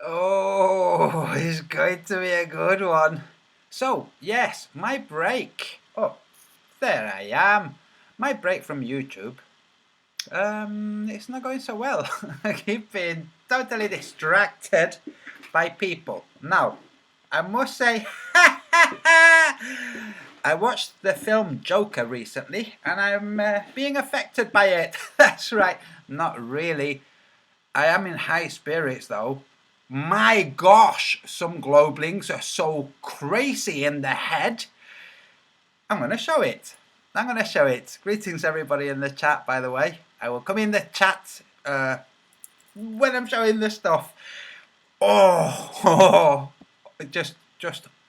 Oh, it's going to be a good one. So, yes, my break. Oh, there I am. My break from YouTube. It's not going so well. I keep being totally distracted by people. Now, I must say, I watched the film Joker recently, and I'm being affected by it. That's right. Not really. I am in high spirits though. My gosh, some globelings are so crazy in the head. I'm going to show it. I'm going to show it. Greetings everybody in the chat, by the way. I will come in the chat when I'm showing this stuff. Oh, just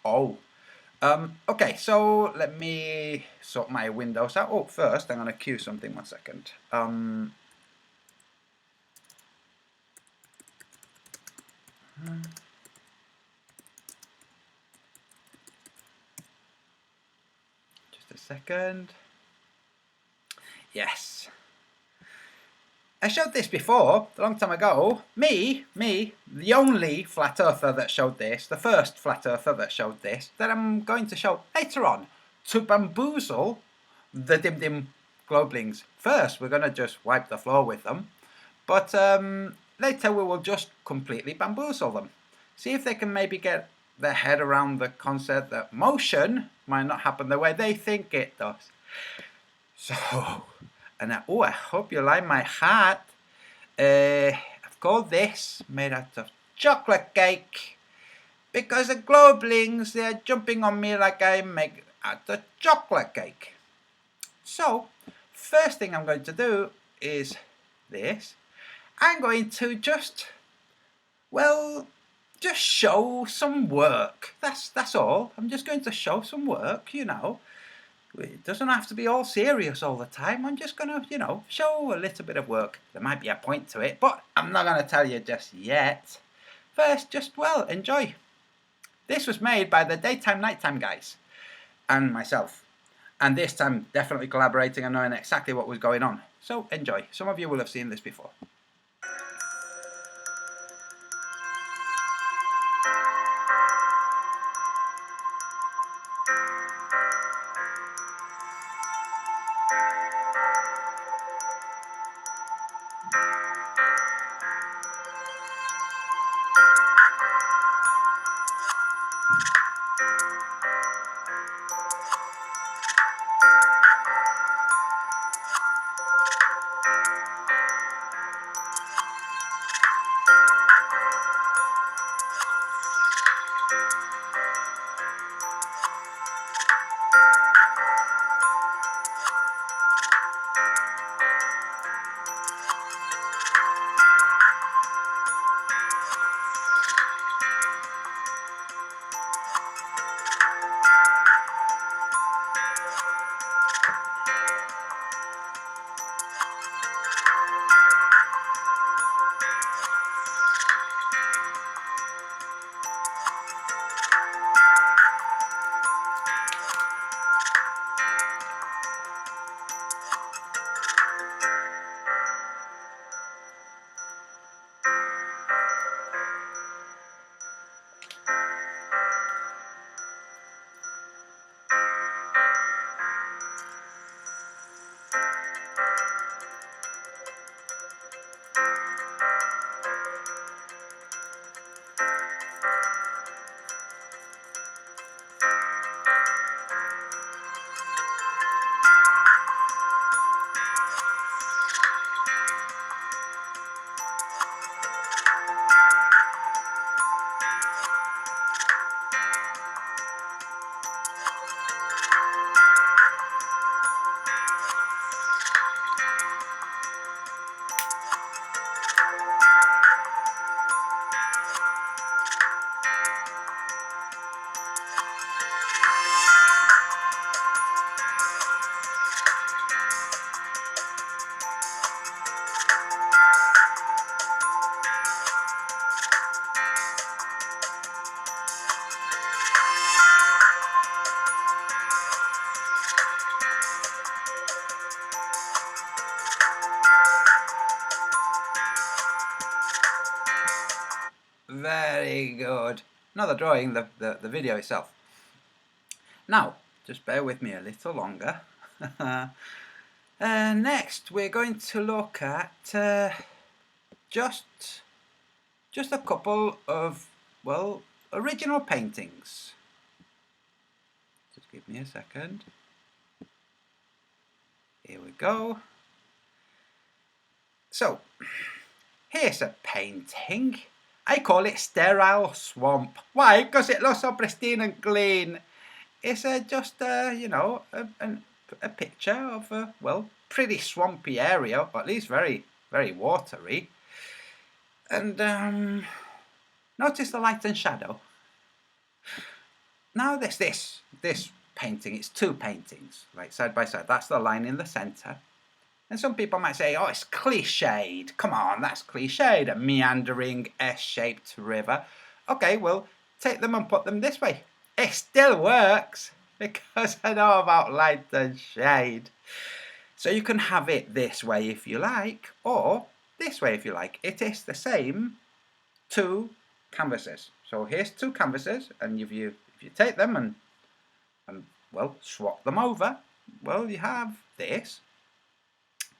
oh. Okay, so let me sort my windows out. Oh, first I'm going to cue something. 1 second. Just a second. Yes. I showed this before, a long time ago. Me, the only flat earther that showed this, the first flat earther that showed this, that I'm going to show later on to bamboozle the Dim Dim globelings. First, we're going to just wipe the floor with them, but later we will just completely bamboozle them. See if they can maybe get their head around the concept that motion might not happen the way they think it does. So, and I hope you like my hat. I've got this made out of chocolate cake because the globelings, they're jumping on me like I make out of chocolate cake. So, first thing I'm going to do is this. I'm going to just show some work. That's all. I'm just going to show some work, you know. It doesn't have to be all serious all the time. I'm just going to, you know, show a little bit of work. There might be a point to it, but I'm not going to tell you just yet. First, just, well, enjoy. This was made by the Daytime Nighttime guys and myself. And this time, definitely collaborating and knowing exactly what was going on. So, enjoy. Some of you will have seen this before. Very good. Another drawing, the video itself. Now, just bear with me a little longer. Next, we're going to look at just a couple of, well, original paintings. Just give me a second. Here we go. So, here's a painting. I call it Sterile Swamp. Why? Because it looks so pristine and clean. It's just, you know, a picture of a, well, pretty swampy area, or at least very, very watery. And notice the light and shadow. Now there's this painting. It's two paintings, right, side by side. That's the line in the centre. And some people might say, oh, it's cliched. Come on, that's cliched. A meandering S-shaped river. Okay, well, take them and put them this way. It still works because I know about light and shade. So you can have it this way if you like, or this way if you like. It is the same two canvases. So here's two canvases, and if you take them and well, swap them over, well, you have this.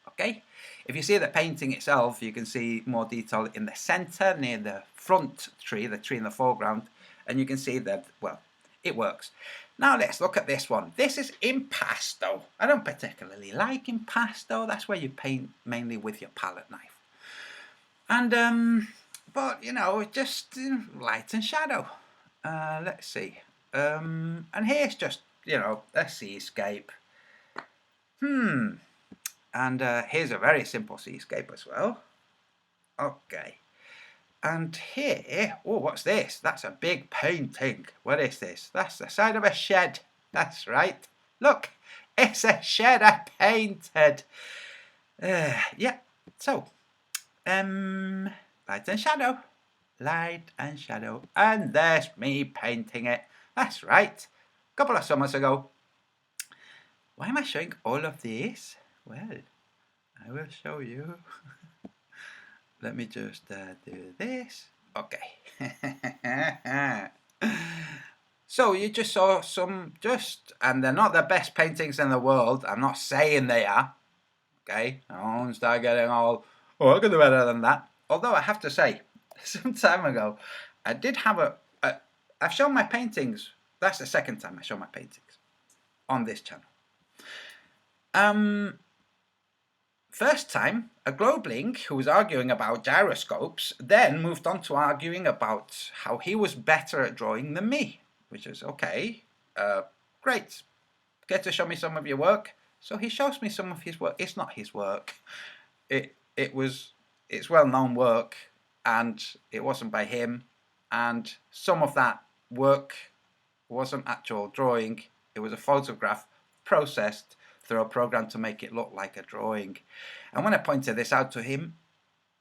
Okay, if you see the painting itself, you can see more detail in the center near the front tree, the tree in the foreground, and you can see that, well, it works. Now let's look at this one. This is impasto. I don't particularly like impasto. That's where you paint mainly with your palette knife. And but you know, just light and shadow. Let's see. And here's just, you know, a seascape. And here's a very simple seascape as well. Okay. And here, oh, what's this? That's a big painting. What is this? That's the side of a shed. That's right. Look, it's a shed I painted. Yeah, so, light and shadow. Light and shadow. And there's me painting it. That's right. A couple of summers ago. Why am I showing all of this? Well, I will show you. Let me just do this. Okay. So you just saw some and they're not the best paintings in the world. I'm not saying they are. Okay, don't start getting all, oh, I can do better than that. Although I have to say, some time ago, I did have I've shown my paintings. That's the second time I show my paintings on this channel. First time, a Globelink who was arguing about gyroscopes then moved on to arguing about how he was better at drawing than me, which is okay, great, get to show me some of your work. So he shows me some of his work. It's not his work. It's well-known work, and it wasn't by him, and some of that work wasn't actual drawing. It was a photograph processed through a program to make it look like a drawing. And when I pointed this out to him,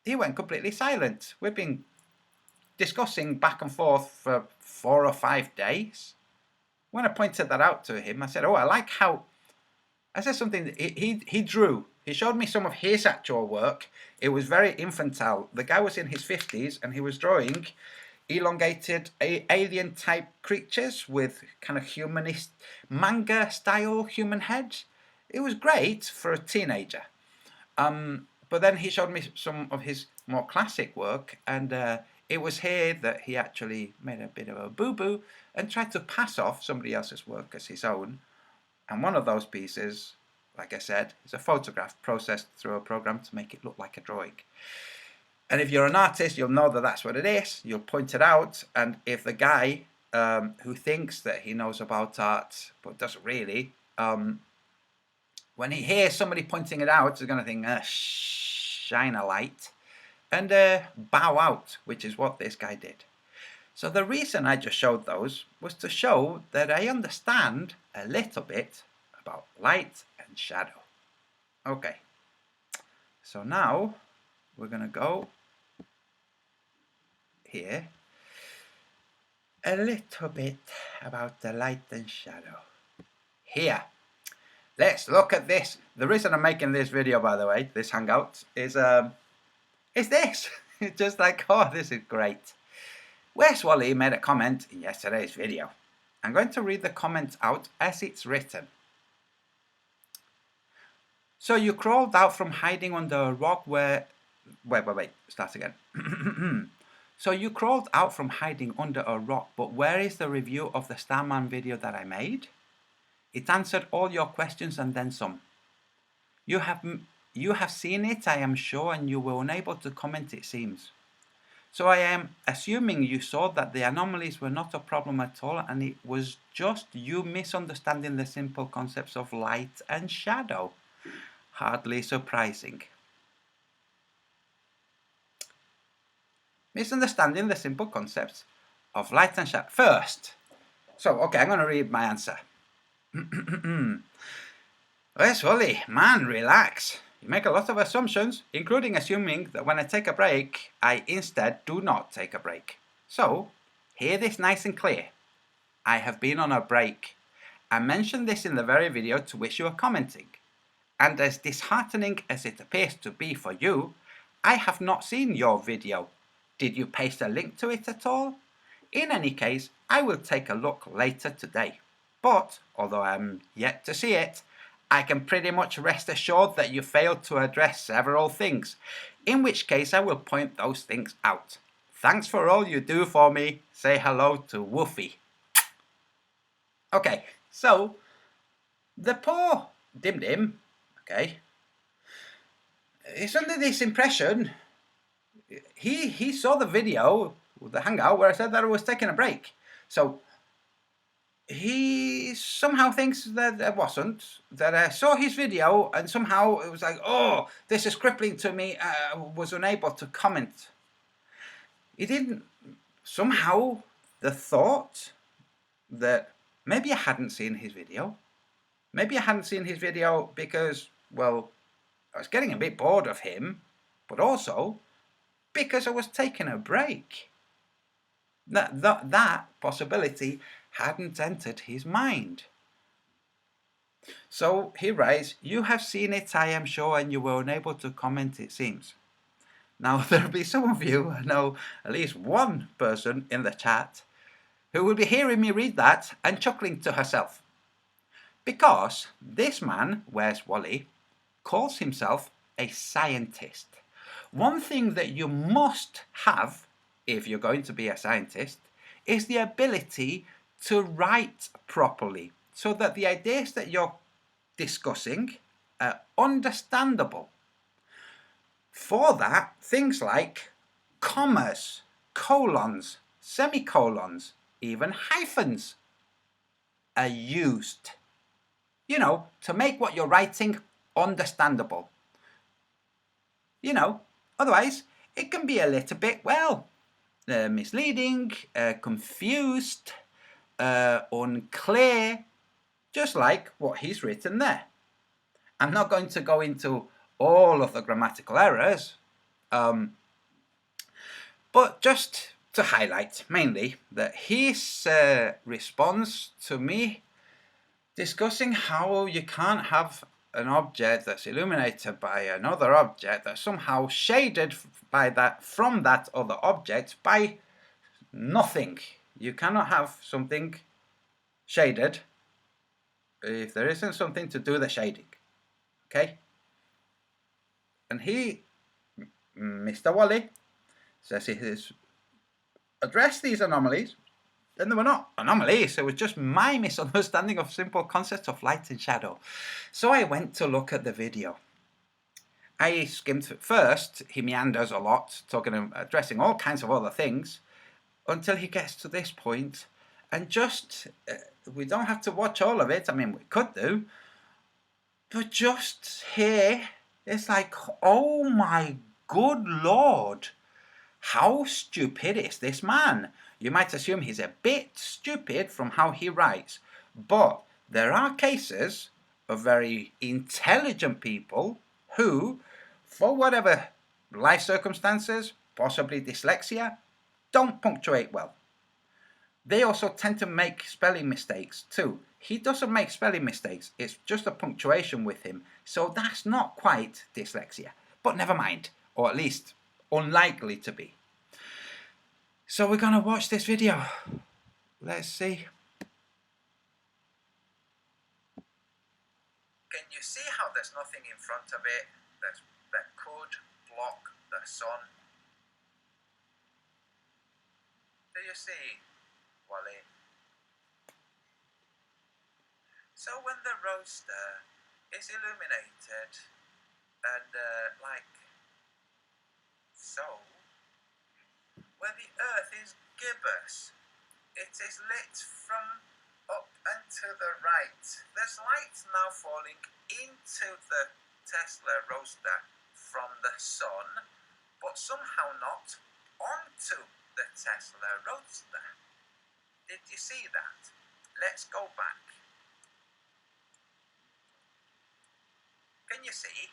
he went completely silent. We've been discussing back and forth for 4 or 5 days. When I pointed that out to him, I said, oh, I like how, I said something, he drew. He showed me some of his actual work. It was very infantile. The guy was in his 50s and he was drawing elongated alien type creatures with kind of humanist manga style human heads. It was great for a teenager. But then he showed me some of his more classic work, and it was here that he actually made a bit of a boo-boo and tried to pass off somebody else's work as his own. And one of those pieces, like I said, is a photograph processed through a program to make it look like a drawing. And if you're an artist, you'll know that that's what it is. You'll point it out, and if the guy who thinks that he knows about art but doesn't really, when he hears somebody pointing it out, he's going to think, shine a light, and bow out, which is what this guy did. So the reason I just showed those was to show that I understand a little bit about light and shadow. Okay, so now we're going to go here. A little bit about the light and shadow. Here. Let's look at this. The reason I'm making this video, by the way, this hangout, is this. It's just like, oh, this is great. Wes Wally made a comment in yesterday's video. I'm going to read the comment out as it's written. So you crawled out from hiding under a rock where... Wait, start again. So you crawled out from hiding under a rock, but where is the review of the Starman video that I made? It answered all your questions and then some. You have seen it, I am sure, and you were unable to comment, it seems. So I am assuming you saw that the anomalies were not a problem at all, and it was just you misunderstanding the simple concepts of light and shadow. Hardly surprising. Misunderstanding the simple concepts of light and shadow. First, so, okay, I'm going to read my answer. Wes Wally, man, relax. You make a lot of assumptions, including assuming that when I take a break, I instead do not take a break. So, hear this nice and clear. I have been on a break. I mentioned this in the very video to which you are commenting. And as disheartening as it appears to be for you, I have not seen your video. Did you paste a link to it at all? In any case, I will take a look later today. But, although I am yet to see it, I can pretty much rest assured that you failed to address several things, in which case I will point those things out. Thanks for all you do for me. Say hello to Woofy. Okay, so, the poor Dim Dim, okay, is under this impression. He saw the video, the hangout, where I said that I was taking a break. So he somehow thinks that I wasn't, that I saw his video and somehow it was like, oh, this is crippling to me. I was unable to comment. He didn't, somehow the thought that maybe I hadn't seen his video. Maybe I hadn't seen his video because, well, I was getting a bit bored of him, but also because I was taking a break. That possibility hadn't entered his mind. So he writes, you have seen it, I am sure, and you were unable to comment, it seems. Now, there'll be some of you, I know at least one person in the chat, who will be hearing me read that and chuckling to herself. Because this man, Wes Wally, calls himself a scientist. One thing that you must have, if you're going to be a scientist, is the ability to write properly so that the ideas that you're discussing are understandable. For that, things like commas, colons, semicolons, even hyphens are used, you know, to make what you're writing understandable. You know, otherwise it can be a little bit, well, misleading, confused, unclear, just like what he's written there. I'm not going to go into all of the grammatical errors, but just to highlight mainly that his response to me discussing how you can't have an object that's illuminated by another object that's somehow shaded by that from that other object by nothing. You cannot have something shaded if there isn't something to do the shading. Okay? And he, Mr. Wally, says he has addressed these anomalies, and they were not anomalies, it was just my misunderstanding of simple concepts of light and shadow. So I went to look at the video. I skimmed first, he meanders a lot, addressing all kinds of other things, until he gets to this point, and just, we don't have to watch all of it, I mean, we could do, but just here, it's like, oh my good Lord, how stupid is this man? You might assume he's a bit stupid from how he writes, but there are cases of very intelligent people who, for whatever life circumstances, possibly dyslexia, don't punctuate well. They also tend to make spelling mistakes too. He doesn't make spelling mistakes, it's just a punctuation with him, so that's not quite dyslexia. But never mind, or at least unlikely to be. So we're going to watch this video. Let's see. Can you see how there's nothing in front of it that could block the sun? Do you see, Wally? So when the roadster is illuminated and like so, where the earth is gibbous, it is lit from up and to the right. There's light now falling into the Tesla roadster from the sun, but somehow not onto the Tesla roadster. Did you see that? Let's go back. Can you see?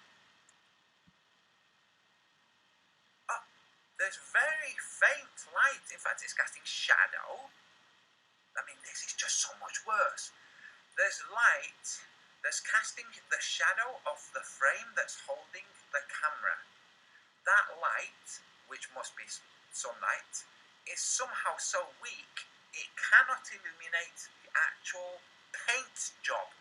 Oh, there's very faint light. In fact, it's casting shadow. I mean, this is just so much worse. There's light that's casting the shadow of the frame that's holding the camera. That light, which must be sunlight, is somehow so weak it cannot illuminate the actual paint job.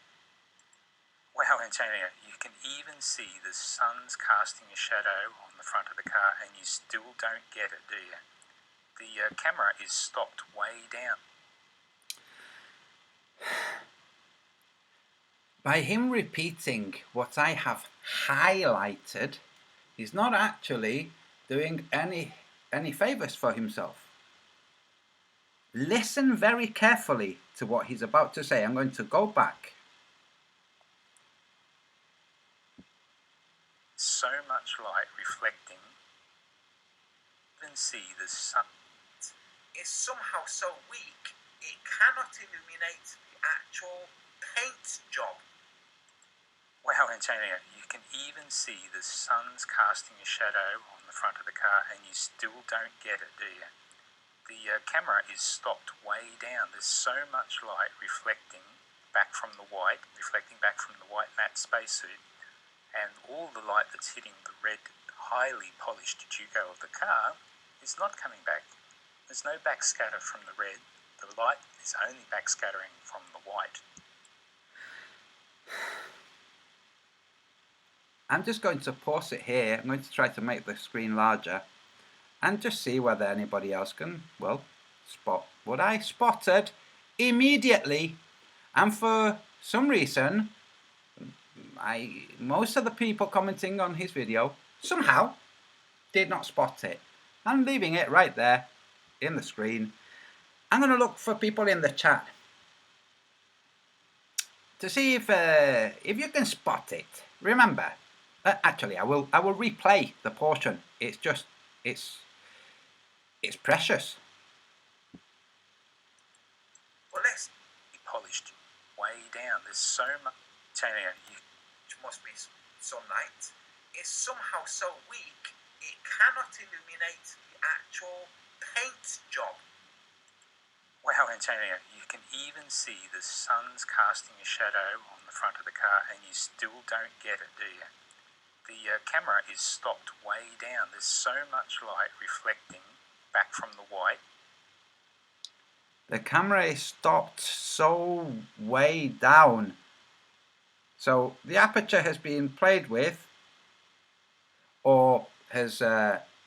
Wow, Antonio, you can even see the sun's casting a shadow on the front of the car and you still don't get it, do you? The camera is stopped way down. By him repeating what I have highlighted, he's not actually doing any favors for himself. Listen very carefully to what he's about to say. I'm going to go back. So much light reflecting. You can see the sun is somehow so weak it cannot illuminate the actual paint job. Wow, Antonio, you can even see the sun's casting a shadow on the front of the car and you still don't get it, do you? The camera is stopped way down. There's so much light reflecting back from the white matte spacesuit, and all the light that's hitting the red, highly polished Juco of the car is not coming back. There's no backscatter from the red. The light is only backscattering from the white. I'm just going to pause it here. I'm going to try to make the screen larger and just see whether anybody else can, well, spot, would I? Spotted immediately, and for some reason, most of the people commenting on his video somehow did not spot it. I'm leaving it right there in the screen. I'm going to look for people in the chat to see if you can spot it. Remember, actually, I will replay the portion. It's precious. Well, let's be polished way down. There's so much. Tanya, it must be sunlight. Is somehow so weak it cannot illuminate the actual paint job. Wow, Antonio, you can even see the sun's casting a shadow on the front of the car and you still don't get it, do you? The camera is stopped way down. There's so much light reflecting back from the white. The camera is stopped so way down. So the aperture has been played with or has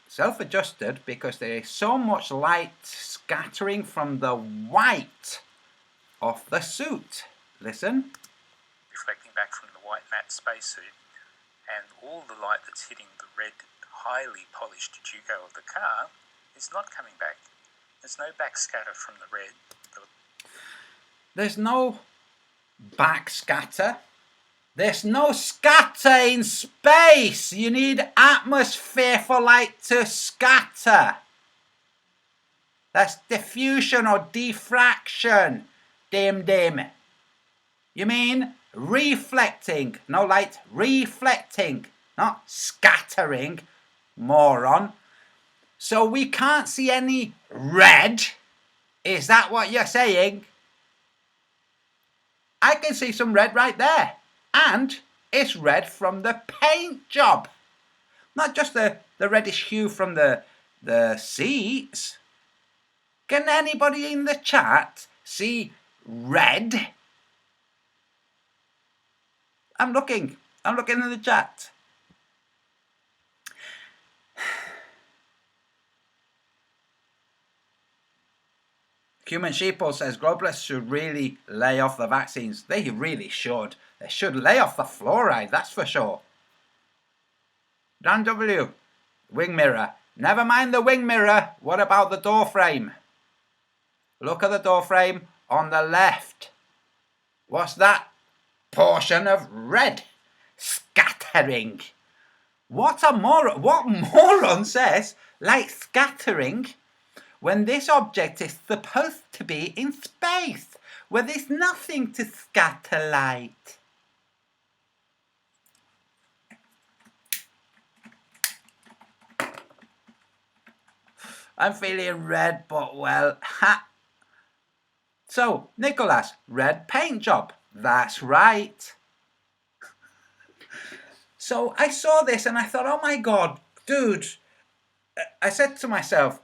self-adjusted because there is so much light scattering from the white of the suit. Listen. Reflecting back from the white matte spacesuit, and all the light that's hitting the red, highly polished Jugo of the car is not coming back. There's no backscatter from the red. There's no backscatter. There's no scatter in space. You need atmosphere for light to scatter. That's diffusion or diffraction. Dim. You mean reflecting. No light, reflecting. Not scattering, moron. So we can't see any red. Is that what you're saying? I can see some red right there. And it's red from the paint job. Not just the reddish hue from the seats. Can anybody in the chat see red? I'm looking in the chat. Human Sheeple says globalists should really lay off the vaccines. They really should. They should lay off the fluoride, that's for sure. Dan W. Wing mirror. Never mind the wing mirror. What about the door frame? Look at the door frame on the left. What's that portion of red? Scattering. What moron says like scattering when this object is supposed to be in space, where there's nothing to scatter light? I'm feeling red, but well, ha. So, Nicholas, red paint job. That's right. So I saw this and I thought, oh my God, dude. I said to myself,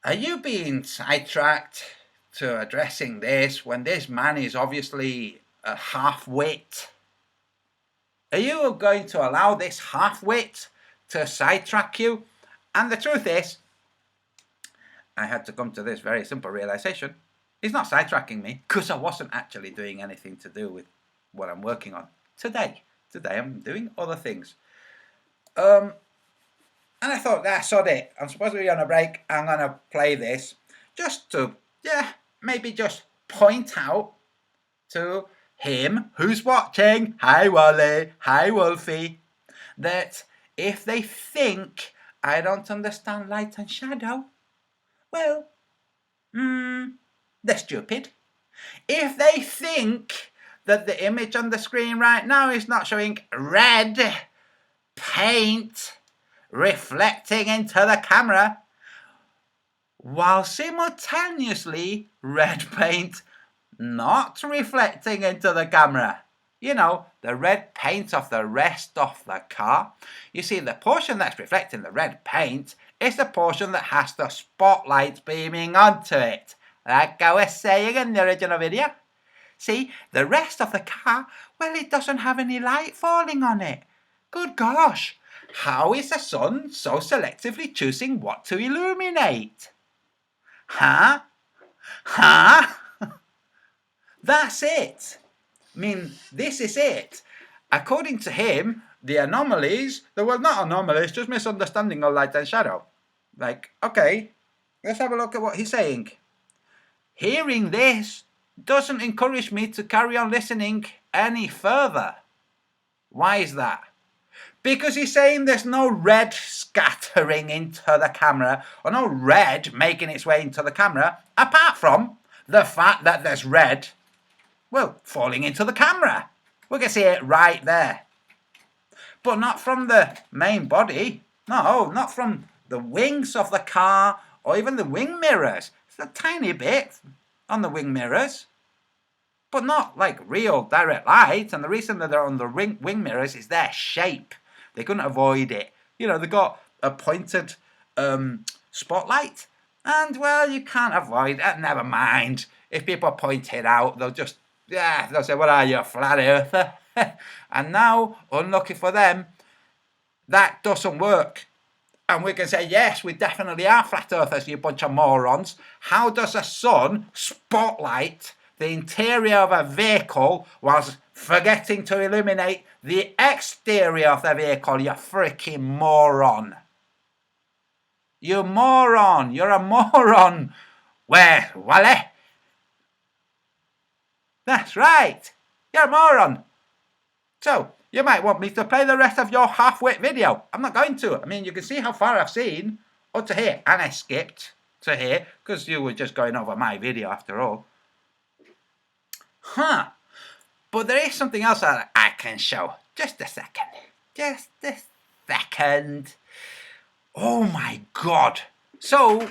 are you being sidetracked to addressing this when this man is obviously a half-wit? Are you going to allow this half-wit to sidetrack you? And the truth is, I had to come to this very simple realization. He's not sidetracking me because I wasn't actually doing anything to do with what I'm working on today. Today I'm doing other things. And I thought, sod it. I'm supposed to be on a break. I'm going to play this just to, maybe just point out to him who's watching, hi Wally, hi Wolfie, that if they think I don't understand light and shadow, well, they're stupid. If they think that the image on the screen right now is not showing red paint reflecting into the camera, while simultaneously red paint not reflecting into the camera. You know, the red paint of the rest of the car. You see, the portion that's reflecting the red paint is the portion that has the spotlight beaming onto it, like I was saying in the original video. See, the rest of the car, well, it doesn't have any light falling on it. Good gosh, how is the sun so selectively choosing what to illuminate? Huh? Huh? That's it. I mean, this is it. According to him, the anomalies, there were not anomalies, just misunderstanding of light and shadow. Like, okay, let's have a look at what he's saying. Hearing this doesn't encourage me to carry on listening any further. Why is that? Because he's saying there's no red scattering into the camera, or no red making its way into the camera, apart from the fact that there's red, well, falling into the camera. We can see it right there. But not from the main body. No, not from the wings of the car, or even the wing mirrors. It's a tiny bit on the wing mirrors, but not like real direct light. And the reason that they're on the wing mirrors is their shape. They couldn't avoid it. You know, they got a pointed spotlight, and well, you can't avoid it. Never mind. If people point it out, they'll just, they'll say, "What are you, a flat earther?" And now, unlucky for them, that doesn't work. And we can say, yes, we definitely are flat earthers, you bunch of morons. How does a sun spotlight the interior of a vehicle whilst forgetting to illuminate the exterior of the vehicle, you freaking moron? You moron! You're a moron! Where, Wally? That's right! You're a moron! So, you might want me to play the rest of your half-wit video. I'm not going to. I mean, you can see how far I've seen up to here. And I skipped to here, because you were just going over my video after all. Huh. But there is something else that I can show. Just a second. Just a second. Oh my God. So,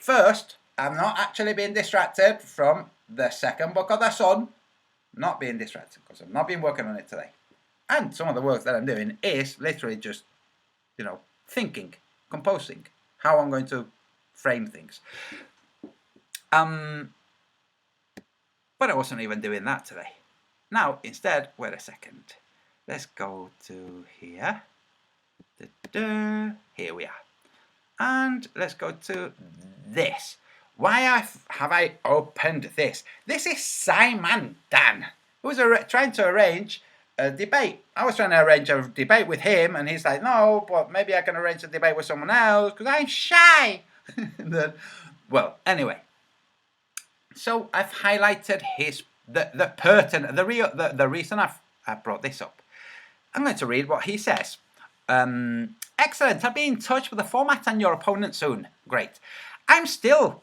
first, I'm not actually being distracted from the second book of the Sun. Not being distracted, because I've not been working on it today. And some of the work that I'm doing is literally just, you know, thinking, composing, how I'm going to frame things. But I wasn't even doing that today. Now, instead, wait a second. Let's go to here. Here we are. And let's go to this. Why have I opened this? This is Simon Dan, who's trying to arrange a debate. I was trying to arrange a debate with him, and he's like, no, but maybe I can arrange a debate with someone else because I'm shy. Then, well, anyway. So I've highlighted the reason I've brought this up. I'm going to read what he says. Excellent. I'll be in touch with the format and your opponent soon. Great. I'm still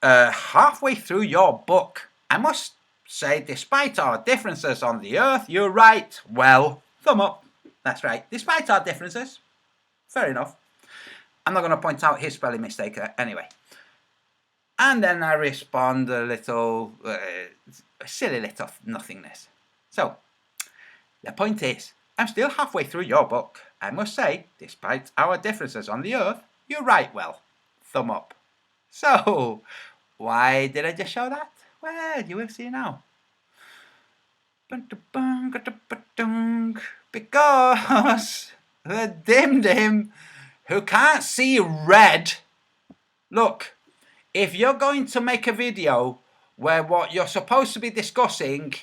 halfway through your book. I must say, despite our differences on the Earth, you're right. Well, thumb up. That's right. Despite our differences. Fair enough. I'm not going to point out his spelling mistake anyway. And then I respond a little silly little nothingness. So, the point is, I'm still halfway through your book. I must say, despite our differences on the Earth, you're right. Well, thumb up. So, why did I just show that? Well, you will see now. Because the dim who can't see red. Look, if you're going to make a video where what you're supposed to be discussing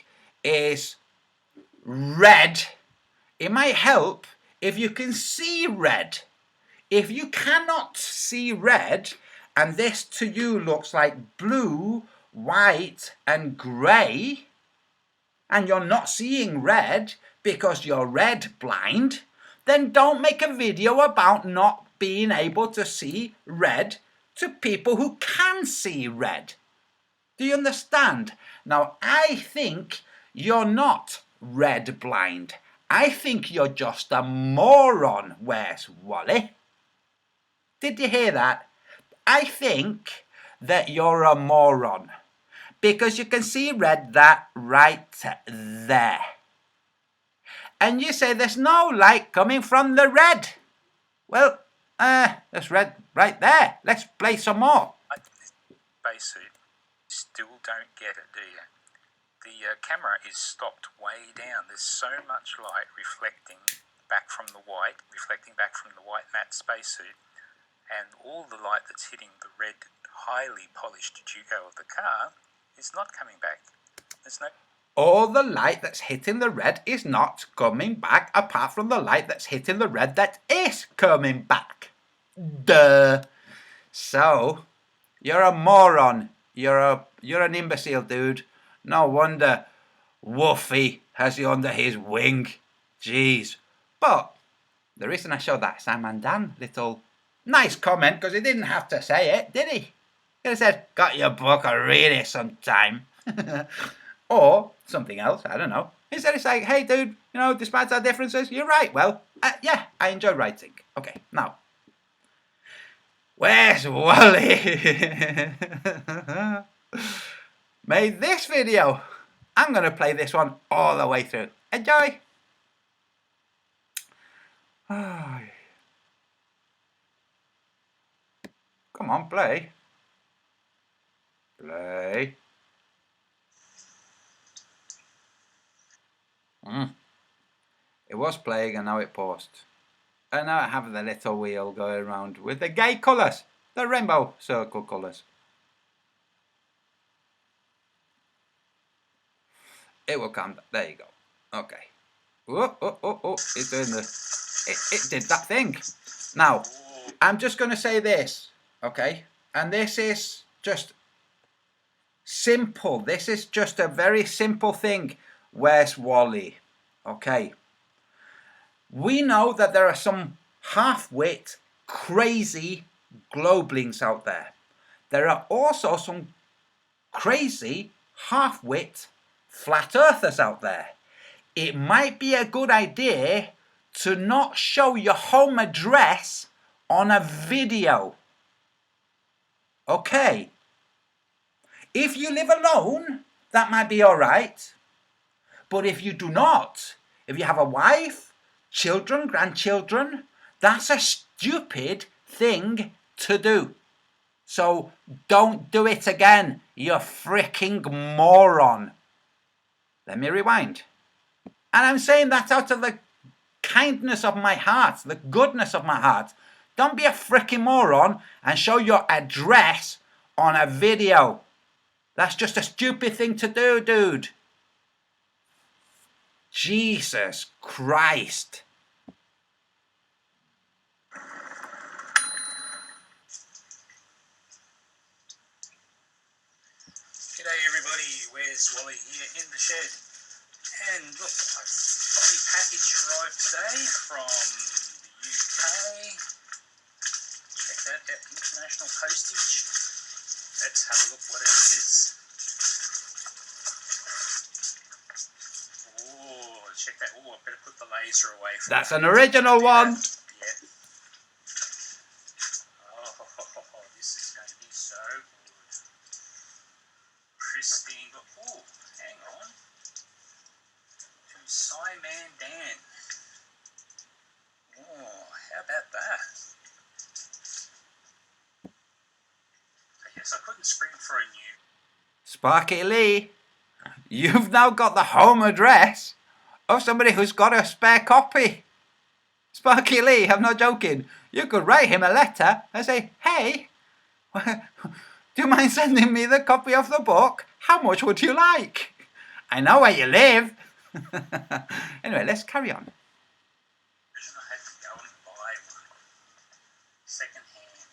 is red, it might help if you can see red. If you cannot see red, and this to you looks like blue, white, and grey, and you're not seeing red because you're red blind, then don't make a video about not being able to see red to people who can see red. Do you understand? Now, I think you're not red blind. I think you're just a moron. Where's Wally? Did you hear that? I think that you're a moron because you can see red that right there. And you say there's no light coming from the red. Well, there's red right there. Let's play some more. Spacesuit, still don't get it, do you? The camera is stopped way down. There's so much light reflecting back from the white matte spacesuit, and all the light that's hitting the red highly polished Duco of the car is not coming back. There's no... All the light that's hitting the red is not coming back, apart from the light that's hitting the red that is coming back. Duh. So, you're a moron. You're an imbecile, dude. No wonder Woofy has you under his wing. Jeez. But the reason I showed that Sam and Dan little nice comment, because he didn't have to say it, did he? He could have said, got your book, I'll read it sometime. Or something else, I don't know. Instead it's like, hey dude, despite our differences, you're right. Well, yeah, I enjoy writing. Okay, now. Where's Wally? Made this video. I'm going to play this one all the way through. Enjoy. Come on, play. Play. It was playing and now it paused. And now I have the little wheel going around with the gay colours. The rainbow circle colours. It will come. There you go. Okay. Oh. It's doing the... It did that thing. Now, I'm just going to say this. Okay? And this is just simple. This is just a very simple thing. Where's Wally? Okay. We know that there are some half-wit, crazy globelings out there. There are also some crazy, half-wit flat earthers out there. It might be a good idea to not show your home address on a video. Okay. If you live alone, that might be alright. But if you do not, if you have a wife, children, grandchildren, that's a stupid thing to do. So don't do it again, you freaking moron. Let me rewind. And I'm saying that out of the kindness of my heart, the goodness of my heart. Don't be a freaking moron and show your address on a video. That's just a stupid thing to do, dude. Jesus Christ. G'day everybody, where's Wally here in the shed? And look, a funny package arrived today from the UK. Check that out, international postage. Let's have a look what it is. Oh, check that. Oh, I better put the laser away. That's an original one. Yeah. Oh, this is going to be so good. Pristine. Oh, hang on. To Simon Dan. Oh, how about that? Yes, I couldn't spring for a new. Sparky Lee, you've now got the home address of somebody who's got a spare copy. Sparky Lee, I'm not joking. You could write him a letter and say, hey, do you mind sending me the copy of the book? How much would you like? I know where you live. Anyway, let's carry on. I had to go and buy one second hand.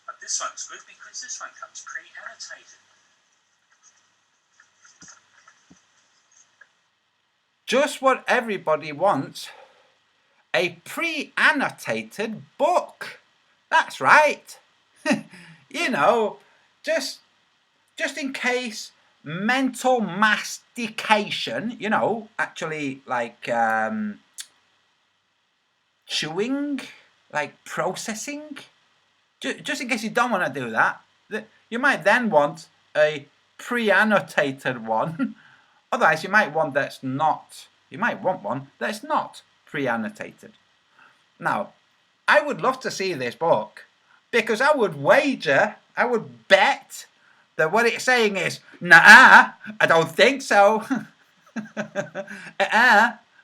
But this one's good because this one comes pre-annotated. Just what everybody wants. A pre-annotated book. That's right. You know, just in case mental mastication, you know, actually like chewing, like processing. Just in case you don't want to do that, you might then want a pre-annotated one. Otherwise, you might want one that's not pre-annotated. Now, I would love to see this book because I would bet that what it's saying is, nah, I don't think so.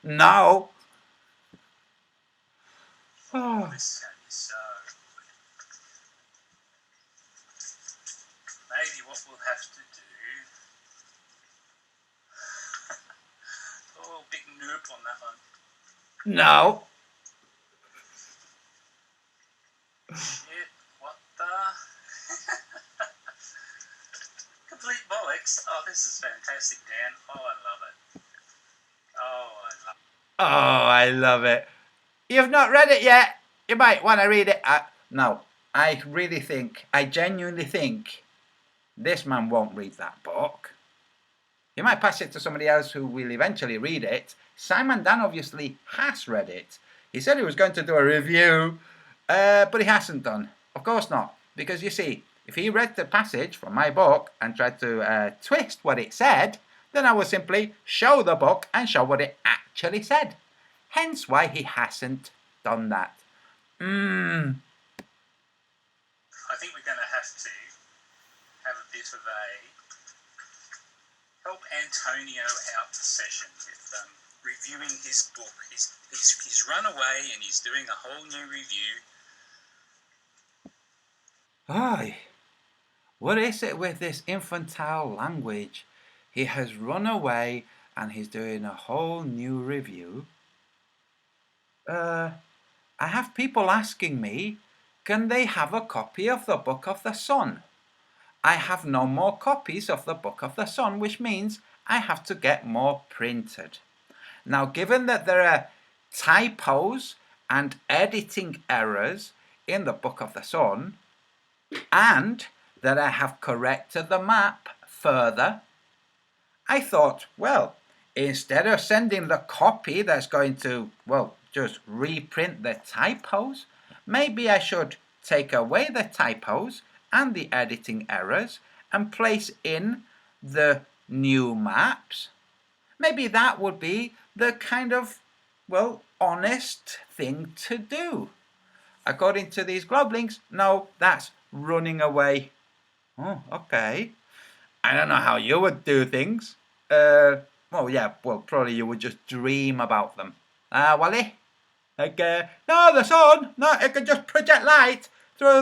No. Oh. This is going to be so good. No. Shit, what the? Complete bollocks. Oh, this is fantastic, Dan. Oh, I love it. Oh, I love it. Oh, I love it. You've not read it yet? You might want to read it. No, I genuinely think this man won't read that book. You might pass it to somebody else who will eventually read it. Simon Dan obviously has read it. He said he was going to do a review, but he hasn't done. Of course not. Because you see, if he read the passage from my book and tried to twist what it said, then I would simply show the book and show what it actually said. Hence why he hasn't done that. I think we're going to have a bit of a help Antonio out session with reviewing his book. He's run away and he's doing a whole new review. Aye. What is it with this infantile language? He has run away and he's doing a whole new review. I have people asking me, can they have a copy of the Book of the Sun? I have no more copies of the Book of the Sun, which means I have to get more printed. Now, given that there are typos and editing errors in the Book of the Sun, and that I have corrected the map further, I thought, well, instead of sending the copy that's going to, just reprint the typos, maybe I should take away the typos and the editing errors and place in the new maps. Maybe that would be the kind of, honest thing to do. According to these Globlinks, no, that's running away. Oh, okay. I don't know how you would do things. Probably you would just dream about them. Wally? No, the sun, no, it can just project light through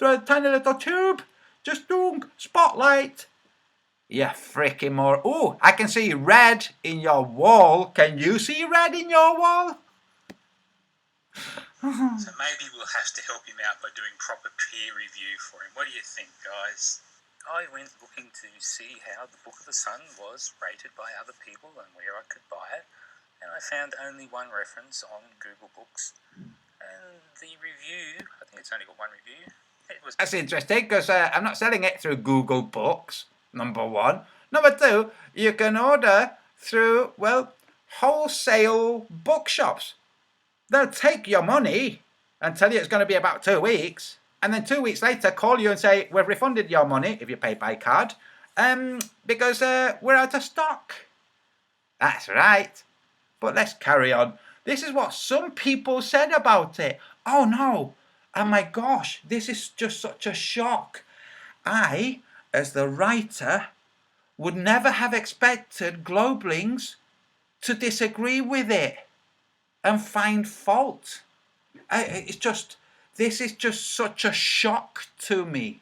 a tiny little tube. Just doing spotlight. You freaking more. Oh, I can see red in your wall. Can you see red in your wall? So maybe we'll have to help him out by doing proper peer review for him. What do you think, guys? I went looking to see how the Book of the Sun was rated by other people and where I could buy it. And I found only one reference on Google Books. And the review, I think it's only got one review. That's interesting, because I'm not selling it through Google Books, number one. Number two, you can order through, wholesale bookshops. They'll take your money and tell you it's going to be about 2 weeks. And then 2 weeks later, call you and say, we've refunded your money, if you pay by card, because we're out of stock. That's right. But let's carry on. This is what some people said about it. Oh no, oh my gosh, this is just such a shock. I, as the writer, would never have expected Globlings to disagree with it and find fault. This is just such a shock to me.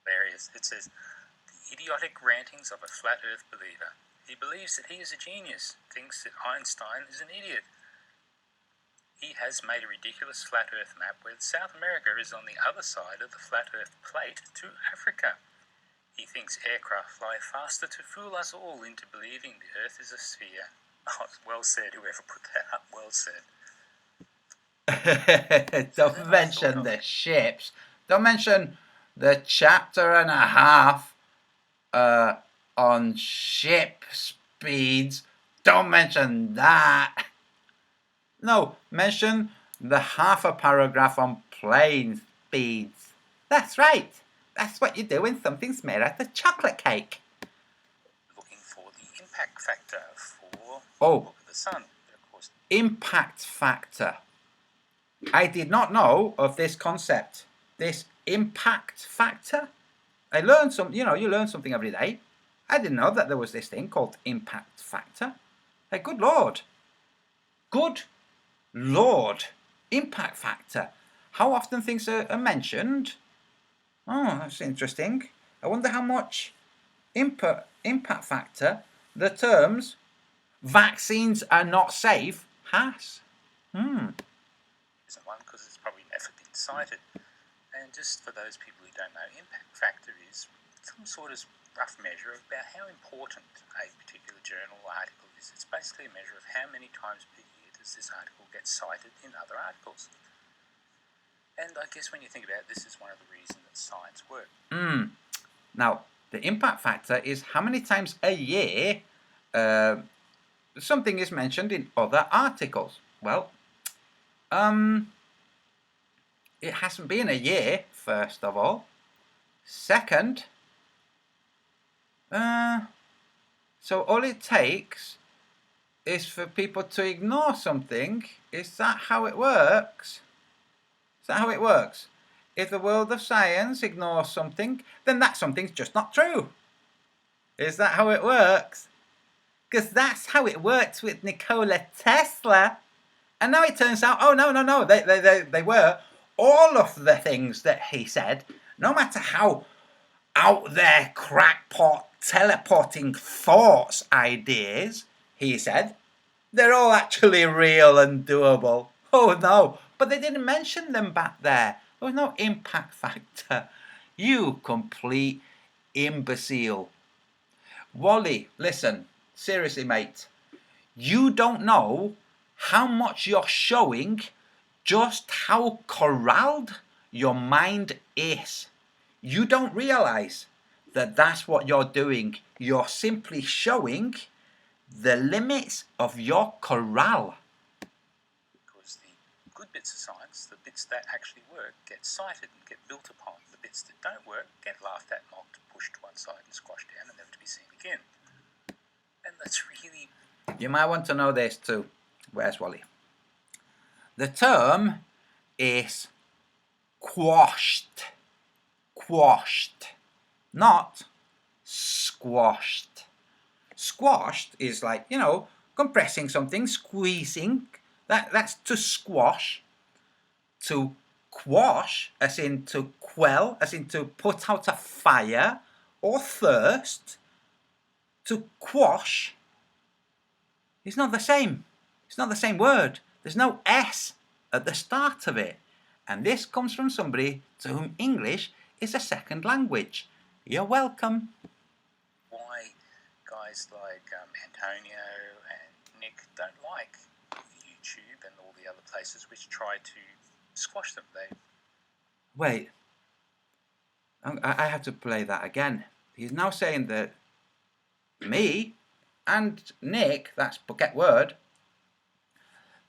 Hilarious. It says, the idiotic rantings of a flat earth believer. He believes that he is a genius, thinks that Einstein is an idiot. He has made a ridiculous flat earth map where South America is on the other side of the flat earth plate to Africa. He thinks aircraft fly faster to fool us all into believing the earth is a sphere. Oh, well said, whoever put that up, well said. Don't mention the ships. Don't mention the chapter and a half on ship speeds. Don't mention that. No, mention the half a paragraph on plane speeds. That's right. That's what you do when something's made out of chocolate cake. Looking for the impact factor for Book of the Sun, of course. Impact factor. I did not know of this concept. This impact factor. I learned some. You learn something every day. I didn't know that there was this thing called impact factor. Hey, good Lord. Good Lord. Impact factor. How often things are mentioned? Oh, that's interesting. I wonder how much impact factor the terms vaccines are not safe Has. Isn't one because it's probably never been cited. And just for those people who don't know, impact factor is some sort of rough measure about how important a particular journal or article is. It's basically a measure of how many times per year does this article get cited in other articles. And I guess when you think about it, this is one of the reasons that science works. Now, the impact factor is how many times a year something is mentioned in other articles. Well, it hasn't been a year, first of all. Second, so all it takes is for people to ignore something. Is that how it works? Is that how it works? If the world of science ignores something, then that something's just not true. Is that how it works? Because that's how it worked with Nikola Tesla. And now it turns out, oh, no, they were. All of the things that he said, no matter how out there crackpot teleporting thoughts ideas he said, they're all actually real and doable. Oh no, but they didn't mention them back there. There was no impact factor. You complete imbecile. Wally, listen, seriously mate, you don't know how much you're showing just how corralled your mind is. You don't realize that that's what you're doing. You're simply showing the limits of your corral. Because the good bits of science, the bits that actually work, get cited and get built upon. The bits that don't work get laughed at, mocked, pushed to one side and squashed down and never to be seen again. And that's really... You might want to know this too. Where's Wally? The term is quashed. Quashed. Not squashed. Squashed is like, you know, compressing something, squeezing. That's to squash. To quash, as in to quell, as in to put out a fire or thirst. To quash is not the same. It's not the same word. There's no S at the start of it. And this comes from somebody to whom English is a second language. You're welcome. Why guys like Antonio and Nick don't like YouTube and all the other places which try to squash them. Wait. I have to play that again. He's now saying that me and Nick, that's Forget Word,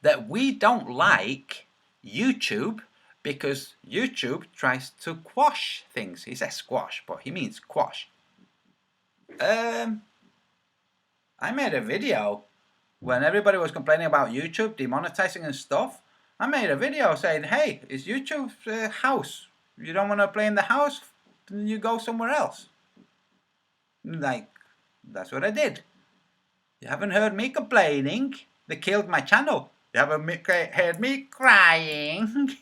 that we don't like YouTube because YouTube tries to quash things. He says squash, but he means quash. I made a video when everybody was complaining about YouTube demonetizing and stuff. I made a video saying, hey, it's YouTube's house. You don't want to play in the house? Then you go somewhere else. Like, that's what I did. You haven't heard me complaining. They killed my channel. You haven't heard me crying.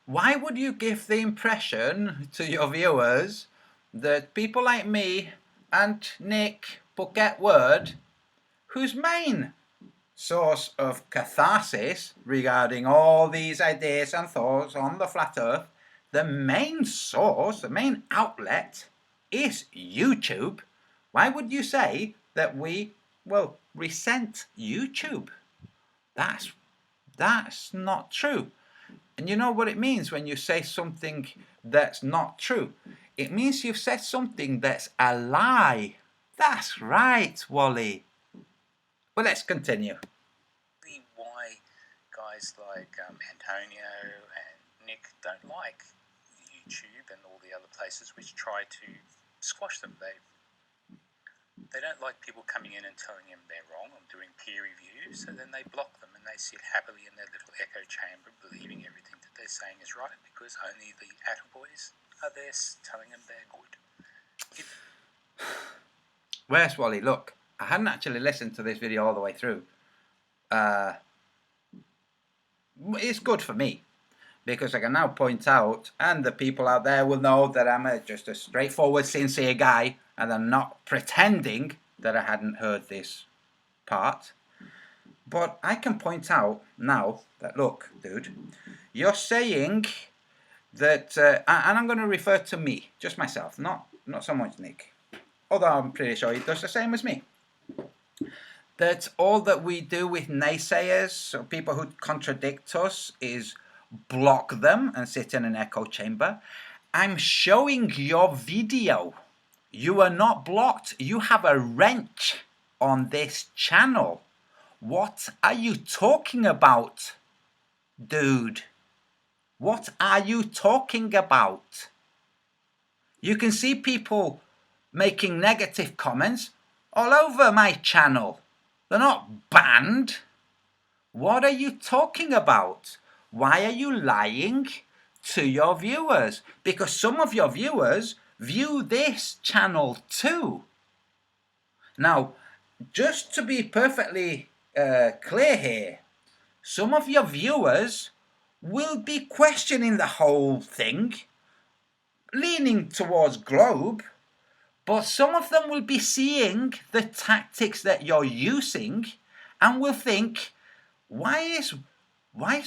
Why would you give the impression to your viewers that people like me and Nick Forget Word, whose main source of catharsis regarding all these ideas and thoughts on the flat earth, the main source, the main outlet is YouTube? Why would you say that we, well, resent YouTube? That's not true. And you know what it means when you say something that's not true? It means you've said something that's a lie. That's right, Wally. Well, let's continue. Why guys like Antonio and Nick don't like YouTube and all the other places which try to squash them. They don't like people coming in and telling them they're wrong or doing peer reviews, so then they block them and they sit happily in their little echo chamber believing everything that they're saying is right because only the attaboys are there telling them they're good. Where's Wally? Look, I hadn't actually listened to this video all the way through. It's good for me because I can now point out, and the people out there will know that I'm just a straightforward, sincere guy, and I'm not pretending that I hadn't heard this part. But I can point out now that, look, dude, you're saying that, and I'm going to refer to me, just myself, not so much Nick, although I'm pretty sure he does the same as me, that all that we do with naysayers, or people who contradict us, is block them and sit in an echo chamber. I'm showing your video. You are not blocked. You have a wrench on this channel. What are you talking about, dude? What are you talking about? You can see people making negative comments all over my channel. They're not banned. What are you talking about? Why are you lying to your viewers? Because some of your viewers view this channel too. Now, just to be perfectly clear here, some of your viewers will be questioning the whole thing, leaning towards Globe, but some of them will be seeing the tactics that you're using and will think, why is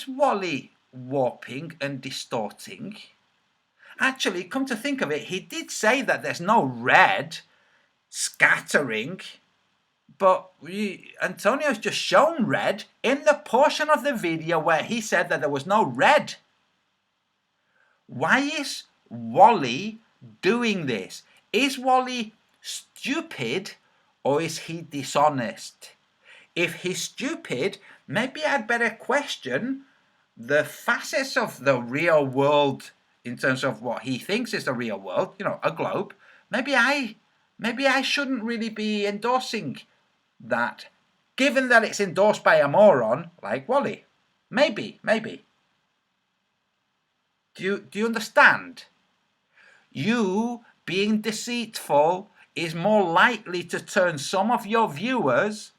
Wally warping and distorting? Actually, come to think of it, he did say that there's no red scattering, but Antonio's just shown red in the portion of the video where he said that there was no red. Why is Wally doing this? Is Wally stupid or is he dishonest? If he's stupid, maybe I'd better question the facets of the real world in terms of what he thinks is the real world, a globe. Maybe I shouldn't really be endorsing that, given that it's endorsed by a moron like Wally. Maybe. Do you understand? You being deceitful is more likely to turn some of your viewers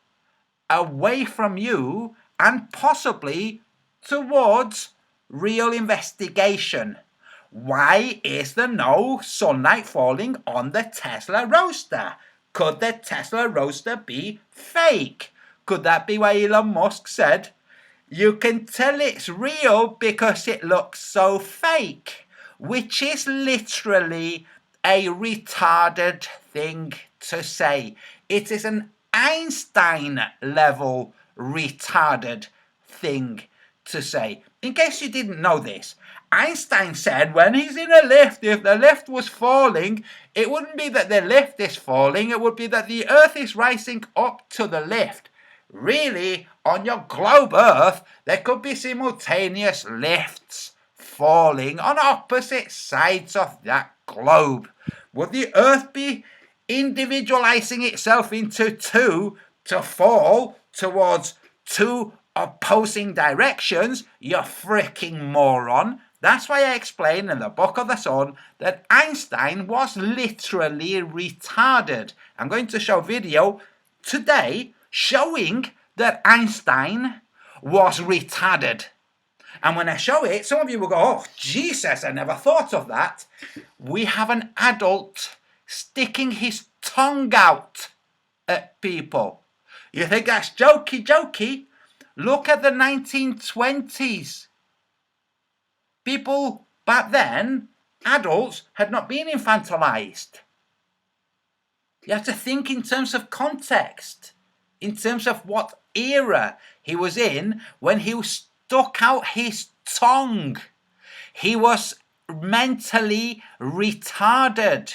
away from you and possibly towards real investigation. Why is there no sunlight falling on the Tesla Roadster? Could the Tesla Roadster be fake? Could that be why Elon Musk said, you can tell it's real because it looks so fake? Which is literally a retarded thing to say. It is an Einstein level retarded thing to say. In case you didn't know this, Einstein said when he's in a lift, if the lift was falling, it wouldn't be that the lift is falling, it would be that the Earth is rising up to the lift. Really, on your globe Earth, there could be simultaneous lifts falling on opposite sides of that globe. Would the Earth be individualizing itself into two to fall towards two opposing directions? You freaking moron. That's why I explained in the Book of the Sun that Einstein was literally retarded. I'm going to show video today showing that Einstein was retarded. And when I show it, some of you will go, oh, Jesus, I never thought of that. We have an adult sticking his tongue out at people. You think that's jokey? Look at the 1920s. People back then, adults, had not been infantilized. You have to think in terms of context, in terms of what era he was in when he stuck out his tongue. He was mentally retarded.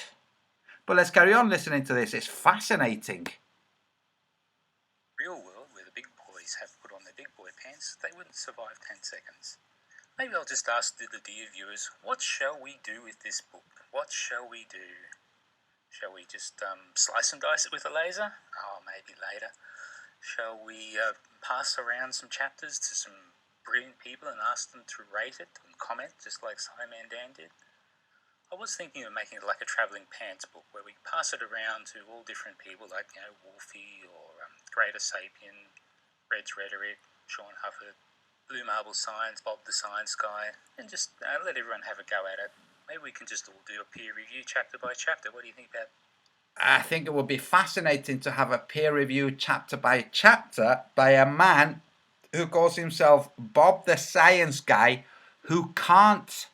But let's carry on listening to this. It's fascinating. Real world, where the big boys have put on their big boy pants, they wouldn't survive 10 seconds. Maybe I'll just ask the dear viewers, what shall we do with this book? What shall we do? Shall we just slice and dice it with a laser? Oh, maybe later. Shall we pass around some chapters to some brilliant people and ask them to rate it and comment, just like Simon Dan did? I was thinking of making it like a travelling pants book, where we pass it around to all different people, like, Wolfie or Greater Sapien, Red's Rhetoric, Sean Hufford, Blue Marble Science, Bob the Science Guy, and just let everyone have a go at it. Maybe we can just all do a peer review chapter by chapter. What do you think about? I think it would be fascinating to have a peer review chapter by chapter by a man who calls himself Bob the Science Guy, who can't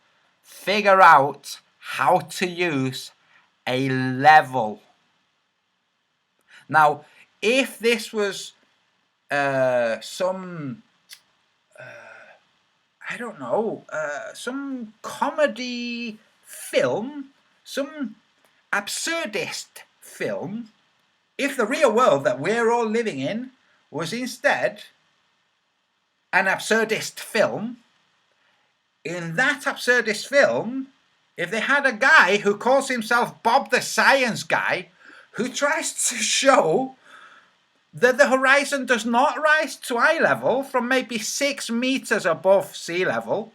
figure out how to use a level. Now, if this was some I don't know, some comedy film, some absurdist film, if the real world that we're all living in was instead an absurdist film, in that absurdist film, if they had a guy who calls himself Bob the Science Guy, who tries to show that the horizon does not rise to eye level from maybe 6 meters above sea level,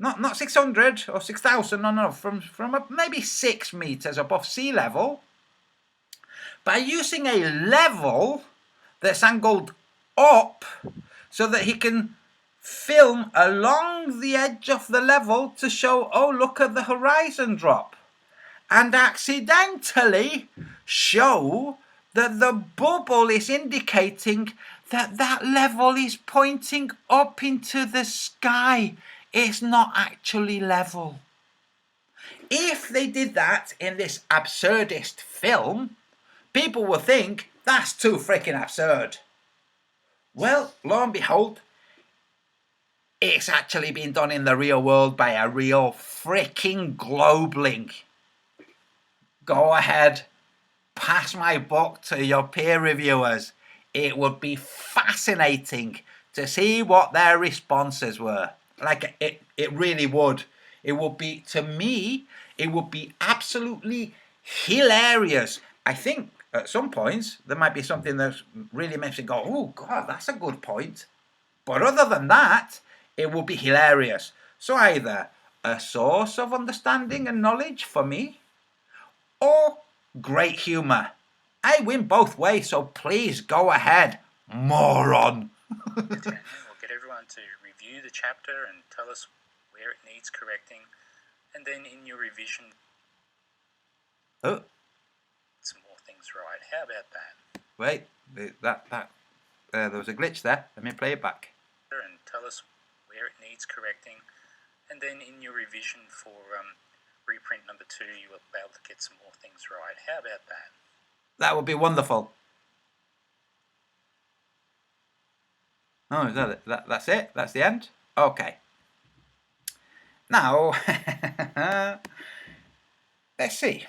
not 600 or 6,000, no, from maybe 6 meters above sea level, by using a level that's angled up so that he can film along the edge of the level to show, oh, look at the horizon drop, and accidentally show that the bubble is indicating that that level is pointing up into the sky. It's not actually level. If they did that in this absurdist film, people would think that's too freaking absurd. Well, lo and behold, it's actually been done in the real world by a real freaking globeling. Go ahead, pass my book to your peer reviewers. It would be fascinating to see what their responses were. Like, it really would. It would be, to me, it would be absolutely hilarious. I think at some points there might be something that really makes you go, oh God, that's a good point. But other than that, it would be hilarious. So either a source of understanding and knowledge for me, or great humour. I win both ways, so please go ahead, moron. We'll get everyone to review the chapter and tell us where it needs correcting, and then in your revision, some more things right. How about that? Wait, there was a glitch there. Let me play it back. And tell us where it needs correcting, and then in your revision for reprint number 2, you will be able to get some more things right. How about that? That would be wonderful. Oh, is that it? That's it? That's the end? Okay. Now, let's see.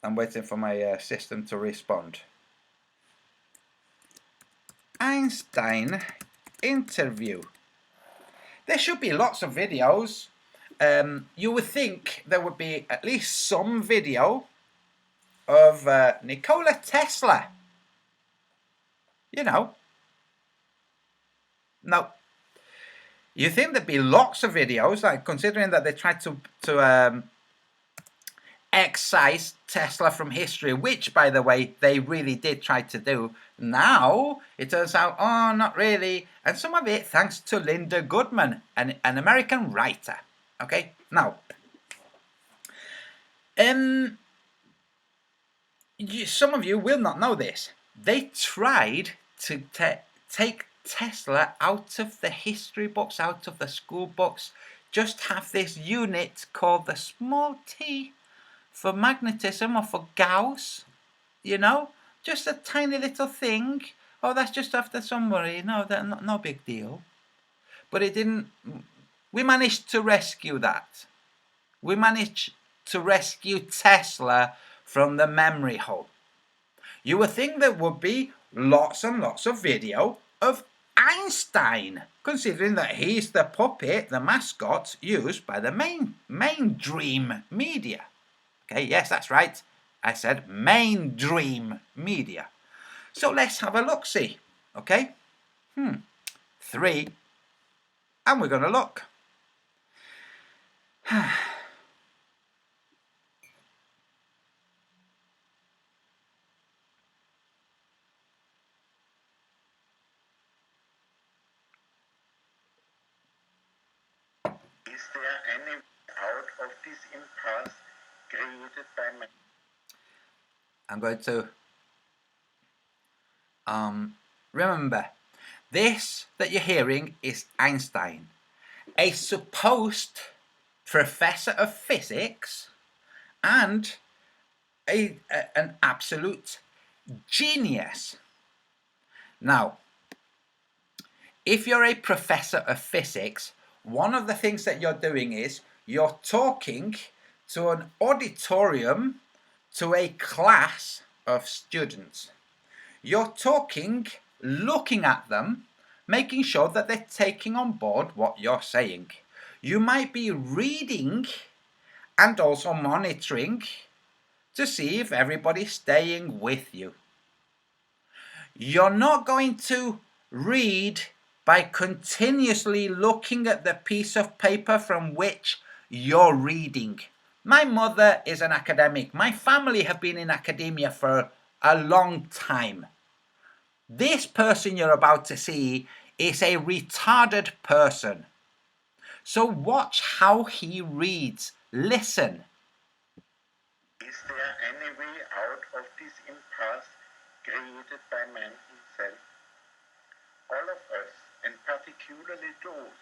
I'm waiting for my system to respond. Einstein interview. There should be lots of videos. You would think there would be at least some video of Nikola Tesla. You know. No. You think there'd be lots of videos, like considering that they tried to excise Tesla from history, which, by the way, they really did try to do. Now, it turns out, oh, not really. And some of it thanks to Linda Goodman, an American writer. Okay? Now, some of you will not know this. They tried to take Tesla out of the history books, out of the school books. Just have this unit called the small t for magnetism or for Gauss, you know, just a tiny little thing. Oh, that's just after somebody. No, no big deal. But it didn't. We managed to rescue that. We managed to rescue Tesla from the memory hole. You would think there would be lots and lots of video of Einstein, considering that he's the puppet, the mascot used by the mainstream media. Okay, yes, that's right. I said mainstream media. So let's have a look-see. Okay? 3. And we're going to look. Is there any this impasse created by man. I'm going to remember, this that you're hearing is Einstein, a supposed professor of physics and an absolute genius. Now, if you're a professor of physics, one of the things that you're doing is you're talking to an auditorium, to a class of students. You're talking, looking at them, making sure that they're taking on board what you're saying. You might be reading and also monitoring to see if everybody's staying with you. You're not going to read by continuously looking at the piece of paper from which you're reading. My mother is an academic. My family have been in academia for a long time. This person you're about to see is a retarded person. So watch how he reads. Listen. Is there any way out of this impasse created by man himself? All of us, and particularly those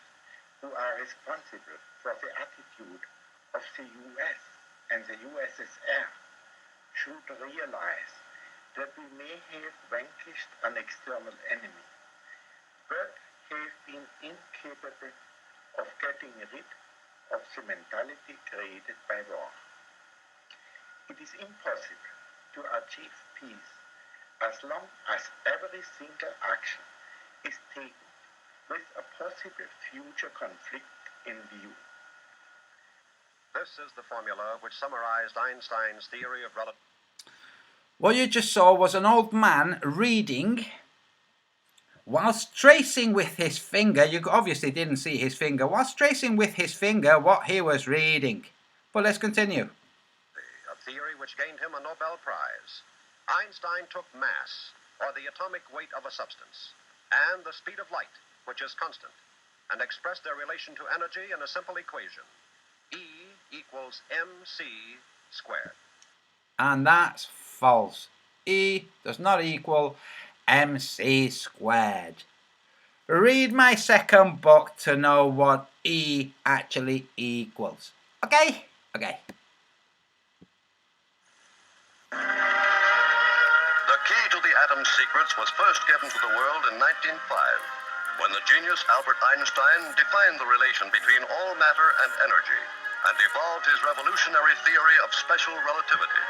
who are responsible for the attitude of the US and the USSR, should realize that we may have vanquished an external enemy, but have been incapable of getting rid of the mentality created by war. It is impossible to achieve peace as long as every single action is taken with a possible future conflict in view. This is the formula which summarized Einstein's theory of relativity. What you just saw was an old man reading whilst tracing with his finger. You obviously didn't see his finger. Whilst tracing with his finger what he was reading. But let's continue. A theory which gained him a Nobel Prize. Einstein took mass, or the atomic weight of a substance, and the speed of light, which is constant, and expressed their relation to energy in a simple equation. E equals mc squared. And that's false. E does not equal mc squared. Read my second book to know what E actually equals. Okay? Okay. The key to the atom's secrets was first given to the world in 1905, when the genius Albert Einstein defined the relation between all matter and energy, and evolved his revolutionary theory of special relativity.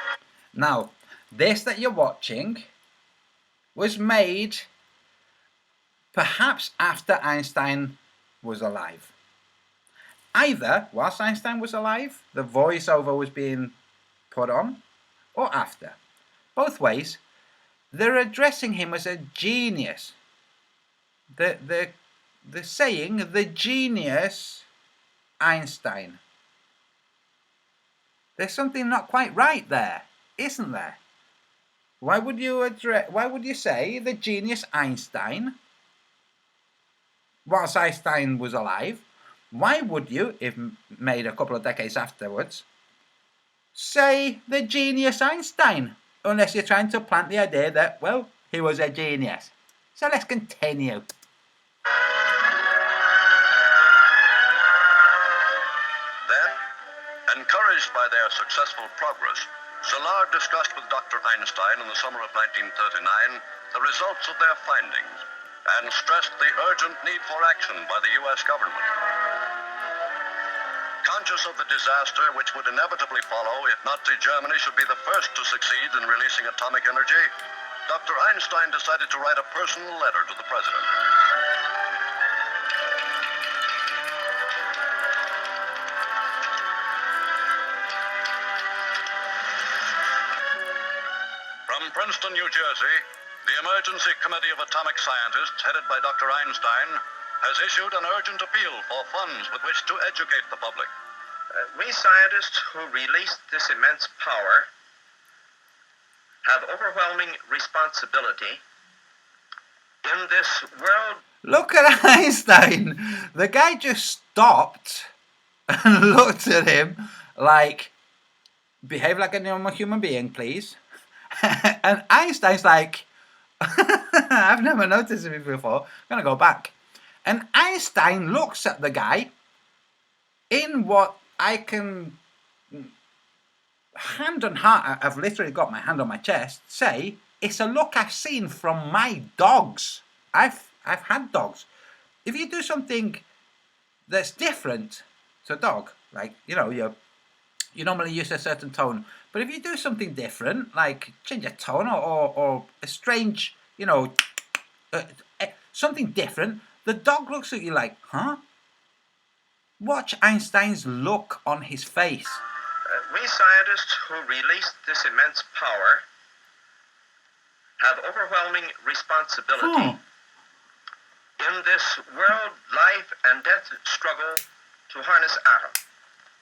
Now, this that you're watching was made perhaps after Einstein was alive. Either whilst Einstein was alive, the voiceover was being put on, or after. Both ways, they're addressing him as a genius. They're saying the genius Einstein. There's something not quite right there, isn't there? Why would you say the genius Einstein whilst Einstein was alive? Why would you, if made a couple of decades afterwards, say the genius Einstein? Unless you're trying to plant the idea that, well, he was a genius. So let's continue. Then, encouraged by their successful progress, Szilard discussed with Dr. Einstein in the summer of 1939 the results of their findings and stressed the urgent need for action by the U.S. government. Conscious of the disaster which would inevitably follow if Nazi Germany should be the first to succeed in releasing atomic energy, Dr. Einstein decided to write a personal letter to the president. From Princeton, New Jersey, the Emergency Committee of Atomic Scientists, headed by Dr. Einstein, has issued an urgent appeal for funds with which to educate the public. We scientists who released this immense power have overwhelming responsibility in this world. Look at Einstein. The guy just stopped and looked at him like, behave like a normal human being, please. And Einstein's like, I've never noticed it before. I'm going to go back. And Einstein looks at the guy in what I can, hand on heart, I've literally got my hand on my chest, say, it's a look I've seen from my dogs. I've had dogs. If you do something that's different to a dog, like, you normally use a certain tone, but if you do something different, like change a tone or a strange, something different, the dog looks at you like, huh? Watch Einstein's look on his face. We scientists who released this immense power have overwhelming responsibility in this world life and death struggle to harness atom.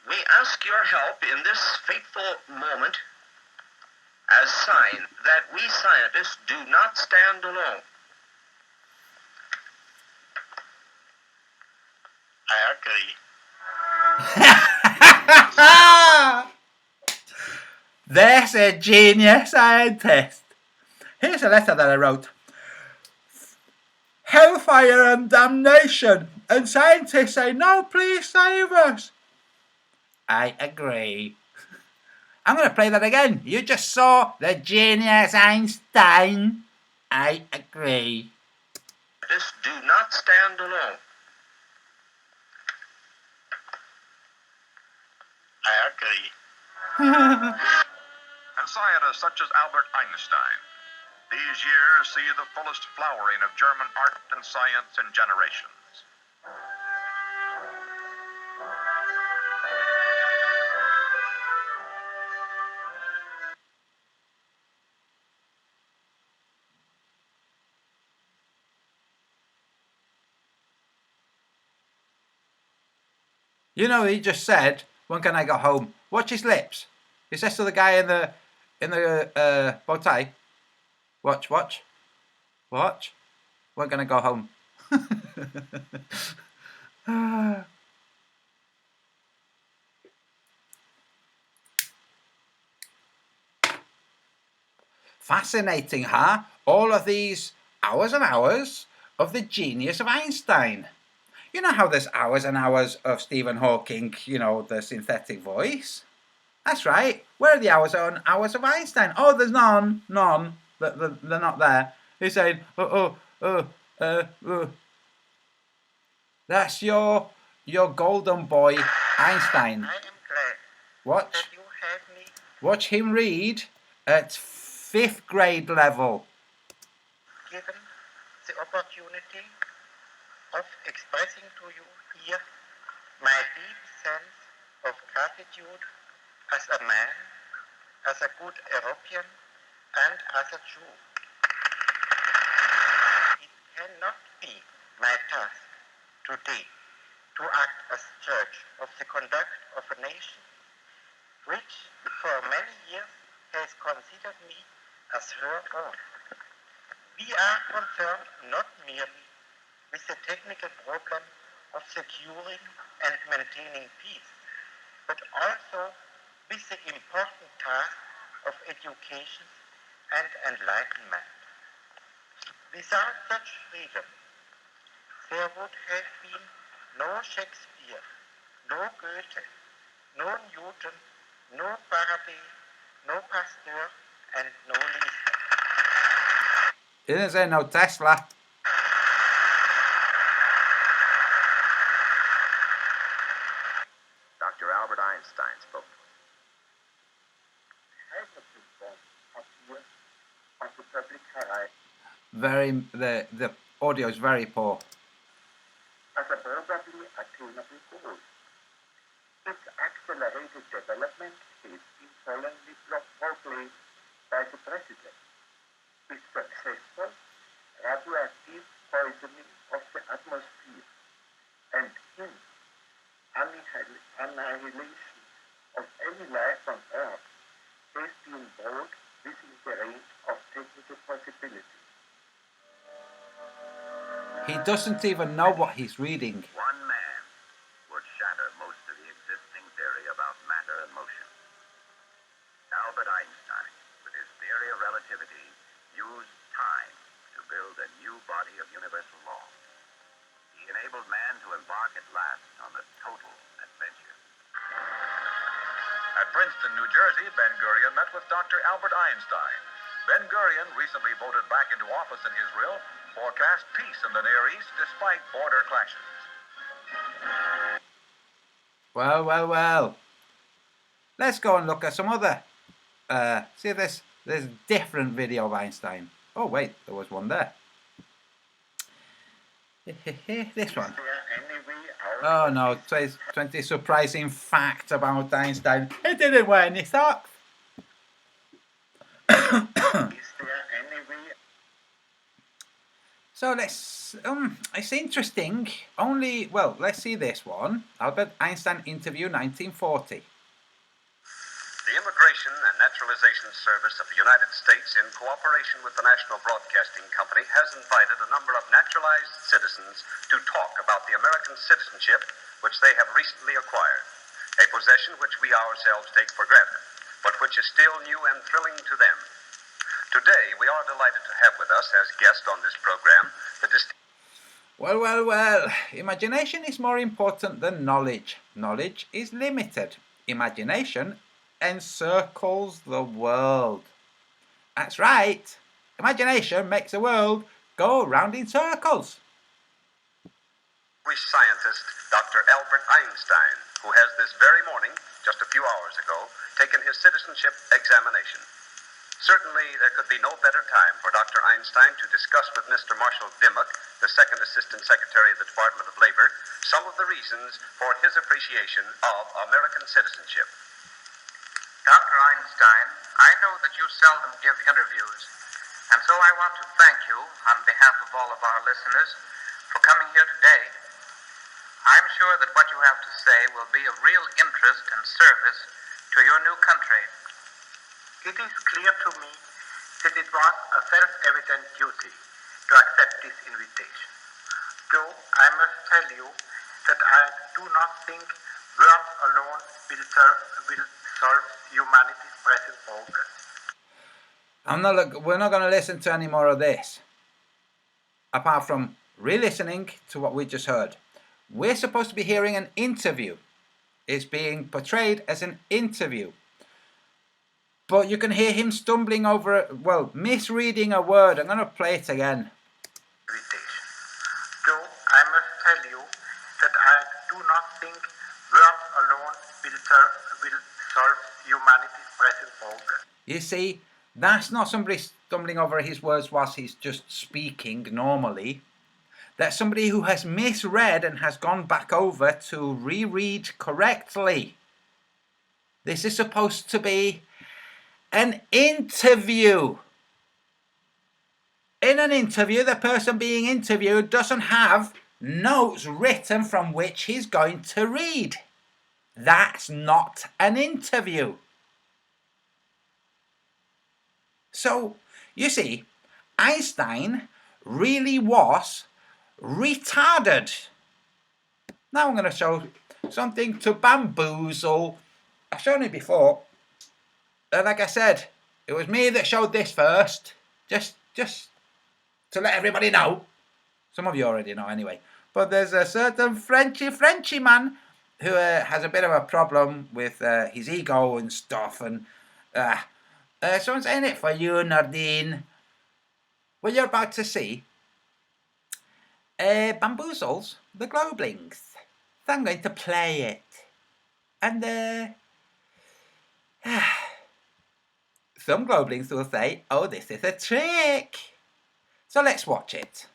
We ask your help in this fateful moment as sign that we scientists do not stand alone. I agree. There's a genius scientist. Here's a letter that I wrote. Hellfire and damnation, and scientists say, no, please save us. I agree. I'm going to play that again. You just saw the genius Einstein. I agree. Just do not stand alone. I agree. And scientists such as Albert Einstein. These years see the fullest flowering of German art and science in generations. He just said, when can I go home? Watch his lips. He says to the guy in the bow tie, watch. When can I go home? Fascinating, huh? All of these hours and hours of the genius of Einstein. You know how there's hours and hours of Stephen Hawking, the synthetic voice? That's right. Where are the hours and hours of Einstein? Oh, there's none. They're not there. He's saying, that's your golden boy, Einstein. I am glad Watch. that you have me Watch him read at 5th grade level. given the opportunity of expressing to you here my deep sense of gratitude as a man, as a good European, and as a Jew. It cannot be my task today to act as judge of the conduct of a nation which for many years has considered me as her own. We are concerned not merely with the technical problem of securing and maintaining peace, but also with the important task of education and enlightenment. Without such freedom, there would have been no Shakespeare, no Goethe, no Newton, no Faraday, no Pasteur, and no Lister. He didn't say no Tesla. Dr. Albert Einstein spoke. The audio is very poor. As a probably attainable goal. Its accelerated development is insolently proclaimed by the President. Its successful radioactive poisoning of the atmosphere and in annihilation of any life on Earth has been brought within the range of technical possibility. He doesn't even know what he's reading. One man would shatter most of the existing theory about matter and last on the total adventure. At Princeton, New Jersey, Ben Gurion met with Dr. Albert Einstein. Ben Gurion, recently voted back into office in Israel, forecast peace in the Near East despite border clashes. Well, well, well. Let's go and look at some other. See this. There's a different video of Einstein. Oh wait, there was one there. This one. Is there any way out Oh of no, this 20 surprising facts about Einstein. He didn't wear any socks. Is there any way So let's. It's interesting. Let's see this one. Albert Einstein interview 1940. The Immigration and Naturalization Service of the United States, in cooperation with the National Broadcasting Company, has invited a number of naturalized citizens to talk about the American citizenship which they have recently acquired, a possession which we ourselves take for granted, but which is still new and thrilling to them. Today, we are delighted to have with us as guest on this program the Well, well, well. Imagination is more important than knowledge. Knowledge is limited. Imagination encircles the world. That's right. Imagination makes the world go round in circles. distinguished scientist, Dr. Albert Einstein, who has this very morning, just a few hours ago, taken his citizenship examination. Certainly, there could be no better time for Dr. Einstein to discuss with Mr. Marshall Dimmock, the Second Assistant Secretary of the Department of Labor, some of the reasons for his appreciation of American citizenship. Dr. Einstein, I know that you seldom give interviews, and so I want to thank you on behalf of all of our listeners for coming here today. I'm sure that what you have to say will be of real interest and service to your new country. It is clear to me that it was a self-evident duty to accept this invitation. Though I must tell you that I do not think words alone will solve humanity's present problems. We're not going to listen to any more of this. Apart from re-listening to what we just heard. We're supposed to be hearing an interview. It's being portrayed as an interview. But you can hear him stumbling over, misreading a word. I'm going to play it again. Though I must tell you that I do not think words alone will solve humanity's present problems. You see, that's not somebody stumbling over his words whilst he's just speaking normally. That's somebody who has misread and has gone back over to reread correctly. This is supposed to be an interview. In an interview, the person being interviewed doesn't have notes written from which he's going to read. That's not an interview. So, you see, Einstein really was retarded. Now I'm going to show something to bamboozle. I've shown it before. And like I said, it was me that showed this first. Just to let everybody know. Some of you already know anyway. But there's a certain Frenchy man who has a bit of a problem with his ego and stuff. And so I'm saying it for you, Nardine. What you're about to see bamboozles the Globlings. So I'm going to play it. And some Globlings will say, oh, this is a trick. So let's watch it.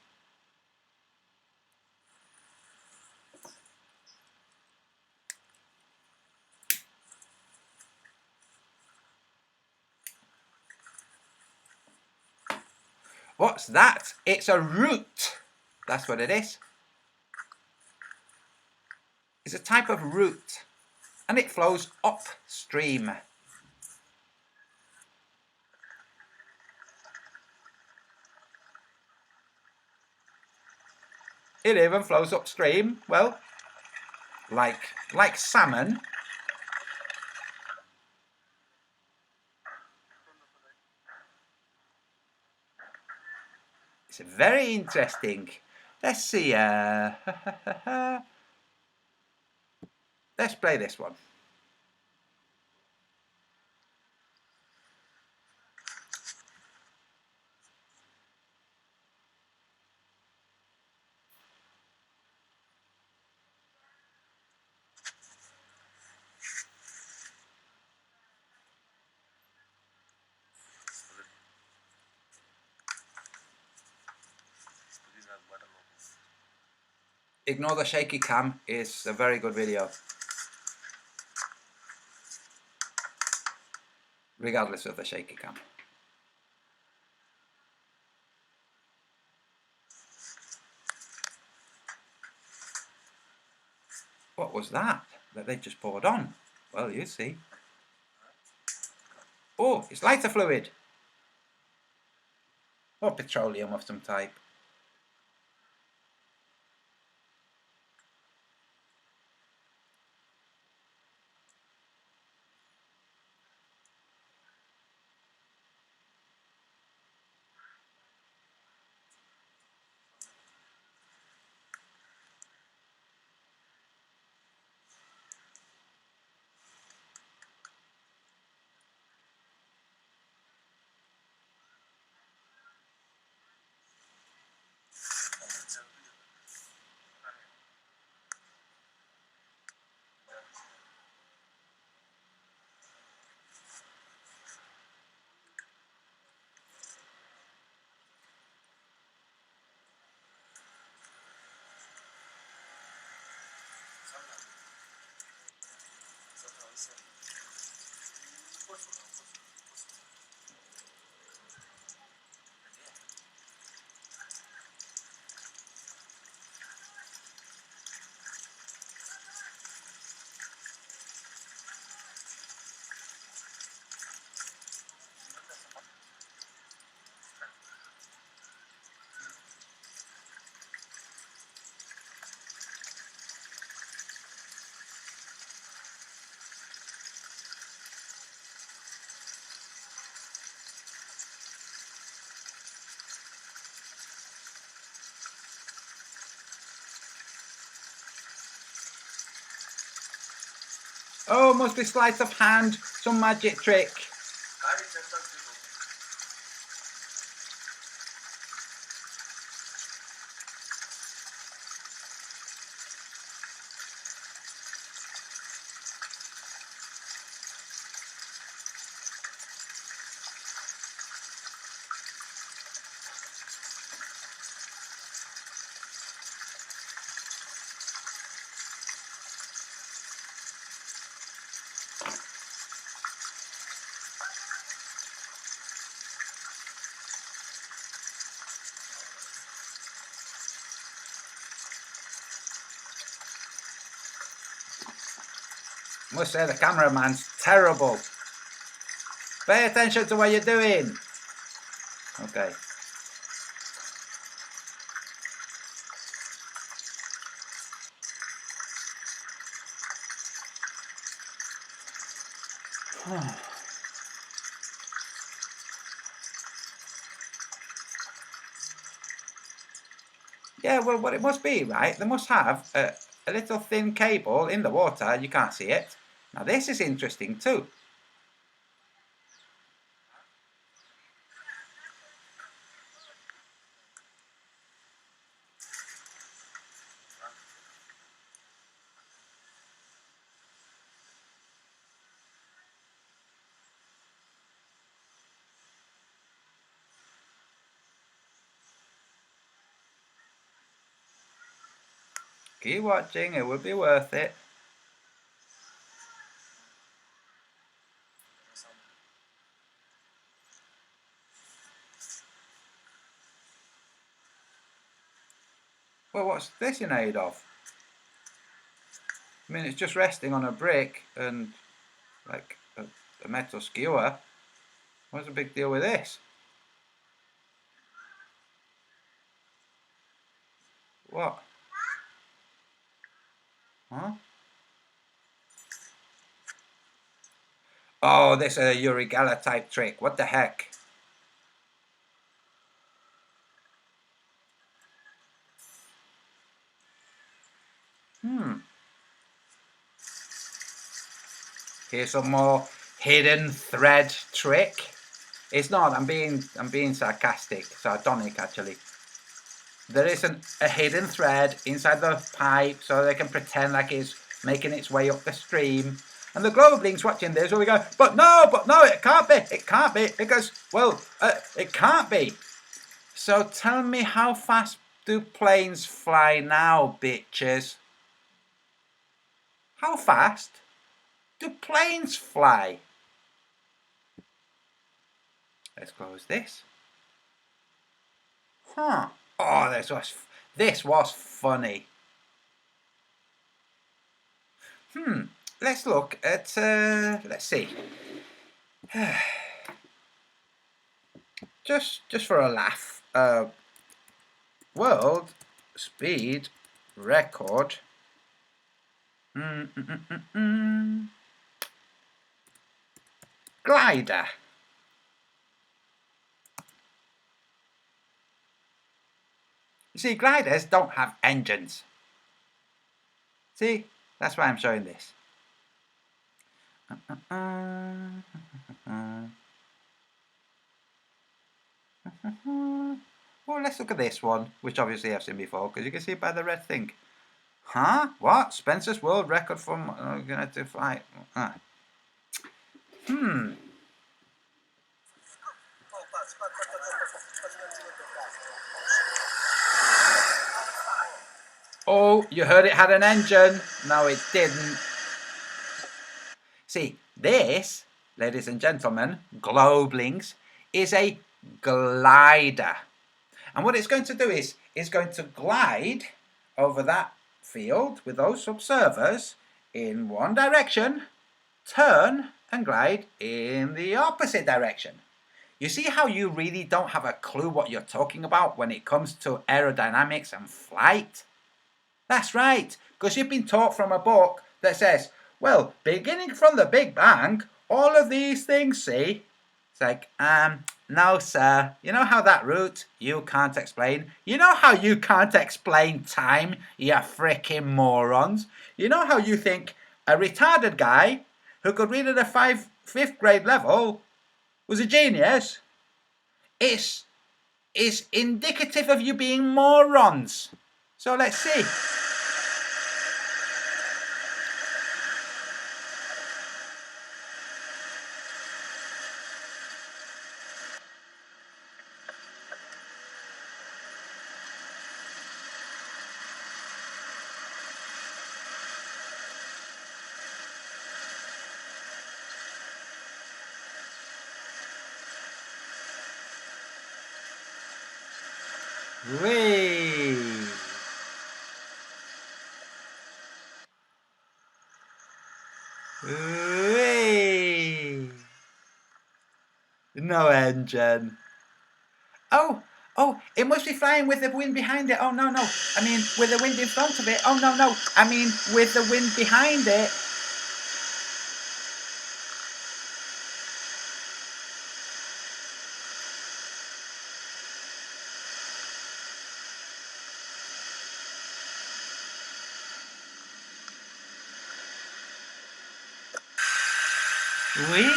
What's that? It's a root. That's what it is. It's a type of root. And it flows upstream. It even flows upstream, well, like salmon. It's very interesting. Let's see. Let's play this one. Ignore the shaky cam, it's a very good video. Regardless of the shaky cam. What was that they just poured on? Well, you see. Oh, it's lighter fluid. Or petroleum of some type. Oh, must be sleight of hand, some magic trick. Must say the cameraman's terrible. Pay attention to what you're doing. Okay. Yeah, well, what it must be, right? They must have a little thin cable in the water. You can't see it. Now, this is interesting too. Keep watching, it will be worth it. Well, what's this in aid of? I mean, it's just resting on a brick and like a metal skewer. What's the big deal with this? What? Huh? Oh, this is a Uri Geller type trick. What the heck? Here's some more hidden thread trick. It's not. I'm being sarcastic, sardonic actually. There isn't a hidden thread inside the pipe, so they can pretend like it's making its way up the stream. And the Globelings watching this will be going, but no, it can't be, because, well, it can't be. So tell me, how fast do planes fly now, bitches? How fast do planes fly? Let's close this. Huh. Oh, this was funny. Let's look at, let's see. Just for a laugh. World speed record. Glider. You see, gliders don't have engines. See, that's why I'm showing this. Well, let's look at this one, which obviously I've seen before, because you can see by the red thing. Huh? What? Spencer's world record from gonna do flight. Oh, you heard it had an engine. No, it didn't. See, this, ladies and gentlemen, Globelings, is a glider. And what it's going to do is it's going to glide over that field with those observers in one direction, turn and glide in the opposite direction. You see how you really don't have a clue what you're talking about when it comes to aerodynamics and flight? That's right, because you've been taught from a book that says, well, beginning from the Big Bang, all of these things, see? It's like, no, sir. You know how that route you can't explain? You know how you can't explain time, you frickin' morons? You know how you think a retarded guy who could read at a fifth grade level was a genius? It's indicative of you being morons. So let's see. Whee! Whee! No engine. Oh, it must be flying with the wind behind it. Oh, no. I mean, with the wind in front of it. Oh, no. I mean, with the wind behind it. Whee!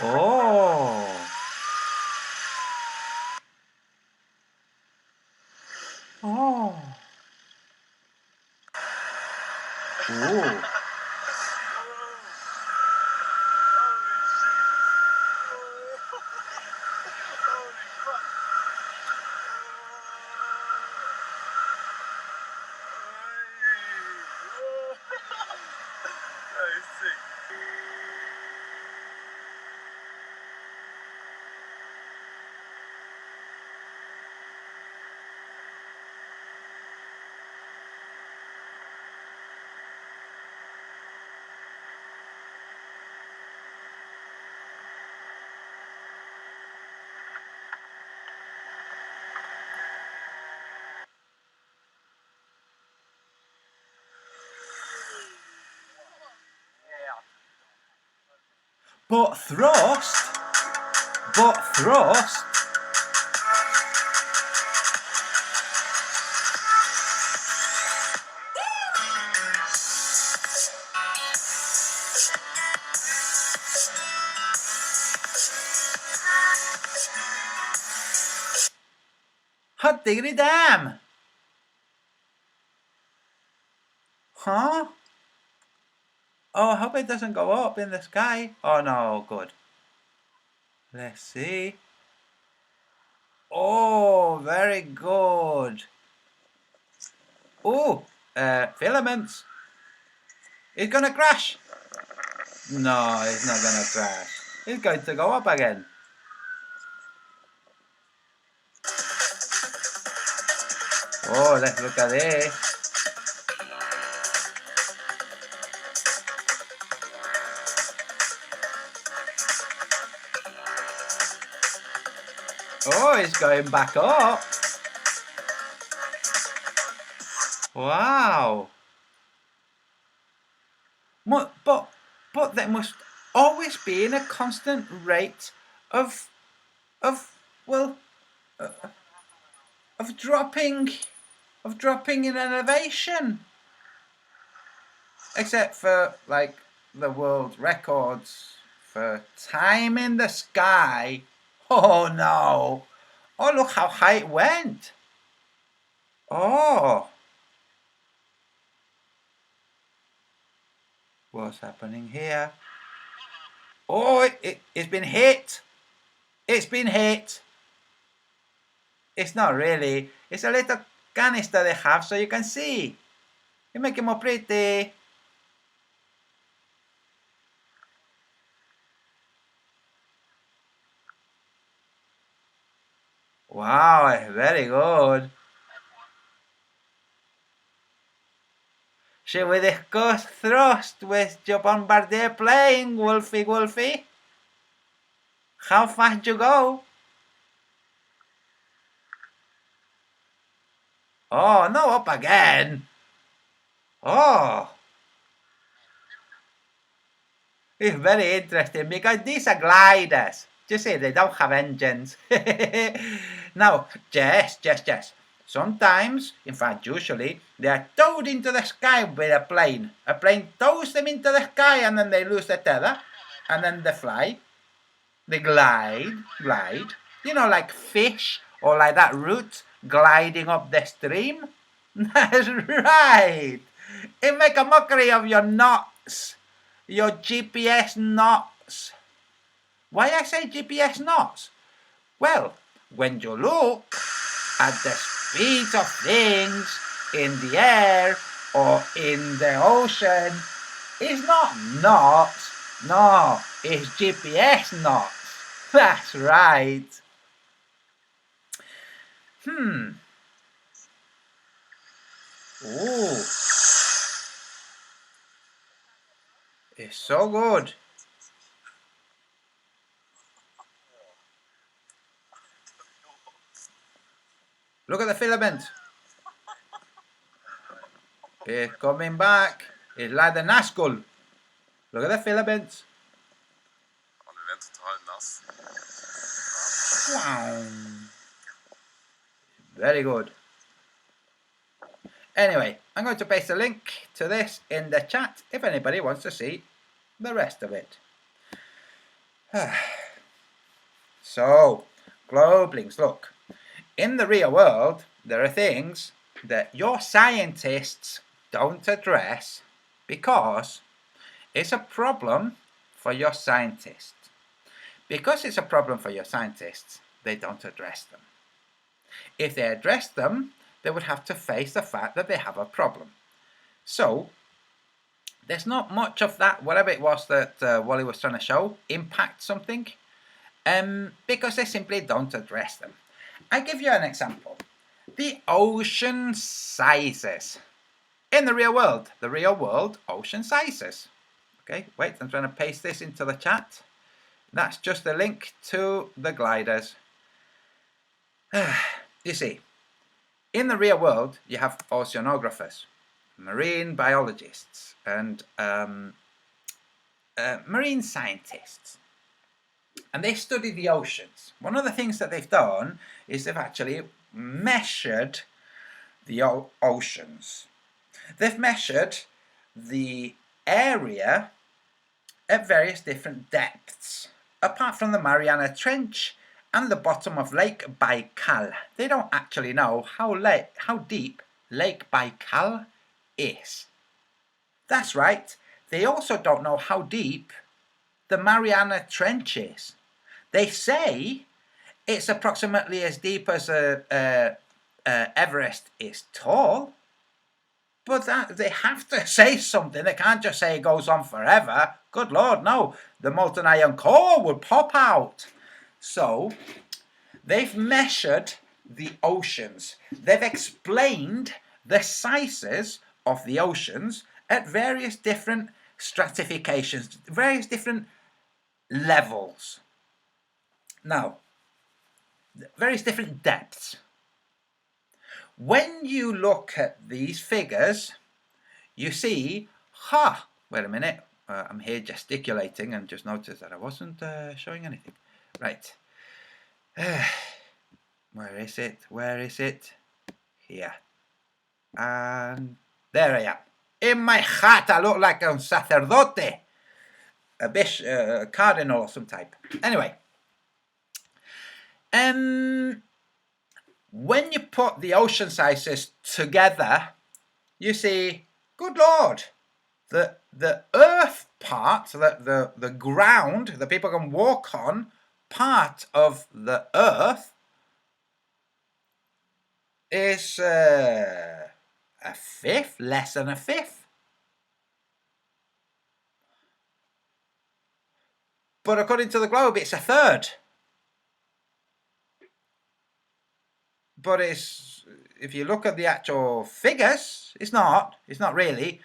Oh! Oh! Ooh! But thrust But thrust. Hot diggity damn! Huh? Oh, I hope it doesn't go up in the sky. Oh no, good. Let's see. Oh, very good. Oh, filaments. It's gonna crash. No, it's not gonna crash. It's going to go up again. Oh, let's look at this. Oh, it's going back up. Wow. But there must always be in a constant rate of dropping in elevation. Except for like the world records for time in the sky. Oh no. Oh, look how high it went. Oh. What's happening here? Oh, it's been hit. It's been hit. It's not really. It's a little canister they have so you can see. You make it more pretty. Wow, very good. Should we discuss thrust with your bombardier plane, Wolfie Wolfie? How fast you go? Oh, no, up again. Oh. It's very interesting because these are gliders. You see, they don't have engines. Now, yes. Sometimes, in fact, usually, they are towed into the sky with a plane. A plane tows them into the sky and then they lose the tether. And then they fly. They glide. You know, like fish or like that root gliding up the stream. That's right. It make a mockery of your knots. Your GPS knots. Why I say GPS knots? Well, when you look at the speeds of things in the air or in the ocean, it's not knots. No, it's GPS knots. That's right. Ooh. It's so good. Look at the filament. It's coming back. It's like the Nazgul. Look at the filaments. Oh, die werden total nass. Wow. Very good. Anyway, I'm going to paste a link to this in the chat if anybody wants to see the rest of it. So, globlings, look. In the real world, there are things that your scientists don't address because it's a problem for your scientists. Because it's a problem for your scientists, they don't address them. If they addressed them, they would have to face the fact that they have a problem. So, there's not much of that, whatever it was that Wally was trying to show, impact something, because they simply don't address them. I give you an example. The ocean sizes. In the real world, ocean sizes. Okay, wait, I'm trying to paste this into the chat. That's just a link to the gliders. You see, in the real world, you have oceanographers, marine biologists, and marine scientists. and they study the oceans. One of the things that they've done is they've actually measured the oceans. They've measured the area at various different depths, apart from the Mariana Trench and the bottom of Lake Baikal. They don't actually know how deep Lake Baikal is. That's right, they also don't know how deep the Mariana Trench is. They say it's approximately as deep as Everest is tall, but that they have to say something. They can't just say it goes on forever. Good Lord, no. The molten iron core would pop out. So they've measured the oceans. They've explained the sizes of the oceans at various different stratifications, various different levels. Now, various different depths. When you look at these figures, you see, wait a minute, I'm here gesticulating and just noticed that I wasn't showing anything. Right. Where is it? Where is it? Here. And there I am. In my hat, I look like a sacerdote. A bishop, a cardinal of some type. Anyway. When you put the ocean sizes together, you see, good Lord, the earth part, the ground that people can walk on, part of the earth is a fifth, less than a fifth. But according to the globe, it's a third. But if you look at the actual figures, it's not really.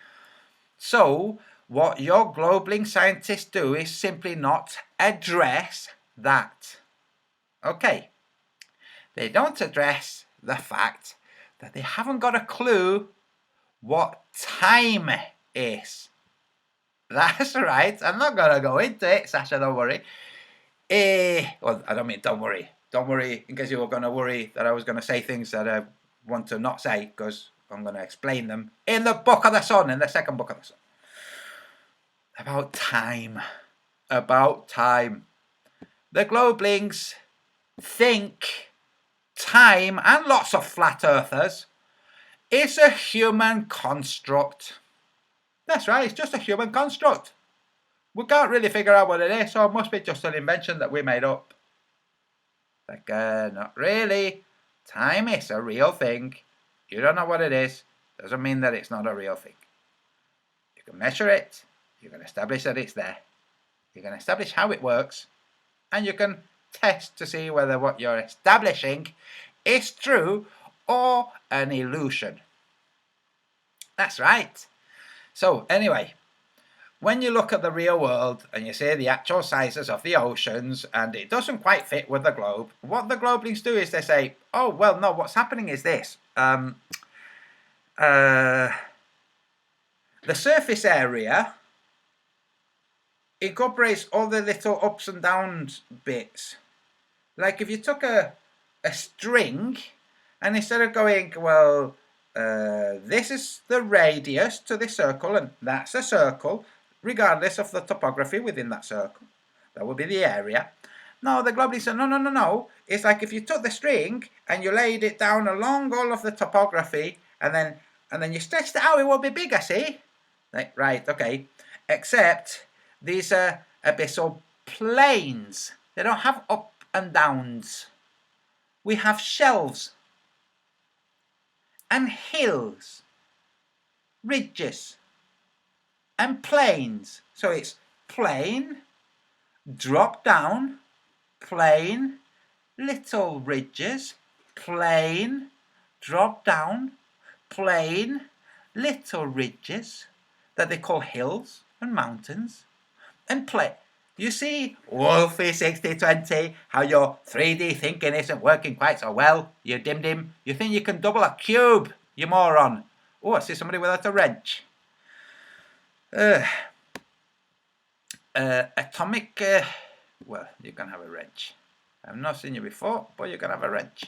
So what your Globelink scientists do is simply not address that. Okay. They don't address the fact that they haven't got a clue what time is. That's right. I'm not going to go into it, Sasha, don't worry. Well, I don't mean don't worry. Don't worry, in case you were going to worry that I was going to say things that I want to not say, because I'm going to explain them in the Book of the Sun, in the second Book of the Sun. About time. About time. The Globelinks think time, and lots of flat earthers, is a human construct. That's right, it's just a human construct. We can't really figure out what it is, so it must be just an invention that we made up. Like, not really. Time is a real thing. You don't know what it is. Doesn't mean that it's not a real thing. You can measure it. You can establish that it's there. You can establish how it works. And you can test to see whether what you're establishing is true or an illusion. That's right. So, anyway. When you look at the real world and you see the actual sizes of the oceans and it doesn't quite fit with the globe, what the Globelinks do is they say, oh, well, no, what's happening is this. The surface area incorporates all the little ups and downs bits. Like if you took a string and instead of going, well, this is the radius to this circle and that's a circle, regardless of the topography within that circle. That would be the area. No, the Globelinks said, no. It's like if you took the string and you laid it down along all of the topography and then you stretched it out, it will be bigger, see? Like, right, okay. Except these are abyssal plains. They don't have up and downs. We have shelves and hills, ridges, and plains. So it's plain, drop down, plain, little ridges, plain, drop down, plain, little ridges that they call hills and mountains, and plain. You see, Wolfie 6020, how your 3D thinking isn't working quite so well, you dim-dim. You think you can double a cube, you moron. Oh, I see somebody without a wrench. Atomic well, you can have a wrench. I've not seen you before, but you can have a wrench.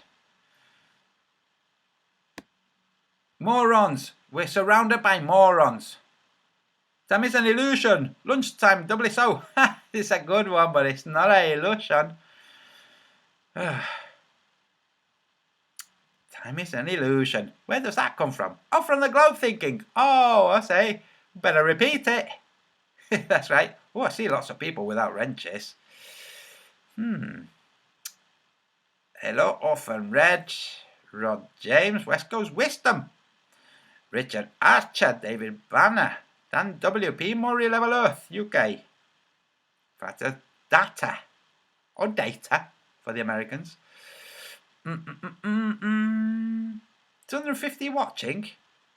Morons. We're surrounded by morons. Time is an illusion. Lunchtime, doubly so. It's a good one, but it's not an illusion. Time is an illusion. Where does that come from? Oh, from the globe thinking. Oh, I say. Better repeat it. That's right. Oh, I see lots of people without wrenches. Hello, Orphan Red, Rod James, West Coast Wisdom, Richard Archer, David Banner, Dan WP, Murray Level Earth, UK, Fatter Data, or Data for the Americans. 250 watching.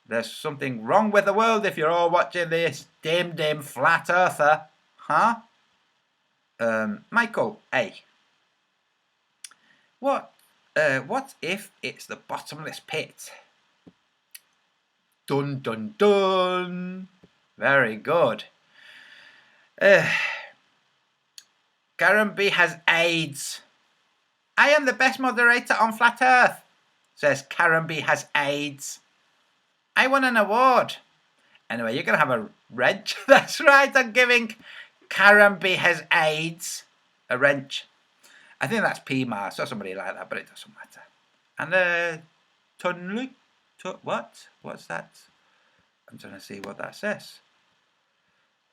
There's something wrong with the world if you're all watching this. Dim flat earther. Huh? Michael A. What if it's the bottomless pit? Dun dun dun. Very good. Karen B has AIDS. I am the best moderator on Flat Earth, says Karen B has AIDS. I won an award. Anyway, you're going to have a wrench. That's right, I'm giving Karen B has AIDS a wrench. I think that's PMAS or somebody like that, but it doesn't matter. And Tunluk, what? What's that? I'm trying to see what that says.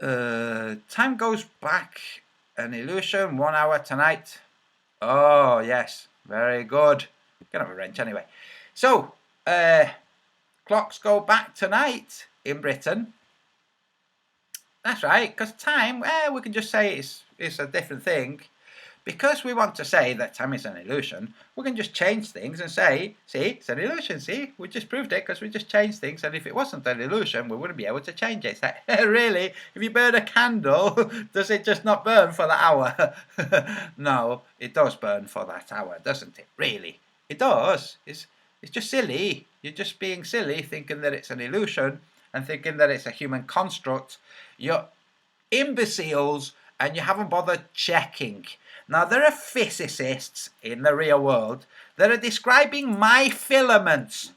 Time goes back. An illusion, 1 hour tonight. Oh, yes. Very good. Gonna have a wrench anyway. So, clocks go back tonight in Britain. That's right, because time, we can just say it's a different thing. Because we want to say that time is an illusion, we can just change things and say, see, it's an illusion, see? We just proved it because we just changed things, and if it wasn't an illusion, we wouldn't be able to change it. So, really? If you burn a candle, does it just not burn for the hour? No, it does burn for that hour, doesn't it? Really? It does. It's just silly. You're just being silly, thinking that it's an illusion and thinking that it's a human construct. You're imbeciles and you haven't bothered checking. Now, there are physicists in the real world that are describing my filaments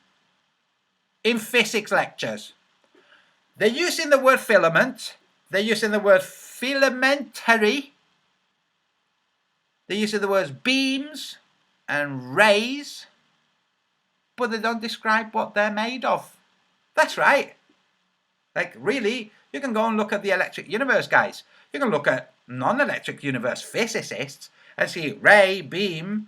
in physics lectures. They're using the word filament. They're using the word filamentary. They're using the words beams and rays. But they don't describe what they're made of. That's right. Like, really, you can go and look at the electric universe, guys. You can look at non-electric universe physicists and see ray, beam,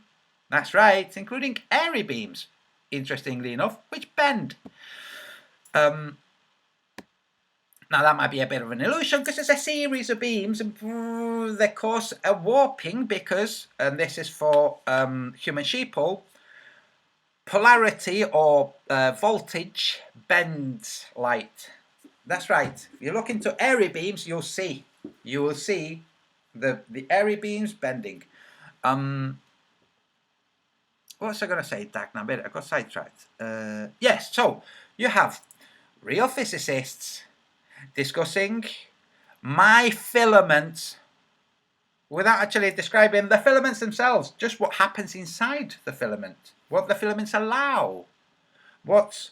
that's right, including airy beams, interestingly enough, which bend. Now that might be a bit of an illusion because it's a series of beams and they cause a warping because, and this is for human sheeple, polarity or voltage bends light. That's right. If you look into airy beams, you will see the airy beams bending. What was I going to say, Dagnabbit? I got sidetracked. Yes, so you have real physicists discussing my filaments without actually describing the filaments themselves, just what happens inside the filament, what the filaments allow, what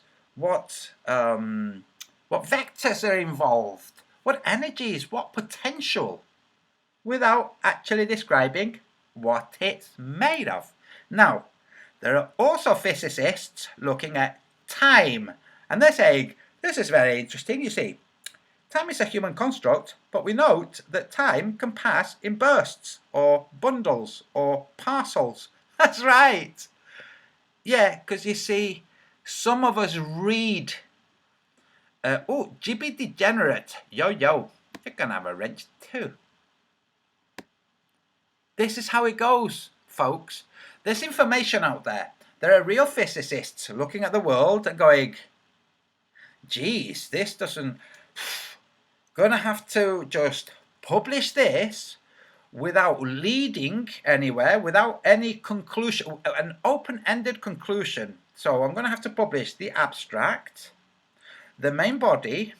vectors are involved, what energies, what potential, without actually describing what it's made of. Now, there are also physicists looking at time, and they're saying, this is very interesting, you see. Time is a human construct, but we note that time can pass in bursts, or bundles, or parcels. That's right. Yeah, because you see, some of us read. GB Degenerate. Yo, you're going to have a wrench too. This is how it goes, folks. There's information out there. There are real physicists looking at the world and going, geez, this doesn't... Gonna have to just publish this without leading anywhere, without any conclusion, an open-ended conclusion. So I'm going to have to publish the abstract, the main body,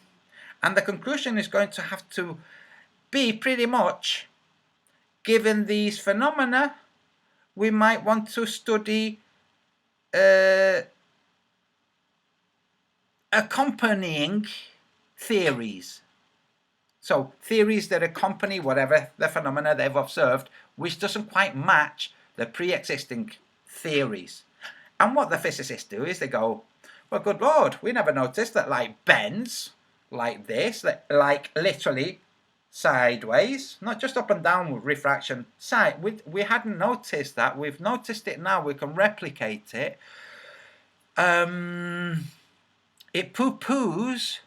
and the conclusion is going to have to be pretty much given these phenomena, we might want to study accompanying theories. So theories that accompany whatever the phenomena they've observed, which doesn't quite match the pre-existing theories. And what the physicists do is they go, well, good Lord, we never noticed that light bends like this, like literally sideways, not just up and down with refraction, we hadn't noticed that. We've noticed it now, we can replicate it. It poo-poos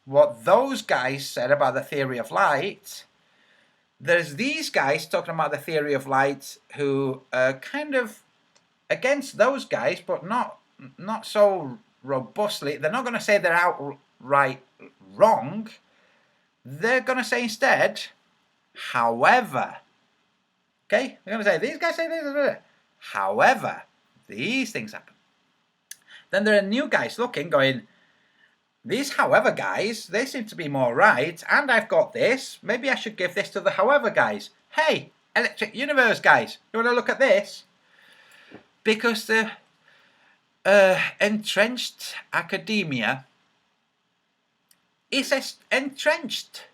what those guys said about the theory of light. There's these guys talking about the theory of light who are kind of against those guys, but not so robustly. They're not going to say they're outright wrong. They're going to say instead, however. Okay? They're going to say, these guys say this. However, these things happen. Then there are new guys looking, going, these however guys, they seem to be more right, and I've got this. Maybe I should give this to the however guys. Hey, electric universe guys, you want to look at this? Because the entrenched academia is entrenched.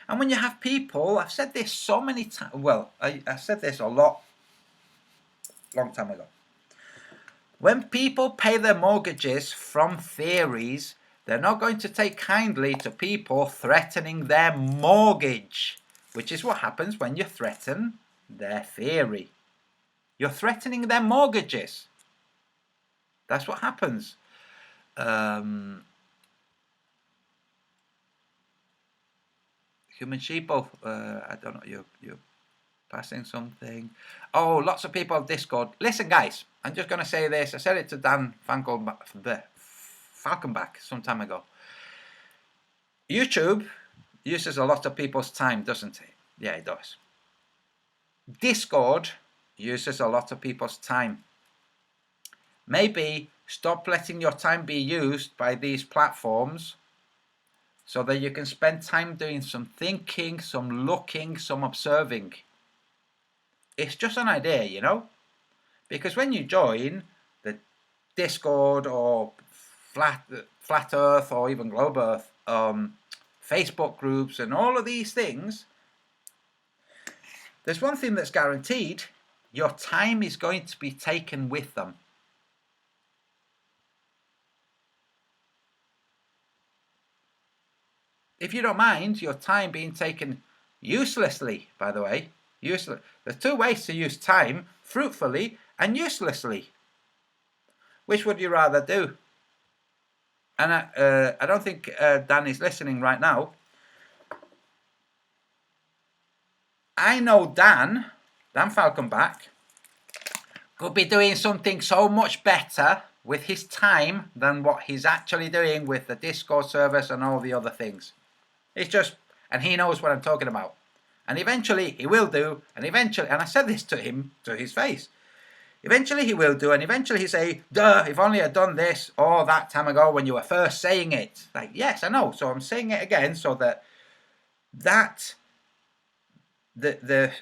And when you have people, I've said this so many times, well, I said this a long time ago. When people pay their mortgages from theories, they're not going to take kindly to people threatening their mortgage, which is what happens when you threaten their theory. You're threatening their mortgages. That's what happens. Human sheeple, I don't know, you're passing something. Oh, lots of people have Discord. Listen, guys, I'm just going to say this. I said it to Dan Falkenbach some time ago. YouTube uses a lot of people's time, doesn't it? Yeah, it does. Discord uses a lot of people's time. Maybe stop letting your time be used by these platforms so that you can spend time doing some thinking, some looking, some observing. It's just an idea, you know? Because when you join the Discord or Flat Earth or even Globe Earth Facebook groups and all of these things, there's one thing that's guaranteed. Your time is going to be taken with them. If you don't mind your time being taken uselessly, by the way, useless. There's two ways to use time, fruitfully and uselessly. Which would you rather do? And I don't think Dan is listening right now. I know Dan Falkenbach, could be doing something so much better with his time than what he's actually doing with the Discord service and all the other things. It's just, and he knows what I'm talking about. And eventually he will do, and I said this to him, to his face. Eventually he will do, and eventually he'll say, duh, if only I'd done this all that time ago when you were first saying it. Like, yes, I know, so I'm saying it again so that the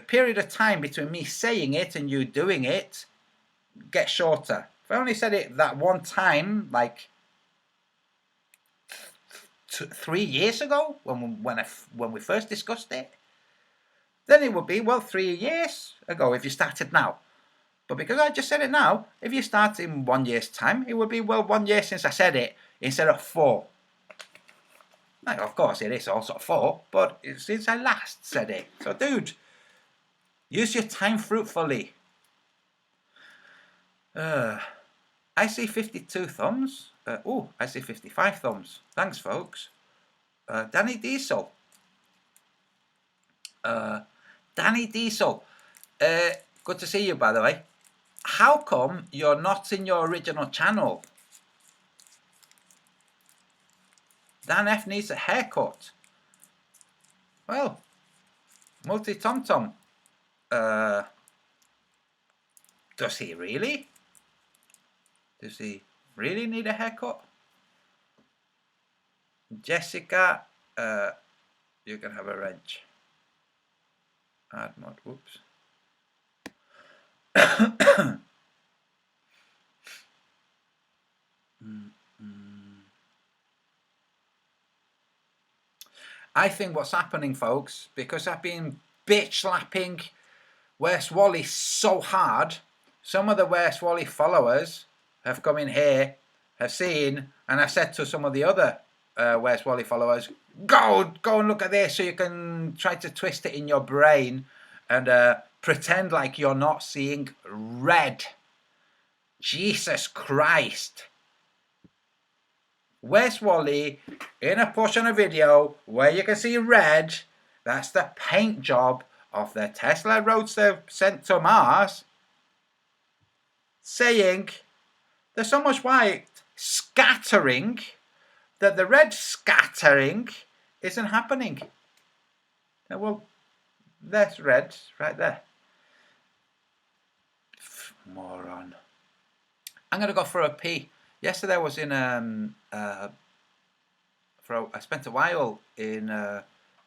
period of time between me saying it and you doing it gets shorter. If I only said it that one time, like 3 years ago, when we first discussed it, then it would be, well, 3 years ago if you started now. But because I just said it now, if you start in 1 year's time, it would be, well, 1 year since I said it instead of 4. Now, of course, it is also 4, but it's since I last said it. So, dude, use your time fruitfully. I see 52 thumbs. I see 55 thumbs. Thanks, folks. Danny Diesel. Danny Diesel. Good to see you, by the way. How come you're not in your original channel? Dan F needs a haircut. Well, Multi-Tom-Tom. Does he really? Does he really need a haircut? Jessica, you can have a wrench. Add mod. Whoops. I think what's happening, folks, because I've been bitch slapping Where's Wally so hard, some of the Where's Wally followers have come in here, have seen, and I've said to some of the other Where's Wally followers, go and look at this, so you can try to twist it in your brain and pretend like you're not seeing red. Jesus Christ. Where's Wally in a push on a video where you can see red? That's the paint job of the Tesla Roadster sent to Mars, saying there's so much white scattering that the red scattering isn't happening. Now, well, there's red right there. Moron. I'm going to go for a pee. Yesterday I was in I spent a while in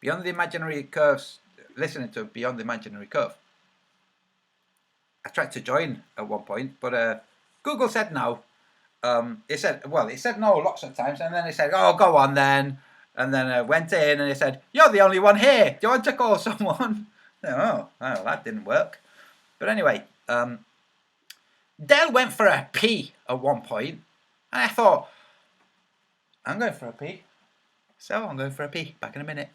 Beyond the Imaginary Curves, listening to Beyond the Imaginary Curve. I tried to join at one point, but Google said no. It said no lots of times, and then it said, "Oh, go on then." And then I went in, and it said, "You're the only one here. Do you want to call someone?" Oh, well, that didn't work. But anyway, Dell went for a pee at one point, and I thought, I'm going for a pee. So I'm going for a pee. Back in a minute.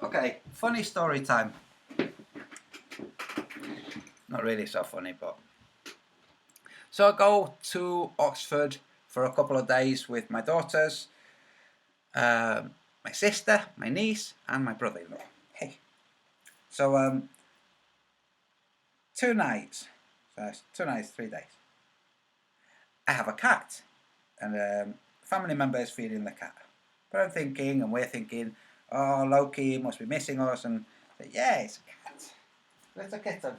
Okay, funny story time. Not really so funny, but... So I go to Oxford for a couple of days with my daughters, my sister, my niece, and my brother-in-law. Hey. So, 2 nights. So that's 2 nights, 3 days. I have a cat, and family member is feeding the cat. But I'm thinking, and we're thinking, oh, Loki must be missing us, and yeah, it's a cat. It's a kitten.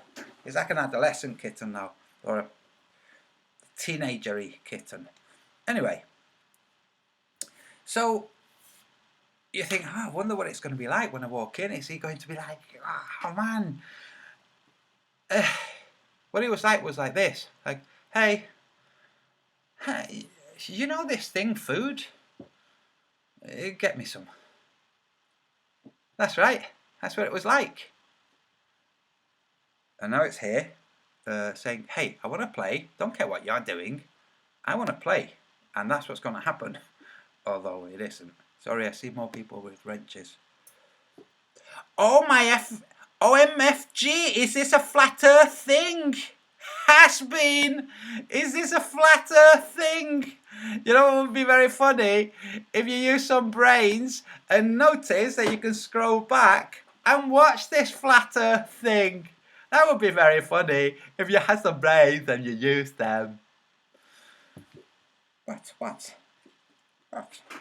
It's like an adolescent kitten now, or a teenager-y kitten. Anyway, so you think, oh, I wonder what it's going to be like when I walk in. Is he going to be like, oh man? What it was like this. Like, hey, you know this thing, food? Get me some. That's right. That's what it was like. And now it's here, saying, hey, I want to play. Don't care what you're doing. I want to play. And that's what's going to happen. Although it isn't. Sorry, I see more people with wrenches. Oh my OMFG, is this a flat earth thing? Has been. Is this a flat earth thing? You know what would be very funny? If you use some brains and notice that you can scroll back and watch this flat earth thing. That would be very funny if you had some brains and you used them. What?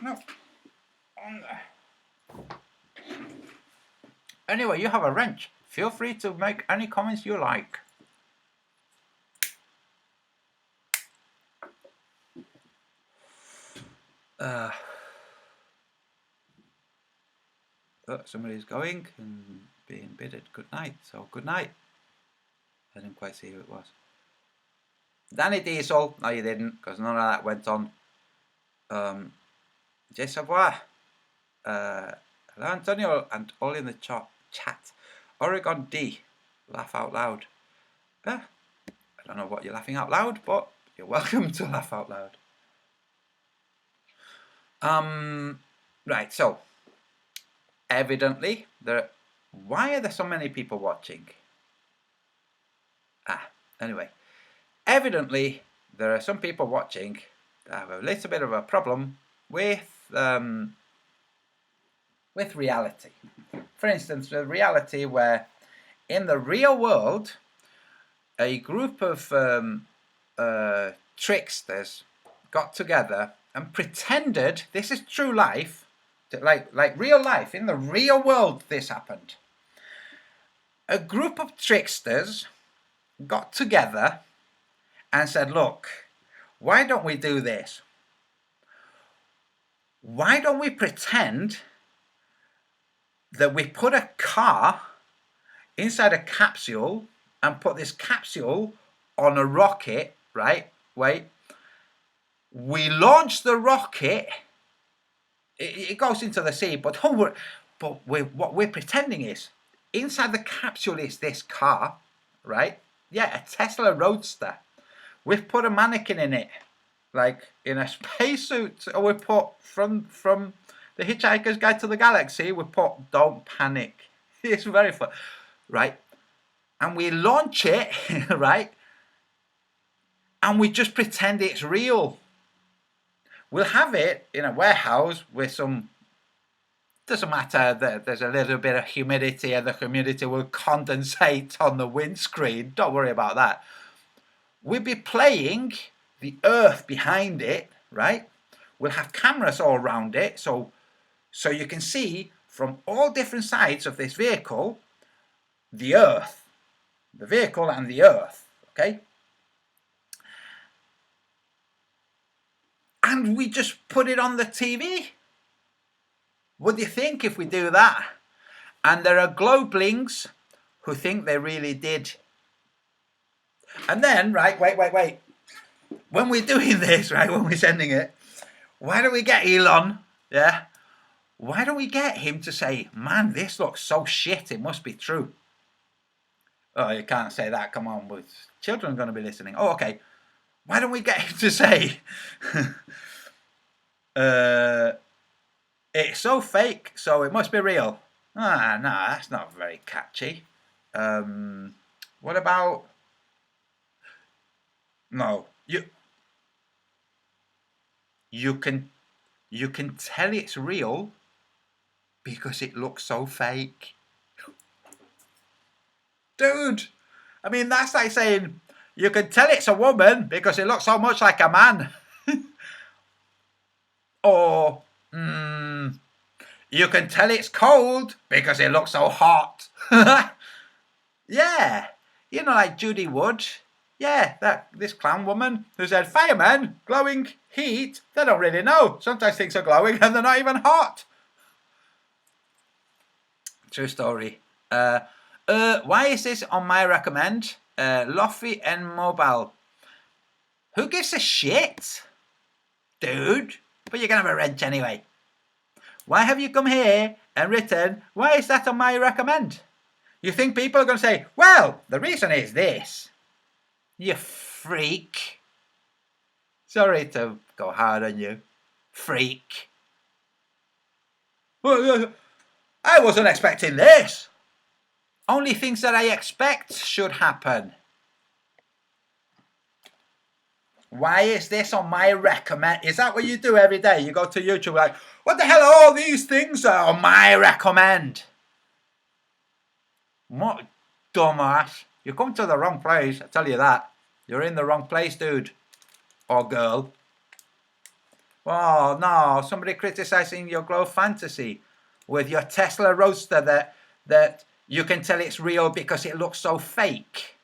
No. Anyway, you have a wrench. Feel free to make any comments you like. Somebody's going and being bidded good night. So good night. I didn't quite see who it was. Danny Diesel. No, you didn't, because none of that went on. Je savoir. Hello, Antonio, and all in the chat. Oregon D. Laugh out loud. I don't know what you're laughing out loud, but you're welcome to laugh out loud. Right, so evidently why are there so many people watching? Anyway, evidently there are some people watching that have a little bit of a problem with reality. For instance, the reality where in the real world a group of tricksters got together and pretended this is true life, like real life. In the real world this happened. A group of tricksters got together and said, look, why don't we do this? Why don't we pretend that we put a car inside a capsule and put this capsule on a rocket, right? Wait. We launch the rocket. It goes into the sea, but what we're pretending is inside the capsule is this car, right? Yeah, a Tesla Roadster. We've put a mannequin in it, like in a spacesuit. Or we put from The Hitchhiker's Guide to the Galaxy. We put "Don't Panic." It's very fun, right? And we launch it, right? And we just pretend it's real. We'll have it in a warehouse with some, doesn't matter, that there's a little bit of humidity and the humidity will condensate on the windscreen. Don't worry about that. We'll be playing the earth behind it, right? We'll have cameras all around it, so you can see from all different sides of this vehicle, the earth, the vehicle and the earth, okay? And we just put it on the TV. What do you think if we do that? And there are globelings who think they really did. And then, right, wait. When we're doing this, right, when we're sending it, why don't we get Elon, yeah? Why don't we get him to say, man, this looks so shit, it must be true. Oh, you can't say that, come on, but children are going to be listening. Oh, okay. Why don't we get him to say, it's so fake, so it must be real. No, that's not very catchy. What about, no, you can tell it's real because it looks so fake. Dude, I mean, that's like saying you can tell it's a woman because it looks so much like a man. Or you can tell it's cold because it looks so hot. Yeah, you know, like Judy Wood. Yeah, this clown woman who said, firemen, glowing heat, they don't really know. Sometimes things are glowing and they're not even hot. True story. Why is this on my recommend? Lofi and Mobile. Who gives a shit? Dude, but you're going to have a wrench anyway. Why have you come here and written, why is that on my recommend? You think people are going to say, well, the reason is this. You freak. Sorry to go hard on you. Freak. Well, I wasn't expecting this. Only things that I expect should happen. Why is this on my recommend? Is that what you do every day? You go to YouTube like, what the hell are all these things that are on my recommend? What dumbass. You come to the wrong place, I tell you that. You're in the wrong place, dude. Or girl. Oh no, somebody criticizing your Glow Fantasy with your Tesla Roadster that you can tell it's real because it looks so fake.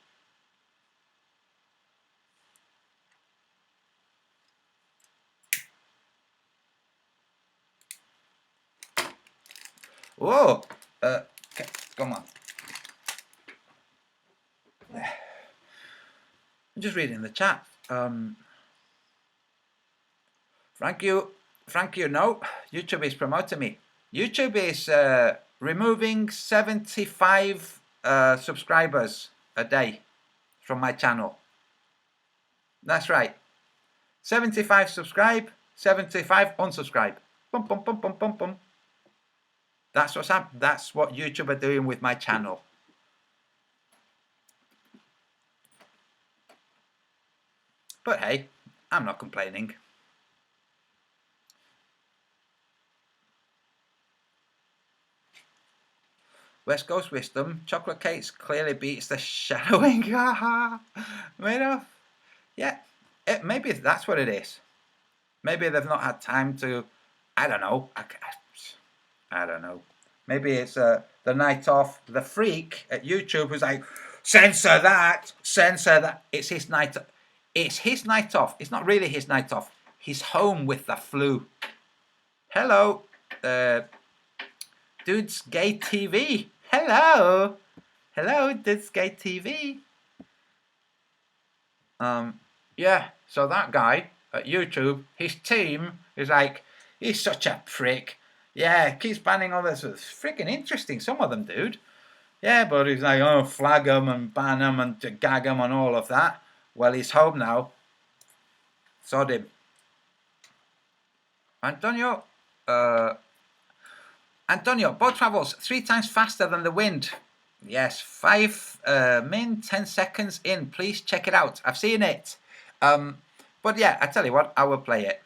Oh, okay, come on. I'm just reading the chat. Frank, you know, YouTube is promoting me. YouTube is removing 75 subscribers a day from my channel. That's right. 75 subscribe, 75 unsubscribe. Bum, bum, bum, bum, bum, bum. That's what's happening. That's what YouTube are doing with my channel. But hey, I'm not complaining. West Coast Wisdom, chocolate cakes clearly beats the shadowing. Made of, yeah, maybe that's what it is. Maybe they've not had time to, I don't know. I don't know. Maybe it's the night off. The freak at YouTube who's like, censor that, censor that. It's his night. It's his night off. It's not really his night off. He's home with the flu. Hello, Dudes Gay TV. Hello, hello, Dudes Gay TV. Yeah. So that guy at YouTube, his team is like, he's such a prick. Yeah, keeps banning all this. It's freaking interesting, some of them, dude. Yeah, but he's like, oh, flag them and ban them and to gag them and all of that. Well, he's home now. Sod him. Antonio, boat travels 3 times faster than the wind. Yes, 5 min, 10 seconds in. Please check it out. I've seen it. But yeah, I tell you what, I will play it.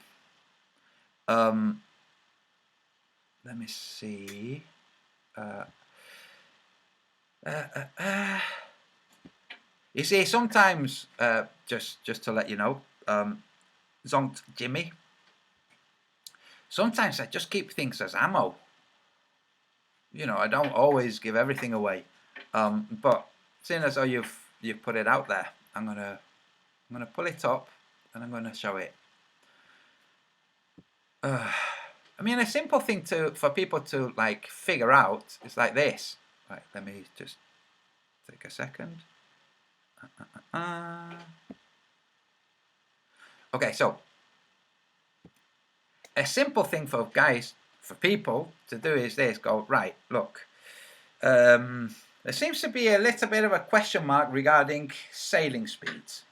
Let me see. You see, sometimes, just to let you know, Zonkt Jimmy, sometimes I just keep things as ammo. You know, I don't always give everything away. But seeing as though you've put it out there, I'm gonna pull it up and I'm gonna show it. I mean, a simple thing for people to like figure out is like this. Right, let me just take a second. Okay, so a simple thing for people to do is this. Go, right, look. There seems to be a little bit of a question mark regarding sailing speeds.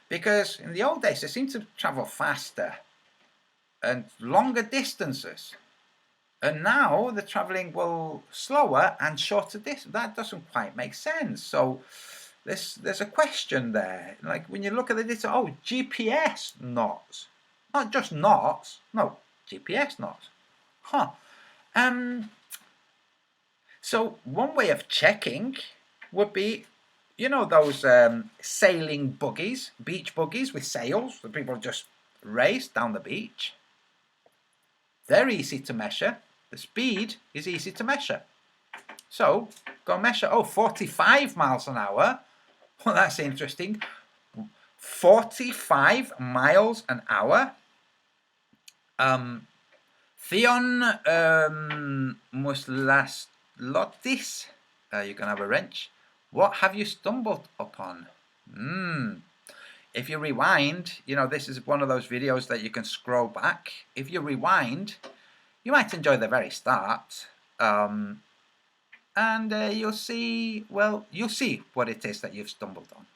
Because in the old days, they seemed to travel faster and longer distances. And now they're traveling, well, slower and shorter distances. That doesn't quite make sense. So there's a question there. Like when you look at the data, oh, GPS knots. Not just knots. No, GPS knots. Huh. So one way of checking would be, you know, those sailing buggies, beach buggies with sails that people just race down the beach. They're easy to measure. The speed is easy to measure. So go measure, 45 miles an hour. Well, that's interesting. 45 miles an hour. Theon Muslaslotis, you can have a wrench. What have you stumbled upon? If you rewind, you know, this is one of those videos that you can scroll back. If you rewind, you might enjoy the very start. And you'll see, well, you'll see what it is that you've stumbled on.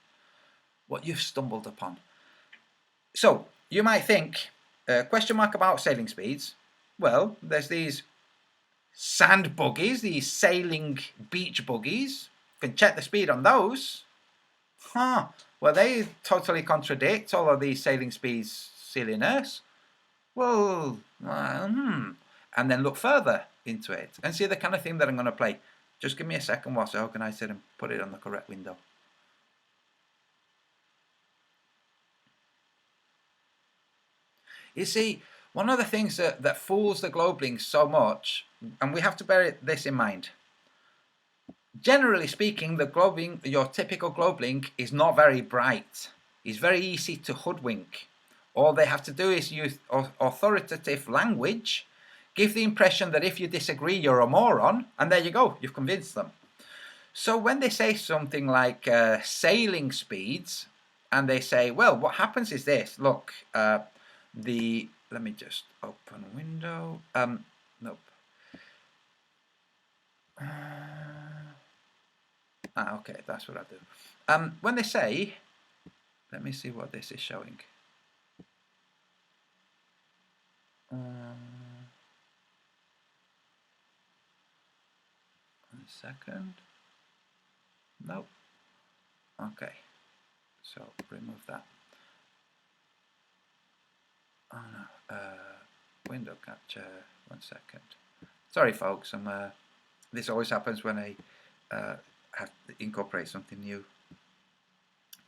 What you've stumbled upon. So, you might think, question mark about sailing speeds. Well, there's these sand buggies, these sailing beach buggies. You can check the speed on those. Huh. Well, they totally contradict all of these sailing speeds silliness. Well, and then look further into it and see the kind of thing that I'm going to play. Just give me a second whilst I organise it and put it on the correct window. You see, one of the things that fools the Globelings so much, and we have to bear this in mind. Generally speaking, your typical Globeling is not very bright. It's very easy to hoodwink. All they have to do is use authoritative language, give the impression that if you disagree, you're a moron, and there you go, you've convinced them. So when they say something like sailing speeds, and they say, well, what happens is this, look, let me just open a window, nope. Okay, that's what I do. When they say, let me see what this is showing. 1 second. Nope. Okay. So remove that. Oh no. Window capture. 1 second. Sorry, folks. This always happens when I have to incorporate something new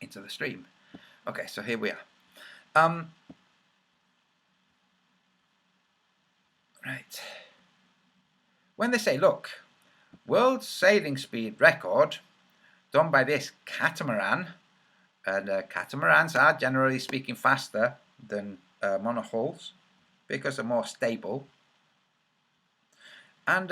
into the stream. Okay, so here we are. Right. When they say, look, world sailing speed record done by this catamaran, and catamarans are generally speaking faster than monohulls because they're more stable. And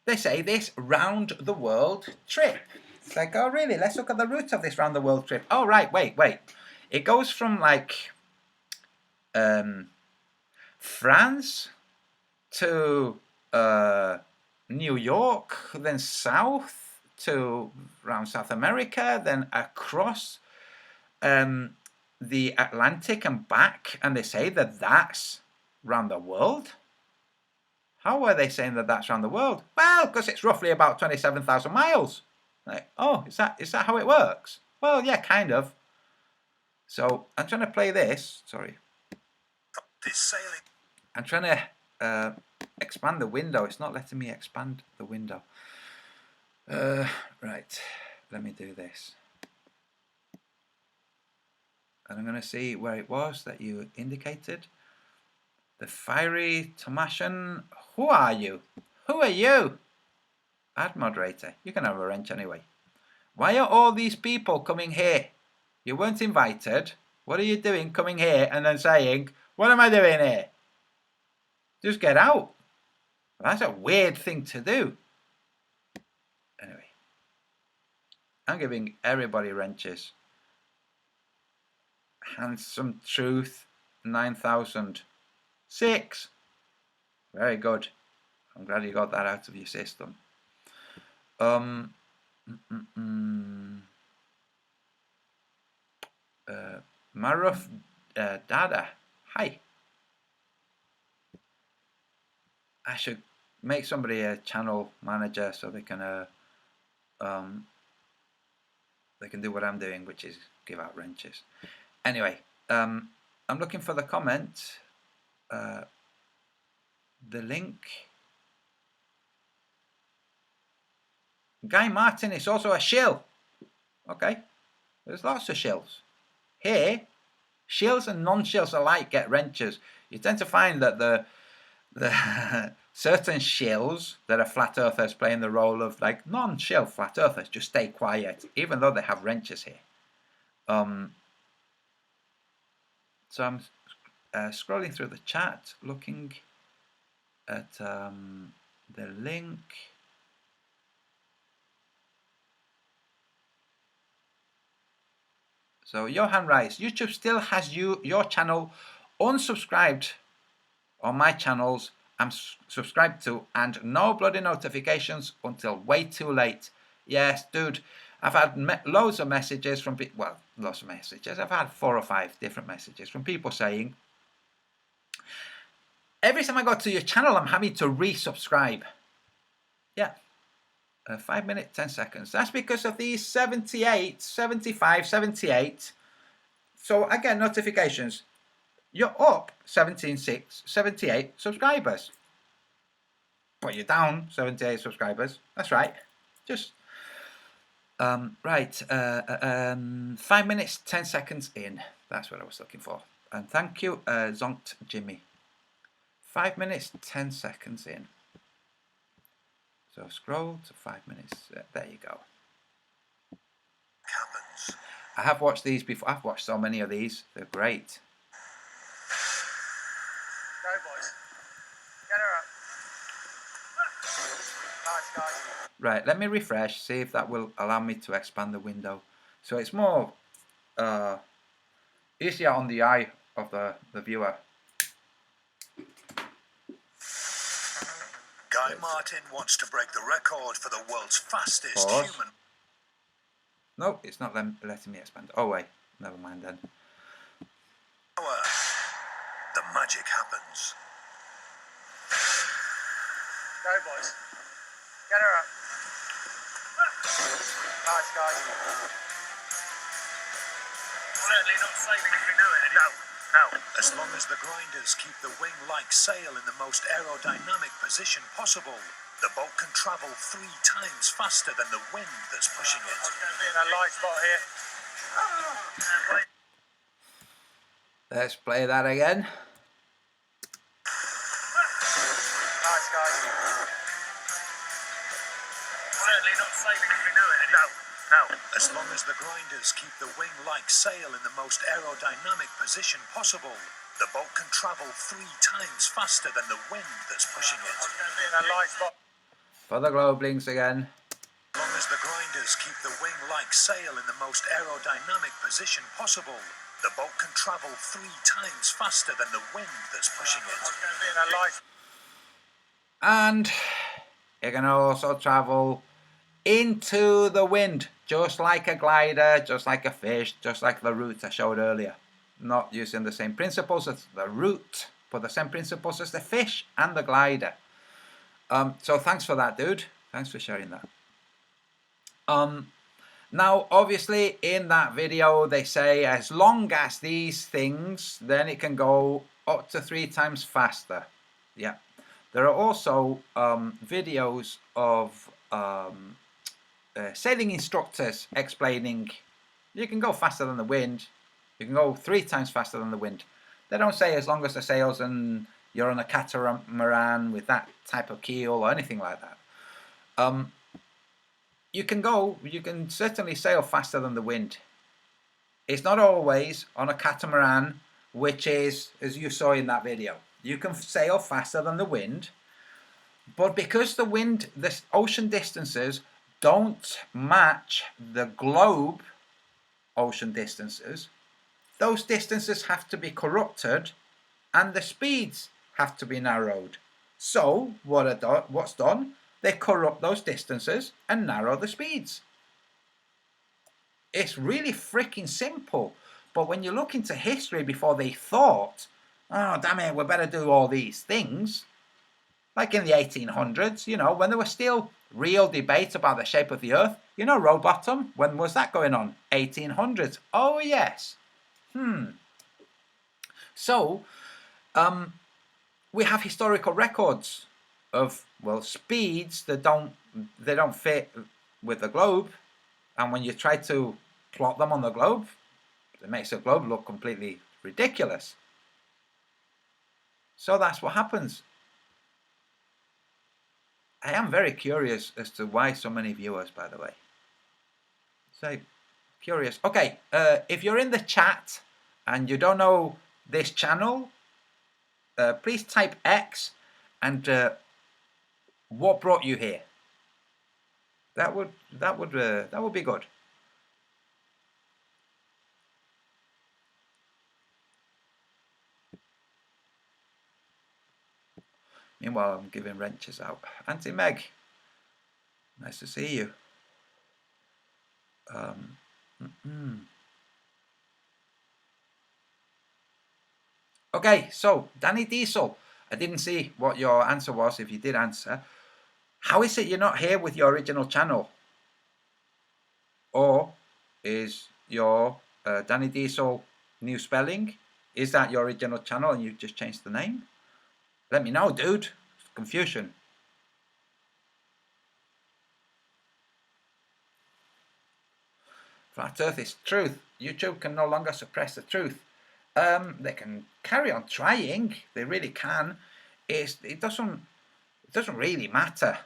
they say this round the world trip. It's like, oh really, let's look at the route of this round the world trip. Oh right, wait. It goes from like France to New York, then south to around South America, then across the Atlantic and back, and they say that that's round the world. How are they saying that that's around the world? Well, because it's roughly about 27,000 miles. Like, oh, is that how it works? Well, yeah, kind of. So I'm trying to play this. Sorry. This sailing. I'm trying to expand the window. It's not letting me expand the window. Right. Let me do this. And I'm going to see where it was that you indicated. The fiery Tomasian. Who are you? Who are you? Add moderator. You can have a wrench anyway. Why are all these people coming here? You weren't invited. What are you doing coming here and then saying, what am I doing here? Just get out. That's a weird thing to do. Anyway. I'm giving everybody wrenches. Handsome Truth 9006. Very good. I'm glad you got that out of your system. Maruf Dada. Hi. I should make somebody a channel manager so they can do what I'm doing, which is give out wrenches. Anyway, I'm looking for the comment. The link. Guy Martin is also a shill. Okay, there's lots of shills. Here, shills and non-shills alike get wrenches. You tend to find that the certain shills that are flat earthers playing the role of like non-shill flat earthers just stay quiet, even though they have wrenches here. So I'm scrolling through the chat, looking at the link. So Johan writes, YouTube still has your channel unsubscribed on my channels I'm subscribed to, and no bloody notifications until way too late. Yes, dude, I've had loads of messages from people, well, lots of messages. I've had 4 or 5 different messages from people saying, every time I go to your channel, I'm having to resubscribe. Yeah. 5 minutes, 10 seconds. That's because of these 78, 75, 78. So I get notifications. You're up 78 subscribers. But you're down 78 subscribers. That's right. Just, right. 5 minutes, 10 seconds in. That's what I was looking for. And thank you, Zonkt Jimmy. 5 minutes, 10 seconds in. So scroll to 5 minutes. There you go. Happens. I have watched these before. I've watched so many of these. They're great. Right, let me refresh, see if that will allow me to expand the window. So it's more easier on the eye of the viewer. Guy Martin wants to break the record for the world's fastest Pause. human. No, it's not letting me expand. Oh wait, never mind then. The magic happens. Go, boys. Get her up. Nice, guys. Certainly not sailing as we know it. No, no. As long as the grinders keep the wing-like sail in the most aerodynamic position possible, the boat can travel 3 times faster than the wind that's pushing it. It's going to be in a light spot here. Let's play that again. Nice, guys. Certainly not sailing as we know it. No, no. As long as the grinders keep the wing-like sail in the most aerodynamic position possible, the boat can travel 3 times faster than the wind that's pushing it. It's going to be in a light spot. For the Globelings again. As long as the grinders keep the wing-like sail in the most aerodynamic position possible, the boat can travel 3 times faster than the wind that's pushing it. It's going to be in a light. And it can also travel into the wind, just like a glider, just like a fish, just like the route I showed earlier. Not using the same principles as the route, but the same principles as the fish and the glider. So thanks for that, dude. Thanks for sharing that. Now, obviously, in that video, they say as long as these things, then it can go up to 3 times faster. Yeah. There are also videos of sailing instructors explaining you can go faster than the wind. You can go 3 times faster than the wind. They don't say as long as the sails and you're on a catamaran with that type of keel or anything like that. You can certainly sail faster than the wind. It's not always on a catamaran, which is, as you saw in that video. You can sail faster than the wind, but because the ocean distances don't match the globe ocean distances, those distances have to be corrupted and the speeds have to be narrowed. So what's done? They corrupt those distances and narrow the speeds. It's really freaking simple. But when you look into history before they thought, oh, damn it, we better do all these things. Like in the 1800s, you know, when there was still real debate about the shape of the earth. You know, Rowbottom, when was that going on? 1800s. Oh, yes. So, we have historical records of, well, speeds that don't fit with the globe. And when you try to plot them on the globe, it makes the globe look completely ridiculous. So that's what happens. I am very curious as to why so many viewers, by the way. So, curious. Okay, if you're in the chat and you don't know this channel, please type X and what brought you here. That would be good. Meanwhile, I'm giving wrenches out. Auntie Meg, nice to see you. Okay, so Danny Diesel, I didn't see what your answer was. If you did answer, how is it you're not here with your original channel? Or is your Danny Diesel new spelling, is that your original channel and you've just changed the name? Let me know, dude. Confusion. Flat Earth is truth. YouTube can no longer suppress the truth. They can carry on trying. They really can. It doesn't really matter.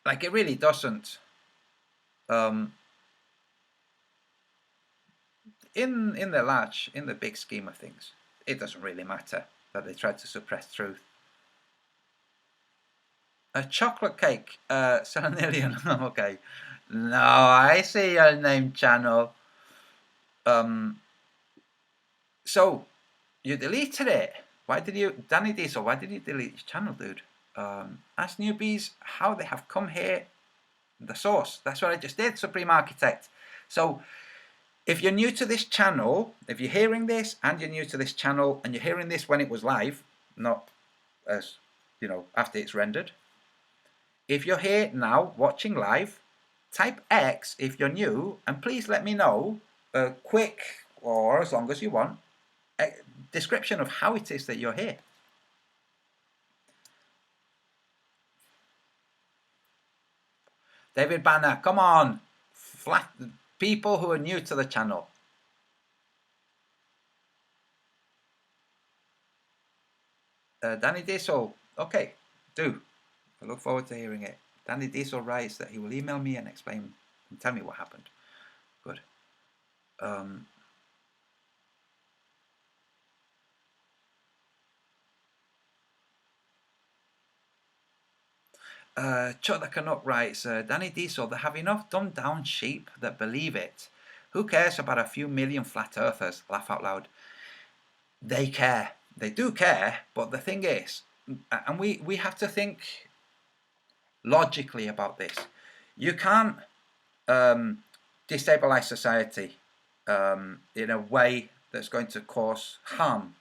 Like, it really doesn't. In the big scheme of things, it doesn't really matter that they try to suppress truth. A chocolate cake. Selenilian. Okay. No, I see your name channel. So you deleted it. Why did you, Danny Diesel? Why did you delete your channel, dude? Ask newbies how they have come here. The source. That's what I just did, Supreme Architect. So if you're new to this channel, if you're hearing this and you're new to this channel and you're hearing this when it was live, not as, you know, after it's rendered. If you're here now watching live, type X if you're new, and please let me know a quick, or as long as you want, a description of how it is that you're here. David Banner, come on, flat people who are new to the channel. Danny Diesel, okay, do. I look forward to hearing it. Danny Diesel writes that he will email me and explain and tell me what happened. Good. Chuck the Canuck writes, Danny Diesel, they have enough dumbed down sheep that believe it. Who cares about a few million flat earthers? Laugh out loud. They care. They do care, but the thing is, and we have to think logically about this. You can't destabilize society in a way that's going to cause harm.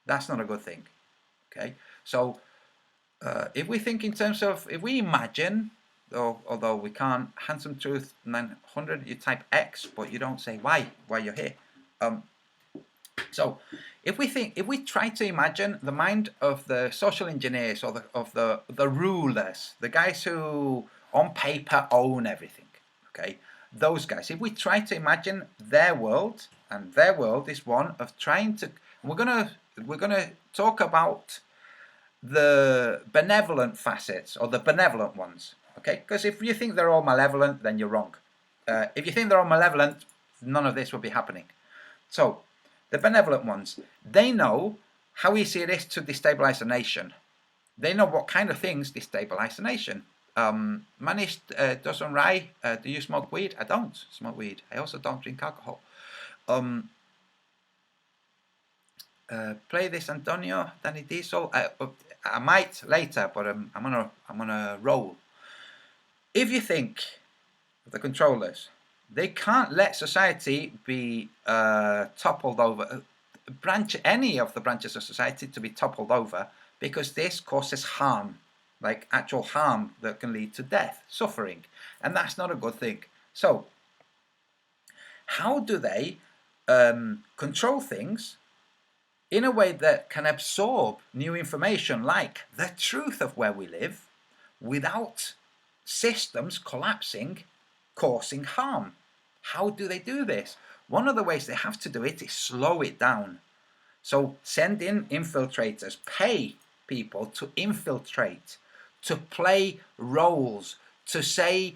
That's not a good thing. Okay, so if we think in terms of, if we imagine, although we can't, Handsome Truth 900, you type X, but you don't say why you're here. So if we try to imagine the mind of the social engineers or of the rulers, the guys who on paper own everything, okay, those guys, if we try to imagine their world, and their world is one of trying to, we're gonna talk about the benevolent facets, or the benevolent ones, okay, because if you think they're all malevolent, then you're wrong. If you think they're all malevolent, none of this will be happening. So the benevolent ones, they know how easy it is to destabilize a nation. They know what kind of things destabilize a nation. Manish doesn't Rai, do you smoke weed? I don't smoke weed. I also don't drink alcohol. Play this, Antonio, Danny Diesel. I might later, but I'm gonna roll. If you think the controllers, they can't let society be toppled over, any of the branches of society to be toppled over, because this causes harm, like actual harm that can lead to death, suffering, and that's not a good thing. So how do they control things in a way that can absorb new information, like the truth of where we live, without systems collapsing, causing harm? How do they do this? One of the ways they have to do it is slow it down. So send in infiltrators, pay people to infiltrate, to play roles, to say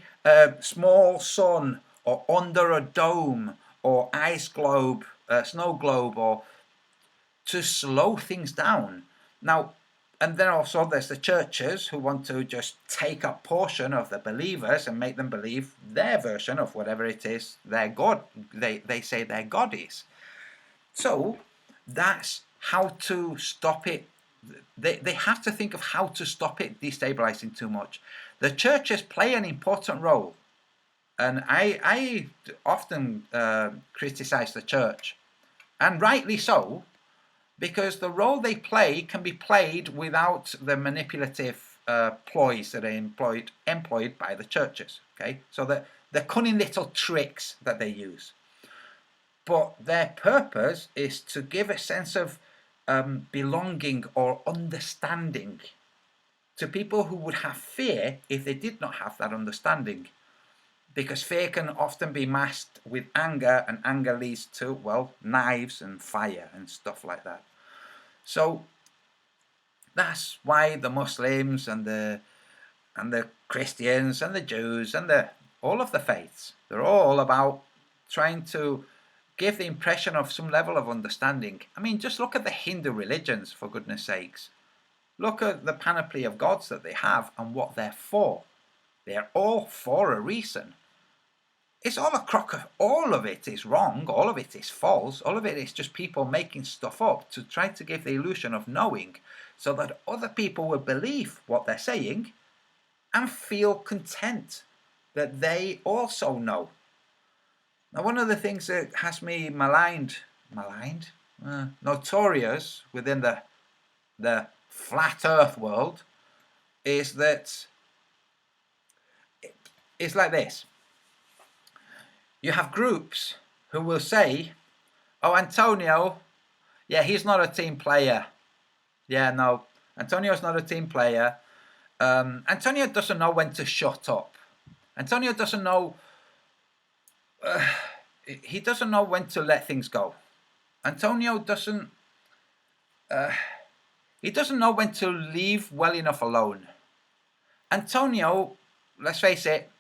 small sun, or under a dome, or ice globe, snow globe, or to slow things down. Now, and then also there's the churches who want to just take a portion of the believers and make them believe their version of whatever it is their God, they say their God is. So that's how to stop it. They have to think of how to stop it destabilizing too much. The churches play an important role, and I often criticize the church, and rightly so, because the role they play can be played without the manipulative ploys that are employed by the churches. Okay, so the cunning little tricks that they use, but their purpose is to give a sense of belonging or understanding to people who would have fear if they did not have that understanding, because fear can often be masked with anger, and anger leads to, well, knives and fire and stuff like that. So that's why the Muslims and the Christians and the Jews and all of the faiths, they're all about trying to give the impression of some level of understanding. I mean, just look at the Hindu religions, for goodness sakes. Look at the panoply of gods that they have and what they're for. They're all for a reason. It's all a crock of, all of it is wrong, all of it is false, all of it is just people making stuff up to try to give the illusion of knowing so that other people will believe what they're saying and feel content that they also know. Now, one of the things that has me notorious within the flat earth world is that it's like this. You have groups who will say, oh, Antonio, yeah, he's not a team player. Yeah, no, Antonio's not a team player. Antonio doesn't know when to shut up. Antonio doesn't know, he doesn't know when to let things go. Antonio doesn't, he doesn't know when to leave well enough alone. Antonio, let's face it,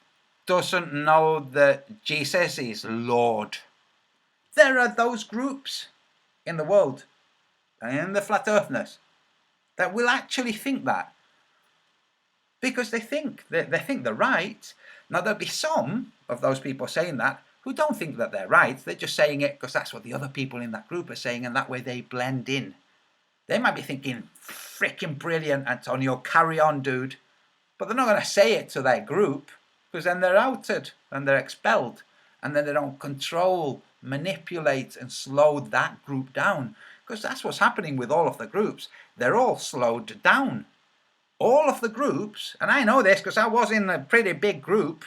doesn't know that Jesus is Lord. There are those groups in the world, and in the flat earthness, that will actually think that. Because they think they're right. Now, there'll be some of those people saying that who don't think that they're right. They're just saying it because that's what the other people in that group are saying, and that way they blend in. They might be thinking, freaking brilliant, Antonio, carry on, dude. But they're not going to say it to their group, because then they're outed and they're expelled. And then they don't control, manipulate, and slow that group down. Because that's what's happening with all of the groups. They're all slowed down. All of the groups, and I know this because I was in a pretty big group,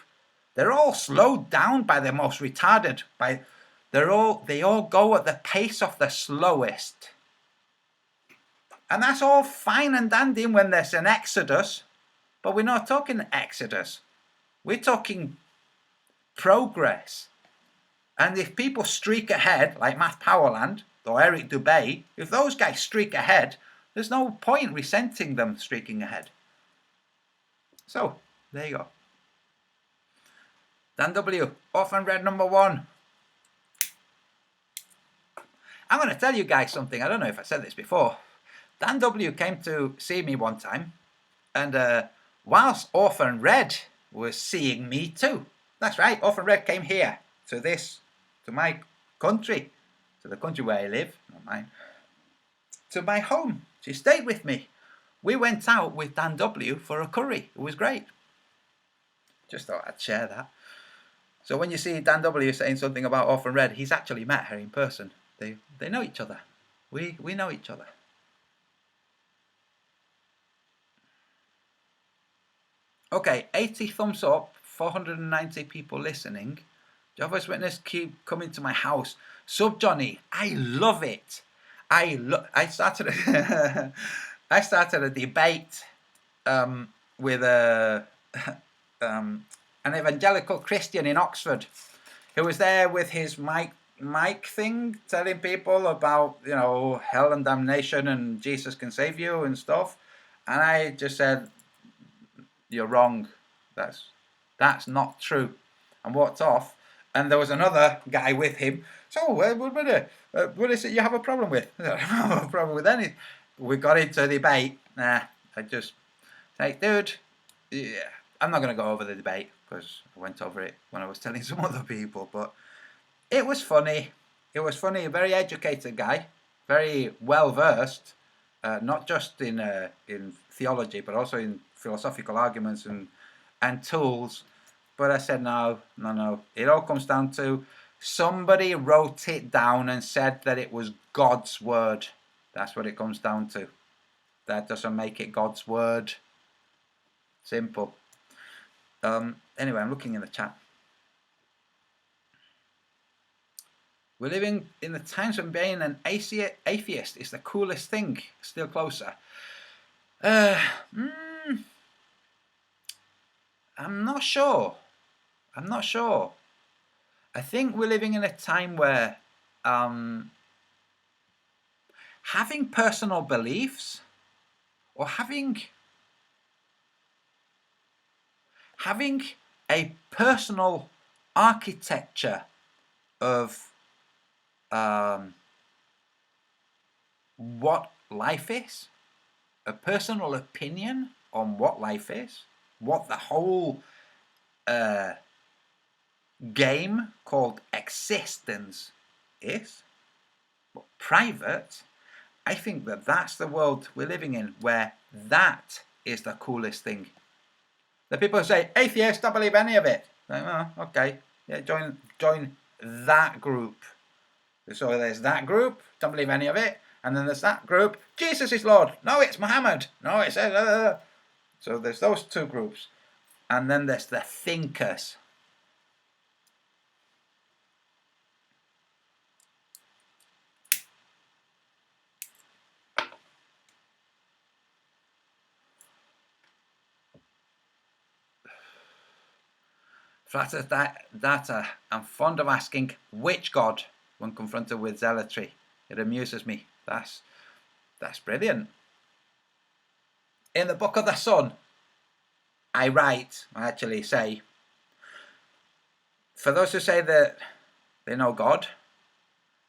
they're all slowed down by the most retarded. They all go at the pace of the slowest. And that's all fine and dandy when there's an exodus, but we're not talking exodus. We're talking progress. And if people streak ahead, like Matt Powerland or Eric Dubay, if those guys streak ahead, there's no point resenting them streaking ahead. So, there you go. Dan W, orphan red number 1. I'm going to tell you guys something. I don't know if I said this before. Dan W came to see me one time, and whilst Orphan Red was seeing me too. That's right, Orphan Red came here to my country, to the country where I live, not mine, to my home. She stayed with me. We went out with Dan W for a curry. It was great. Just thought I'd share that. So when you see Dan W saying something about Orphan Red, he's actually met her in person. They know each other. We know each other. Okay, 80 thumbs up, 490 people listening. Jehovah's Witness keep coming to my house. Sub Johnny, I love it. I started a debate with an evangelical Christian in Oxford who was there with his mic thing, telling people about, hell and damnation and Jesus can save you and stuff. And I just said, you're wrong. That's not true. And walked off. And there was another guy with him. So, what is it you have a problem with? I don't have a problem with anything. We got into a debate. I just say, dude, yeah, I'm not going to go over the debate because I went over it when I was telling some other people. But it was funny. It was funny. A very educated guy, very well versed, not just in theology, but also in philosophical arguments and tools. But I said, no. It all comes down to somebody wrote it down and said that it was God's word. That's what it comes down to. That doesn't make it God's word. Simple. Anyway, I'm looking in the chat. We're living in the times when being an atheist is the coolest thing. Still closer. I'm not sure. I think we're living in a time where having personal beliefs or having a personal architecture of what life is, a personal opinion on what life is, what the whole game called existence is. But private, I think that that's the world we're living in, where that is the coolest thing. The people who say, atheists, don't believe any of it. Like, oh, okay, yeah, join that group. So there's that group, don't believe any of it. And then there's that group, Jesus is Lord. No, it's Muhammad. No, it's... So there's those two groups. And then there's the thinkers. Flat Earth data. I'm fond of asking which God when confronted with zealotry. It amuses me. That's brilliant. In the Book of the Sun, I actually say, for those who say that they know God,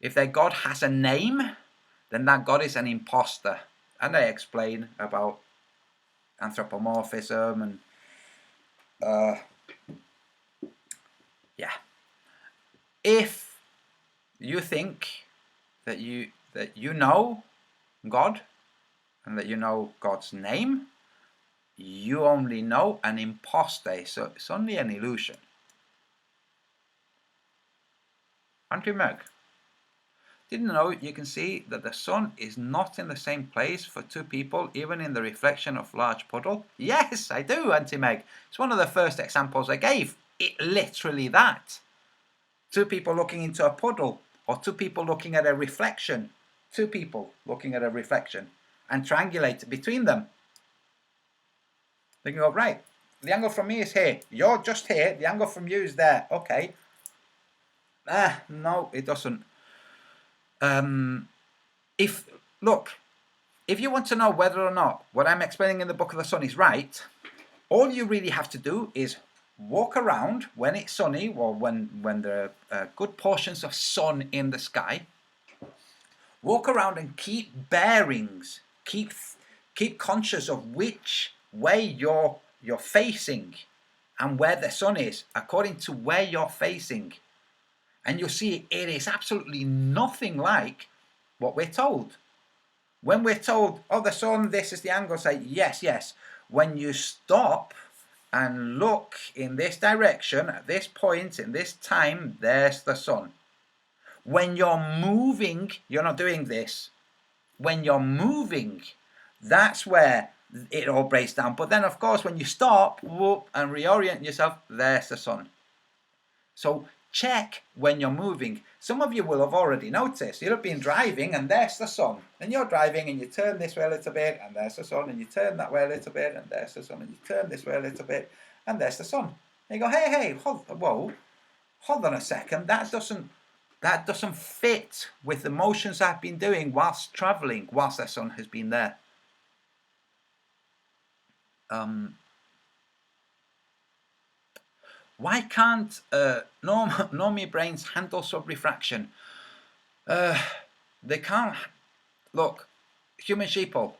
if their God has a name, then that God is an imposter. And I explain about anthropomorphism and yeah. If you think that you know God and that you know God's name, you only know an imposter, so it's only an illusion. Auntie Meg, didn't know you can see that the sun is not in the same place for two people, even in the reflection of large puddle? Yes, I do, Auntie Meg. It's one of the first examples I gave. It literally that. Two people looking into a puddle, or two people looking at a reflection. Two people looking at a reflection and triangulate between them. They can go, right, the angle from me is here. You're just here. The angle from you is there. Okay. No, it doesn't. If you want to know whether or not what I'm explaining in the Book of the Sun is right, all you really have to do is walk around when it's sunny, or when there are good portions of sun in the sky. Walk around and keep bearings. Keep conscious of which way you're facing and where the sun is according to where you're facing. And you'll see it is absolutely nothing like what we're told. When we're told, oh, the sun, this is the angle, say, yes, yes. When you stop and look in this direction, at this point, in this time, there's the sun. When you're moving, you're not doing this. When you're moving, that's where it all breaks down. But then, of course, when you stop and reorient yourself, there's the sun. So check when you're moving. Some of you will have already noticed. You'll have been driving and there's the sun. And you're driving and you turn this way a little bit and there's the sun. And you turn that way a little bit and there's the sun. And you turn this way a little bit and there's the sun. And you go, hey, hold on a second. That doesn't fit with the motions I've been doing whilst travelling, whilst the sun has been there. Why can't normie brains handle subrefraction? They can't. Look, human sheeple,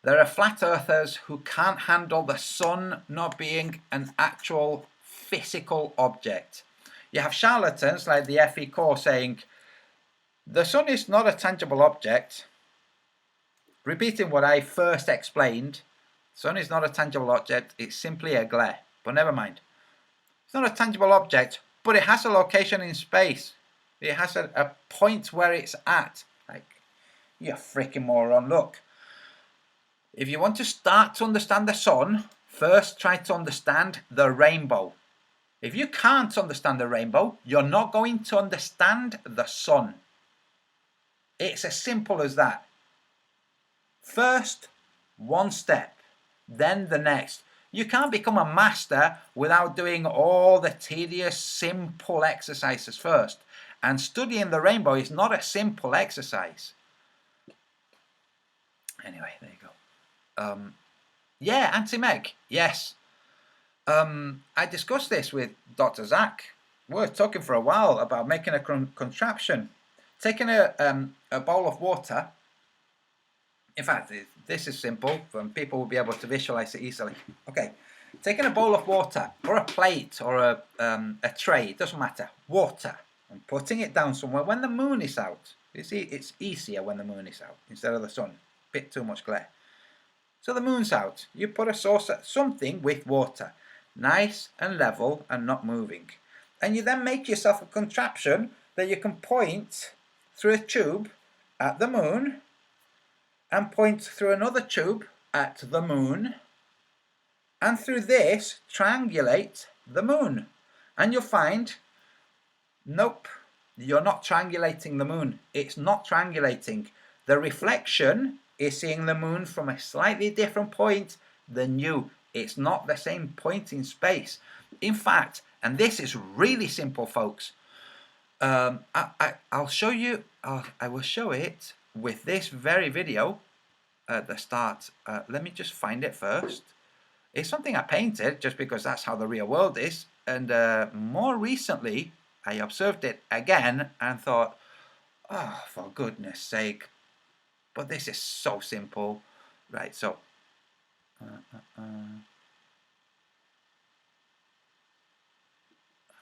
there are flat earthers who can't handle the sun not being an actual physical object. You have charlatans like the F.E. Core saying, the sun is not a tangible object. Repeating what I first explained, sun is not a tangible object, it's simply a glare. But never mind. It's not a tangible object, but it has a location in space. It has a point where it's at. Like, you freaking moron. Look, if you want to start to understand the sun, first try to understand the rainbow. If you can't understand the rainbow, you're not going to understand the sun. It's as simple as that. First, one step, then the next. You can't become a master without doing all the tedious, simple exercises first. And studying the rainbow is not a simple exercise. Anyway, there you go. Yeah, Auntie Meg, yes. I discussed this with Dr. Zach. We were talking for a while about making a contraption. Taking a bowl of water In fact, this is simple, and people will be able to visualize it easily. Okay, taking a bowl of water, or a plate, or a tray, it doesn't matter, water, and putting it down somewhere when the moon is out. You see, it's easier when the moon is out instead of the sun. Bit too much glare. So the moon's out. You put a saucer, something with water, nice and level and not moving. And you then make yourself a contraption that you can point through a tube at the moon and point through another tube at the moon, and through this triangulate the moon. And you'll find, nope, you're not triangulating the moon. It's not triangulating. The reflection is seeing the moon from a slightly different point than you. It's not the same point in space. In fact, and this is really simple, folks, I'll show you, I will show it with this very video at the start. Let me just find it first. It's something I painted just because that's how the real world is, and more recently I observed it again and thought, oh, for goodness sake, but this is so simple. Right, so I'm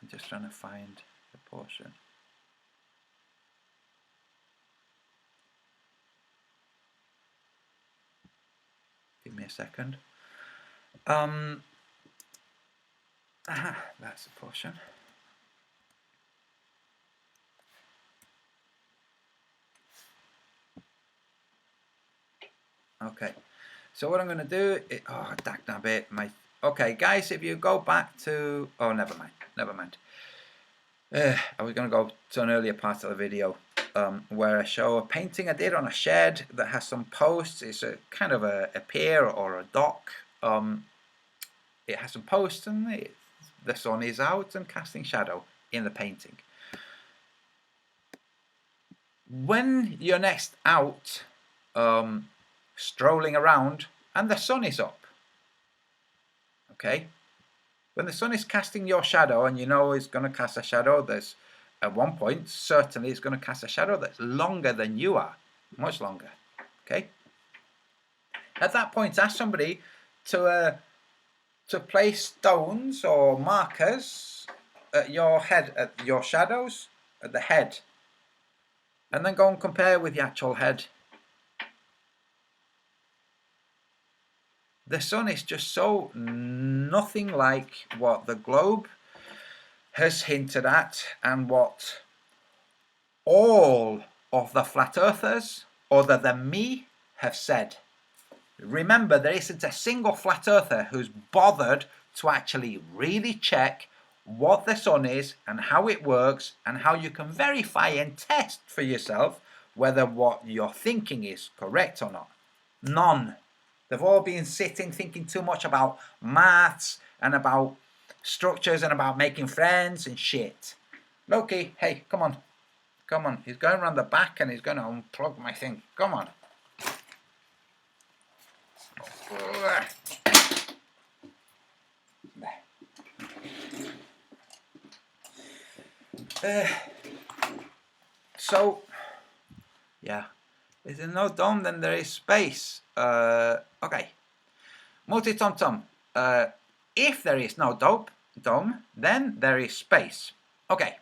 just trying to find the portion. Give me a second. That's the portion. Okay, so what I'm going to do is, oh, dagnabbit, okay, guys, if you go back to, oh, never mind. I was going to go to an earlier part of the video where I show a painting I did on a shed that has some posts. It's a kind of a pier or a dock. It has some posts, and the sun is out and casting shadow in the painting. When you're next out strolling around and the sun is up, okay, when the sun is casting your shadow and you know it's going to cast a shadow that's at one point certainly it's going to cast a shadow that's longer than you are, much longer, okay, at that point ask somebody to place stones or markers at your head, at your shadows at the head, and then go and compare with the actual head. The sun is just so nothing like what the globe has hinted at and what all of the flat earthers other than me have said. Remember, there isn't a single flat earther who's bothered to actually really check what the sun is and how it works and how you can verify and test for yourself whether what you're thinking is correct or not. None. They've all been sitting thinking too much about maths and about structures and about making friends and shit. Loki, hey, come on. Come on. He's going around the back and he's going to unplug my thing. Come on. So, yeah. If there's no dome, then there is space. Okay. Multi-tom-tom. If there is no dome, then there is space. Okay.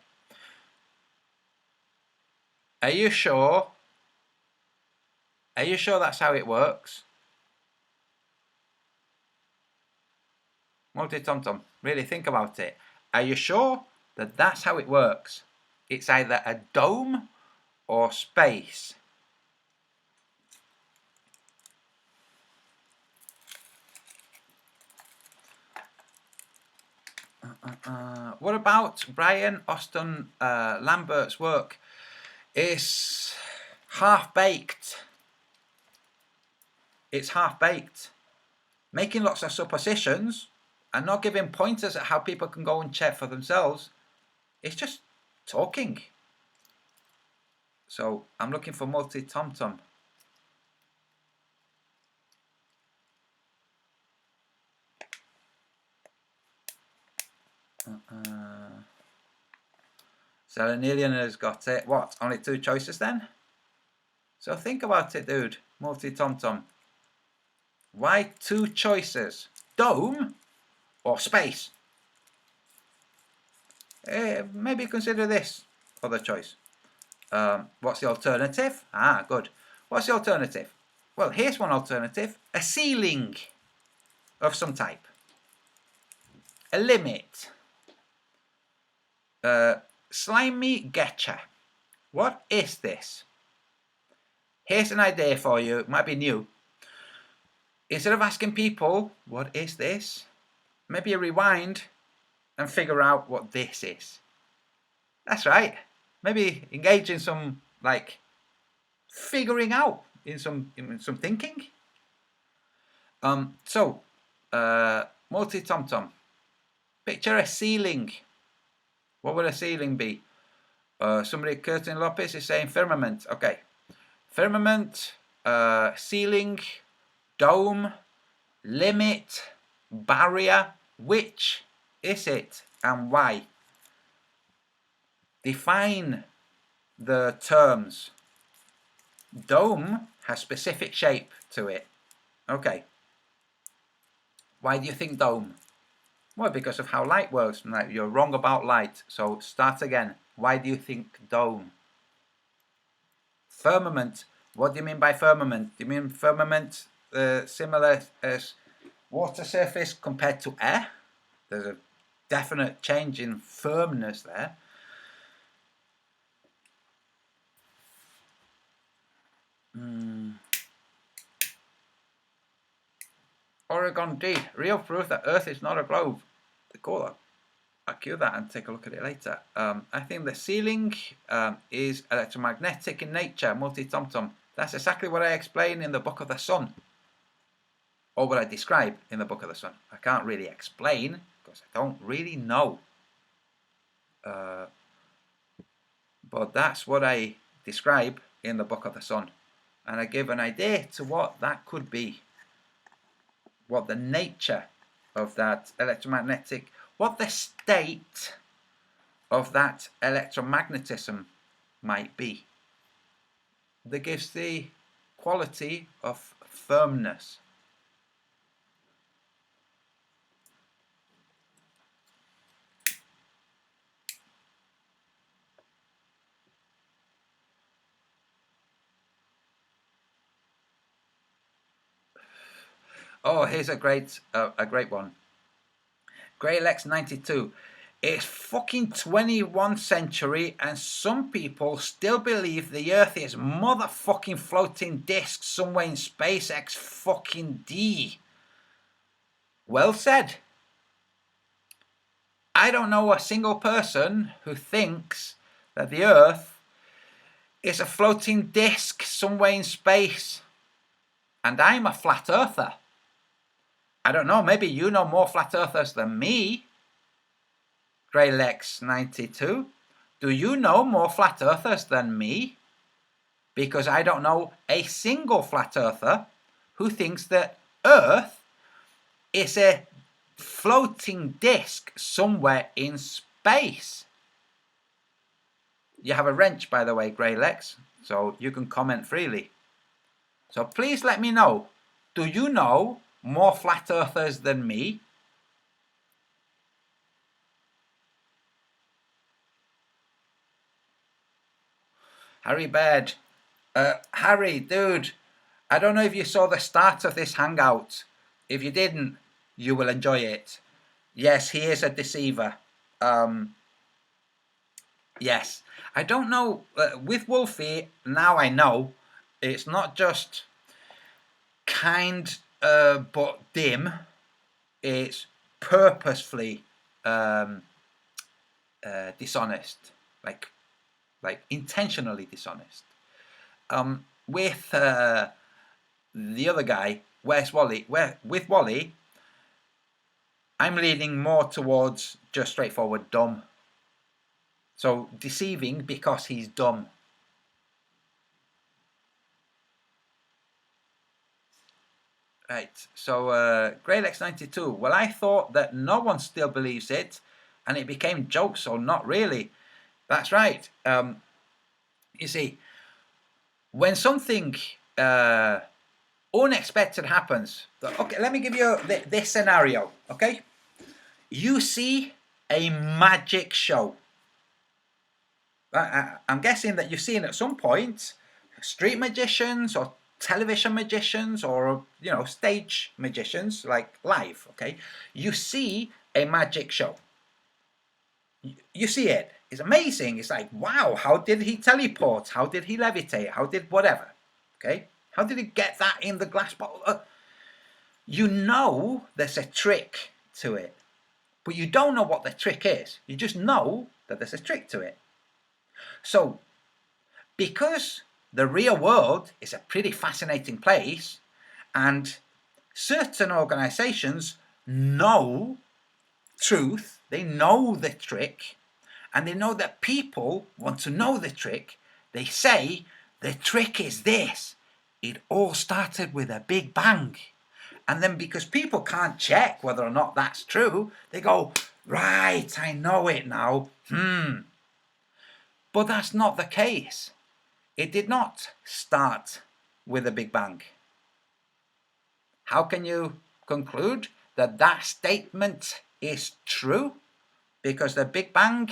Are you sure? Are you sure that's how it works? Multi-tom-tom. Really think about it. Are you sure that that's how it works? It's either a dome or space. What about Brian Austin Lambert's work? It's half-baked. It's half-baked. Making lots of suppositions and not giving pointers at how people can go and check for themselves. It's just talking. So I'm looking for multi-tom-tom. Selenilian has got it. What? Only two choices then? So think about it, dude. Multi-tom-tom. Why two choices? Dome or space? Maybe consider this other choice. What's the alternative? Ah, good. What's the alternative? Well, here's one alternative. A ceiling of some type. A limit. Slimy getcha. What is this? Here's an idea for you. It might be new. Instead of asking people, what is this? Maybe you rewind and figure out what this is. That's right. Maybe engage in some, like, figuring out, in some thinking. Multi-tom-tom. Picture a ceiling. What would a ceiling be? Somebody, Curtin Lopez, is saying firmament. Okay. Firmament, ceiling, dome, limit, barrier. Which is it and why? Define the terms. Dome has specific shape to it. Okay. Why do you think dome? Well, because of how light works. You're wrong about light. So start again. Why do you think dome? Firmament. What do you mean by firmament? Do you mean firmament similar as water surface compared to air? There's a definite change in firmness there. Oregon D. Real proof that Earth is not a globe. Cool. I'll cue that and take a look at it later. I think the ceiling is electromagnetic in nature. Multi-tom-tom. That's exactly what I explain in the Book of the Sun. Or what I describe in the Book of the Sun. I can't really explain because I don't really know. But that's what I describe in the Book of the Sun. And I give an idea to what that could be. What the nature of that electromagnetic, what the state of that electromagnetism might be. That gives the quality of firmness. Oh, here's a great one. Greylex 92. It's fucking 21st century and some people still believe the Earth is motherfucking floating disk somewhere in space X fucking D. Well said. I don't know a single person who thinks that the Earth is a floating disk somewhere in space. And I'm a flat earther. I don't know, maybe you know more flat earthers than me. Greylex 92. Do you know more flat earthers than me? Because I don't know a single flat earther who thinks that Earth is a floating disk somewhere in space. You have a wrench, by the way, Greylex, so you can comment freely. So please let me know, do you know more flat earthers than me? Harry Baird. Harry, dude, I don't know if you saw the start of this hangout. If you didn't, you will enjoy it. Yes, he is a deceiver. Yes. I don't know, with Wolfie, now I know, it's not just kind but dim. It's purposefully dishonest, like intentionally dishonest. With the other guy, where's Wally? With Wally, I'm leaning more towards just straightforward dumb. So deceiving because he's dumb. Right, so Greylex 92. Well, I thought that no one still believes it, and it became jokes, so not really. That's right. You see, when something unexpected happens. Okay, let me give you this scenario. Okay, you see a magic show. I'm guessing that you've seen at some point street magicians or television magicians or stage magicians, like live. Okay, you see a magic show. You see it. It's amazing. It's like, wow, how did he teleport? How did he levitate? How did whatever? Okay, how did he get that in the glass bottle? You know there's a trick to it, but you don't know what the trick is. You just know that there's a trick to it. So, because the real world is a pretty fascinating place, and certain organizations know truth, they know the trick, and they know that people want to know the trick, they say the trick is this. It all started with a big bang. And then because people can't check whether or not that's true, they go, right, I know it now. But that's not the case. It did not start with a big bang. How can you conclude that that statement is true? Because the Big Bang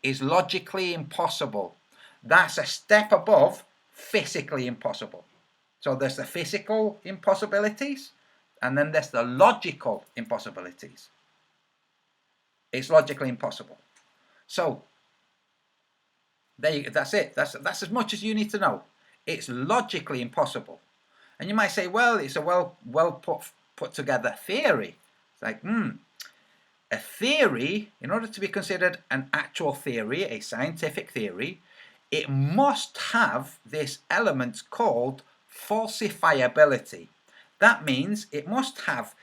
is logically impossible. That's a step above physically impossible. So there's the physical impossibilities, and then there's the logical impossibilities. It's logically impossible. So that's it. That's as much as you need to know. It's logically impossible. And you might say, well, it's a well put together theory. It's like, a theory, in order to be considered an actual theory, a scientific theory, it must have this element called falsifiability. That means it must have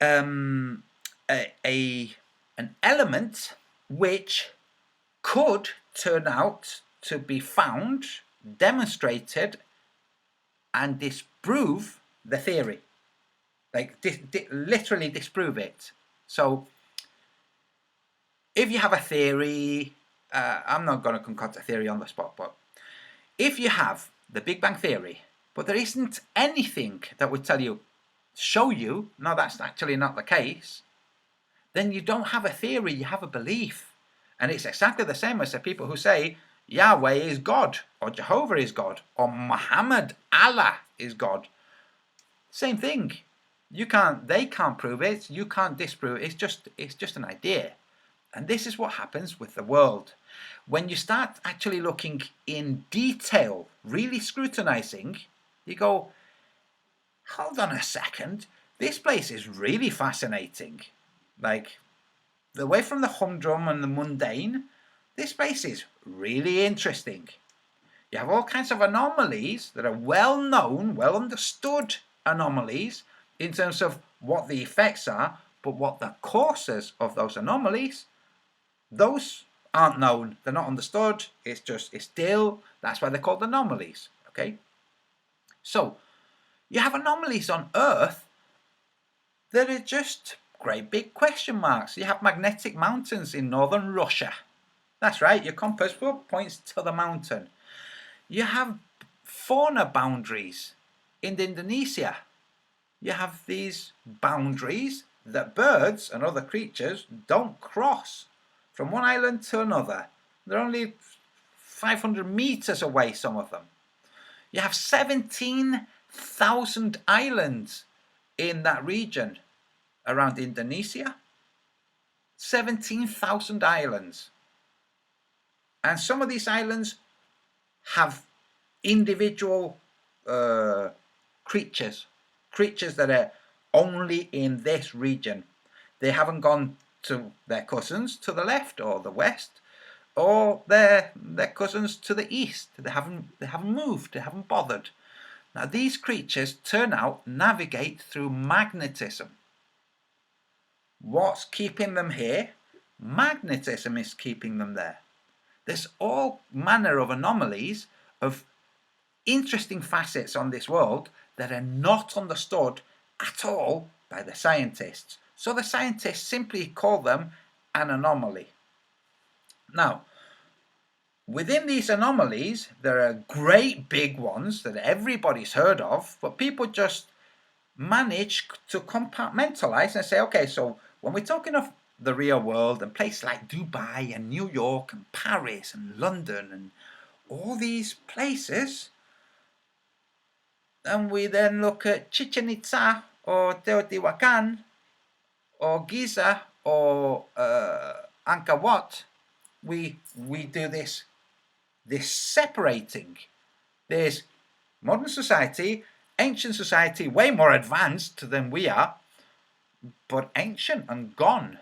an element which could turn out to be found, demonstrated, and disprove the theory. Like literally disprove it. So if you have a theory, I'm not going to concoct a theory on the spot, but if you have the Big Bang Theory, but there isn't anything that would show you, no, that's actually not the case, then you don't have a theory, you have a belief. And it's exactly the same as the people who say Yahweh is God, or Jehovah is God, or Muhammad, Allah is God. Same thing. They can't prove it, you can't disprove it, it's just an idea. And this is what happens with the world. When you start actually looking in detail, really scrutinizing, you go, hold on a second, this place is really fascinating. Like, away from the humdrum and the mundane, this place is really interesting. You have all kinds of anomalies that are well known, well understood anomalies in terms of what the effects are, but what the causes of those anomalies, those aren't known, they're not understood, it's still, that's why they're called anomalies, okay? So, you have anomalies on Earth that are just great big question marks. You have magnetic mountains in northern Russia. That's right, your compass points to the mountain. You have fauna boundaries in Indonesia. You have these boundaries that birds and other creatures don't cross from one island to another. They're only 500 meters away, some of them. You have 17,000 islands in that region around Indonesia. 17,000 islands. And some of these islands have individual creatures that are only in this region. They haven't gone to their cousins to the left or the west, or their cousins to the east. They haven't moved, they haven't bothered. Now these creatures navigate through magnetism. What's keeping them here? Magnetism is keeping them there. There's all manner of anomalies, of interesting facets on this world that are not understood at all by the scientists. So the scientists simply call them an anomaly. Now, within these anomalies, there are great big ones that everybody's heard of, but people just manage to compartmentalize and say, okay, so when we're talking of the real world and places like Dubai and New York and Paris and London and all these places, and we then look at Chichen Itza or Teotihuacan or Giza or Angkor Wat, we do this separating. There's modern society, ancient society, way more advanced than we are, but ancient and gone.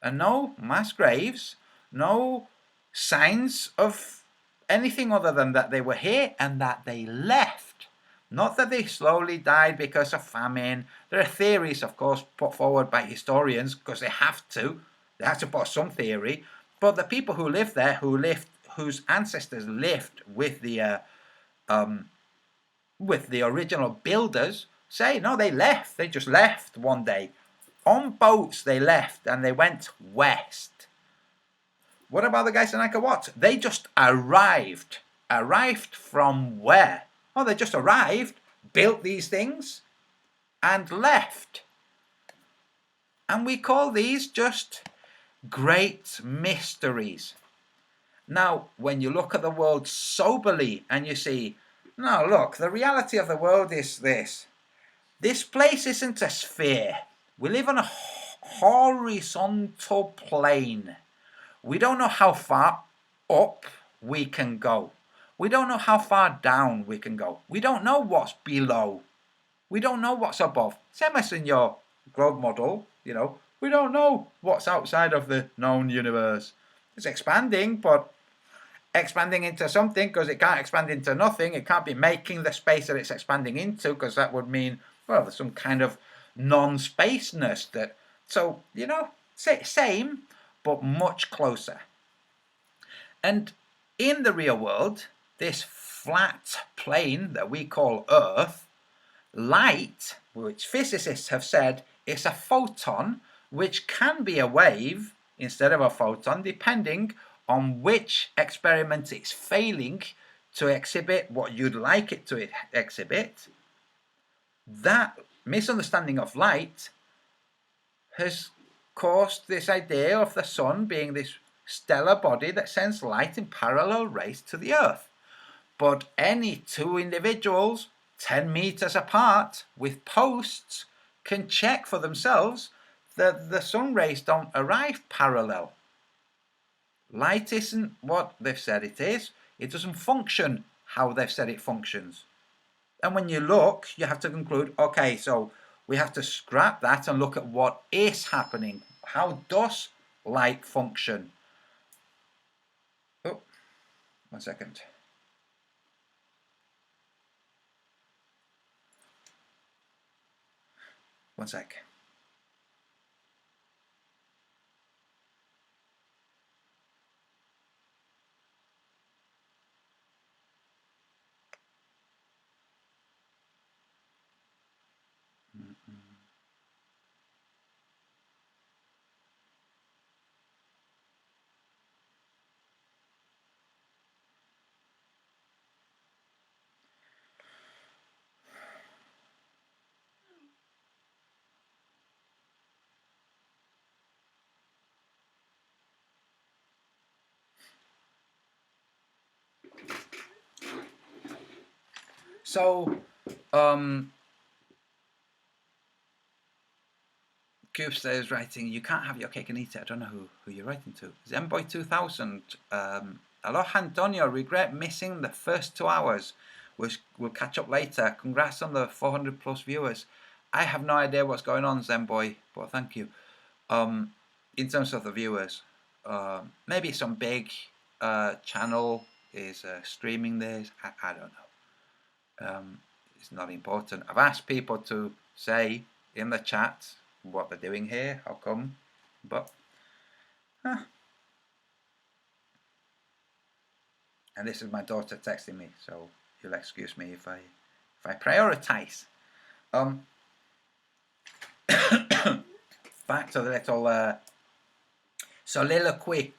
And no mass graves, no signs of anything other than that they were here and that they left. Not that they slowly died because of famine. There are theories, of course, put forward by historians because they have to. They have to put some theory. But the people who lived there, whose ancestors lived with the original builders, say no, they left. They just left one day. On boats they left and they went west. What about the guys in Angkor Wat? They just arrived. Arrived from where? Oh, they just arrived, built these things, and left. And we call these just great mysteries. Now, when you look at the world soberly and you see, no, look, the reality of the world is this. This place isn't a sphere. We live on a horizontal plane. We don't know how far up we can go. We don't know how far down we can go. We don't know what's below. We don't know what's above. Same as in your globe model, we don't know what's outside of the known universe. It's expanding, but expanding into something because it can't expand into nothing. It can't be making the space that it's expanding into because that would mean, well, there's some kind of non-spaceness that, so, same, but much closer. And in the real world, this flat plane that we call Earth, light, which physicists have said is a photon, which can be a wave instead of a photon, depending on which experiment it's failing to exhibit what you'd like it to exhibit. That misunderstanding of light has caused this idea of the sun being this stellar body that sends light in parallel rays to the Earth. But any two individuals 10 meters apart with posts can check for themselves that the sun rays don't arrive parallel. Light isn't what they've said it is. It doesn't function how they've said it functions. And when you look, you have to conclude, okay, so we have to scrap that and look at what is happening. How does light function? Oh, 1 second. One sec. So, Cubester is writing, you can't have your cake and eat it. I don't know who you're writing to. Zenboy 2000. Aloha Antonio, regret missing the first 2 hours. We'll catch up later. Congrats on the 400 plus viewers. I have no idea what's going on, Zenboy, but thank you. In terms of the viewers, maybe some big channel is streaming this. I don't know. It's not important. I've asked people to say in the chat what they're doing here, how come, but and this is my daughter texting me, so you'll excuse me if I prioritize. Back to the little soliloquy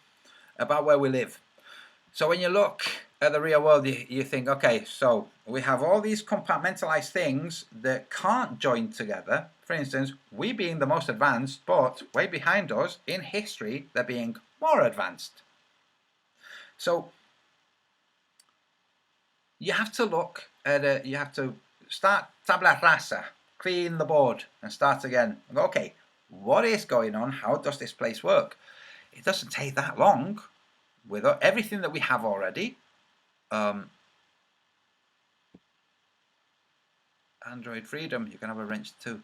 about where we live. So when you look at the real world, you think, okay, so we have all these compartmentalized things that can't join together. For instance, we being the most advanced, but way behind us in history, they're being more advanced. So you have to look at it, you have to start tabula rasa, clean the board and start again. And go, okay, what is going on? How does this place work? It doesn't take that long with everything that we have already. Android Freedom, you can have a wrench too.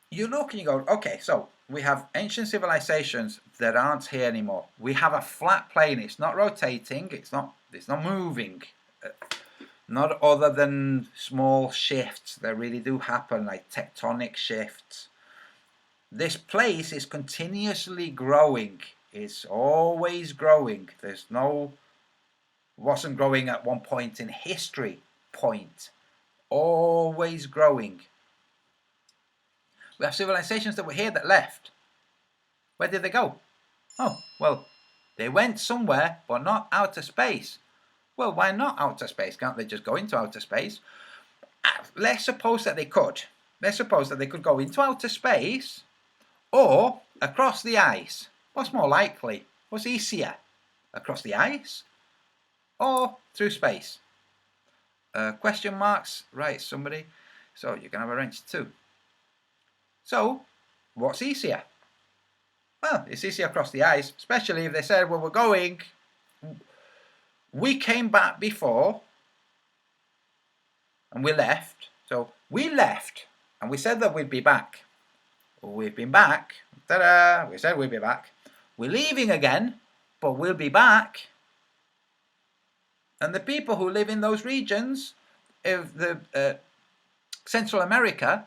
You look and you go, okay, so we have ancient civilizations that aren't here anymore. We have a flat plane. It's not rotating. It's not moving. Not other than small shifts that really do happen, like tectonic shifts. This place is continuously growing. It's always growing. Wasn't growing at one point in history. Always growing. We have civilizations that were here that left. Where did they go? Oh, well, they went somewhere, but not outer space. Well, why not outer space? Can't they just go into outer space? Let's suppose that they could. Let's suppose that they could go into outer space or across the ice. What's more likely? What's easier? Across the ice or through space? Question marks? Right, somebody. So you can have a wrench too. So, what's easier? Well, it's easier across the ice, especially if they said, well, we're going. We came back before and we left. So, we left and we said that we'd be back. We've been back. Ta-da! We said we'd be back. We're leaving again, but we'll be back. And the people who live in those regions of the Central America,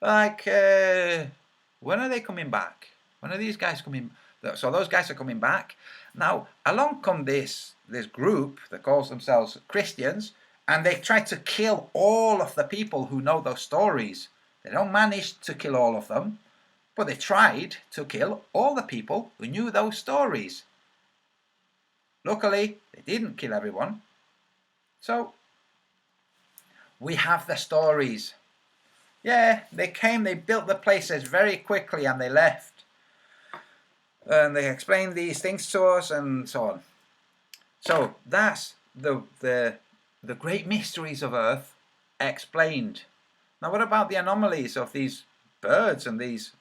like, when are they coming back? When are these guys coming? So those guys are coming back. Now, along come this group that calls themselves Christians, and they try to kill all of the people who know those stories. They don't manage to kill all of them, but they tried to kill all the people who knew those stories. Luckily, they didn't kill everyone. So, we have the stories. Yeah, they came, they built the places very quickly and they left. And they explained these things to us and so on. So that's the great mysteries of Earth explained. Now what about the anomalies of these birds and these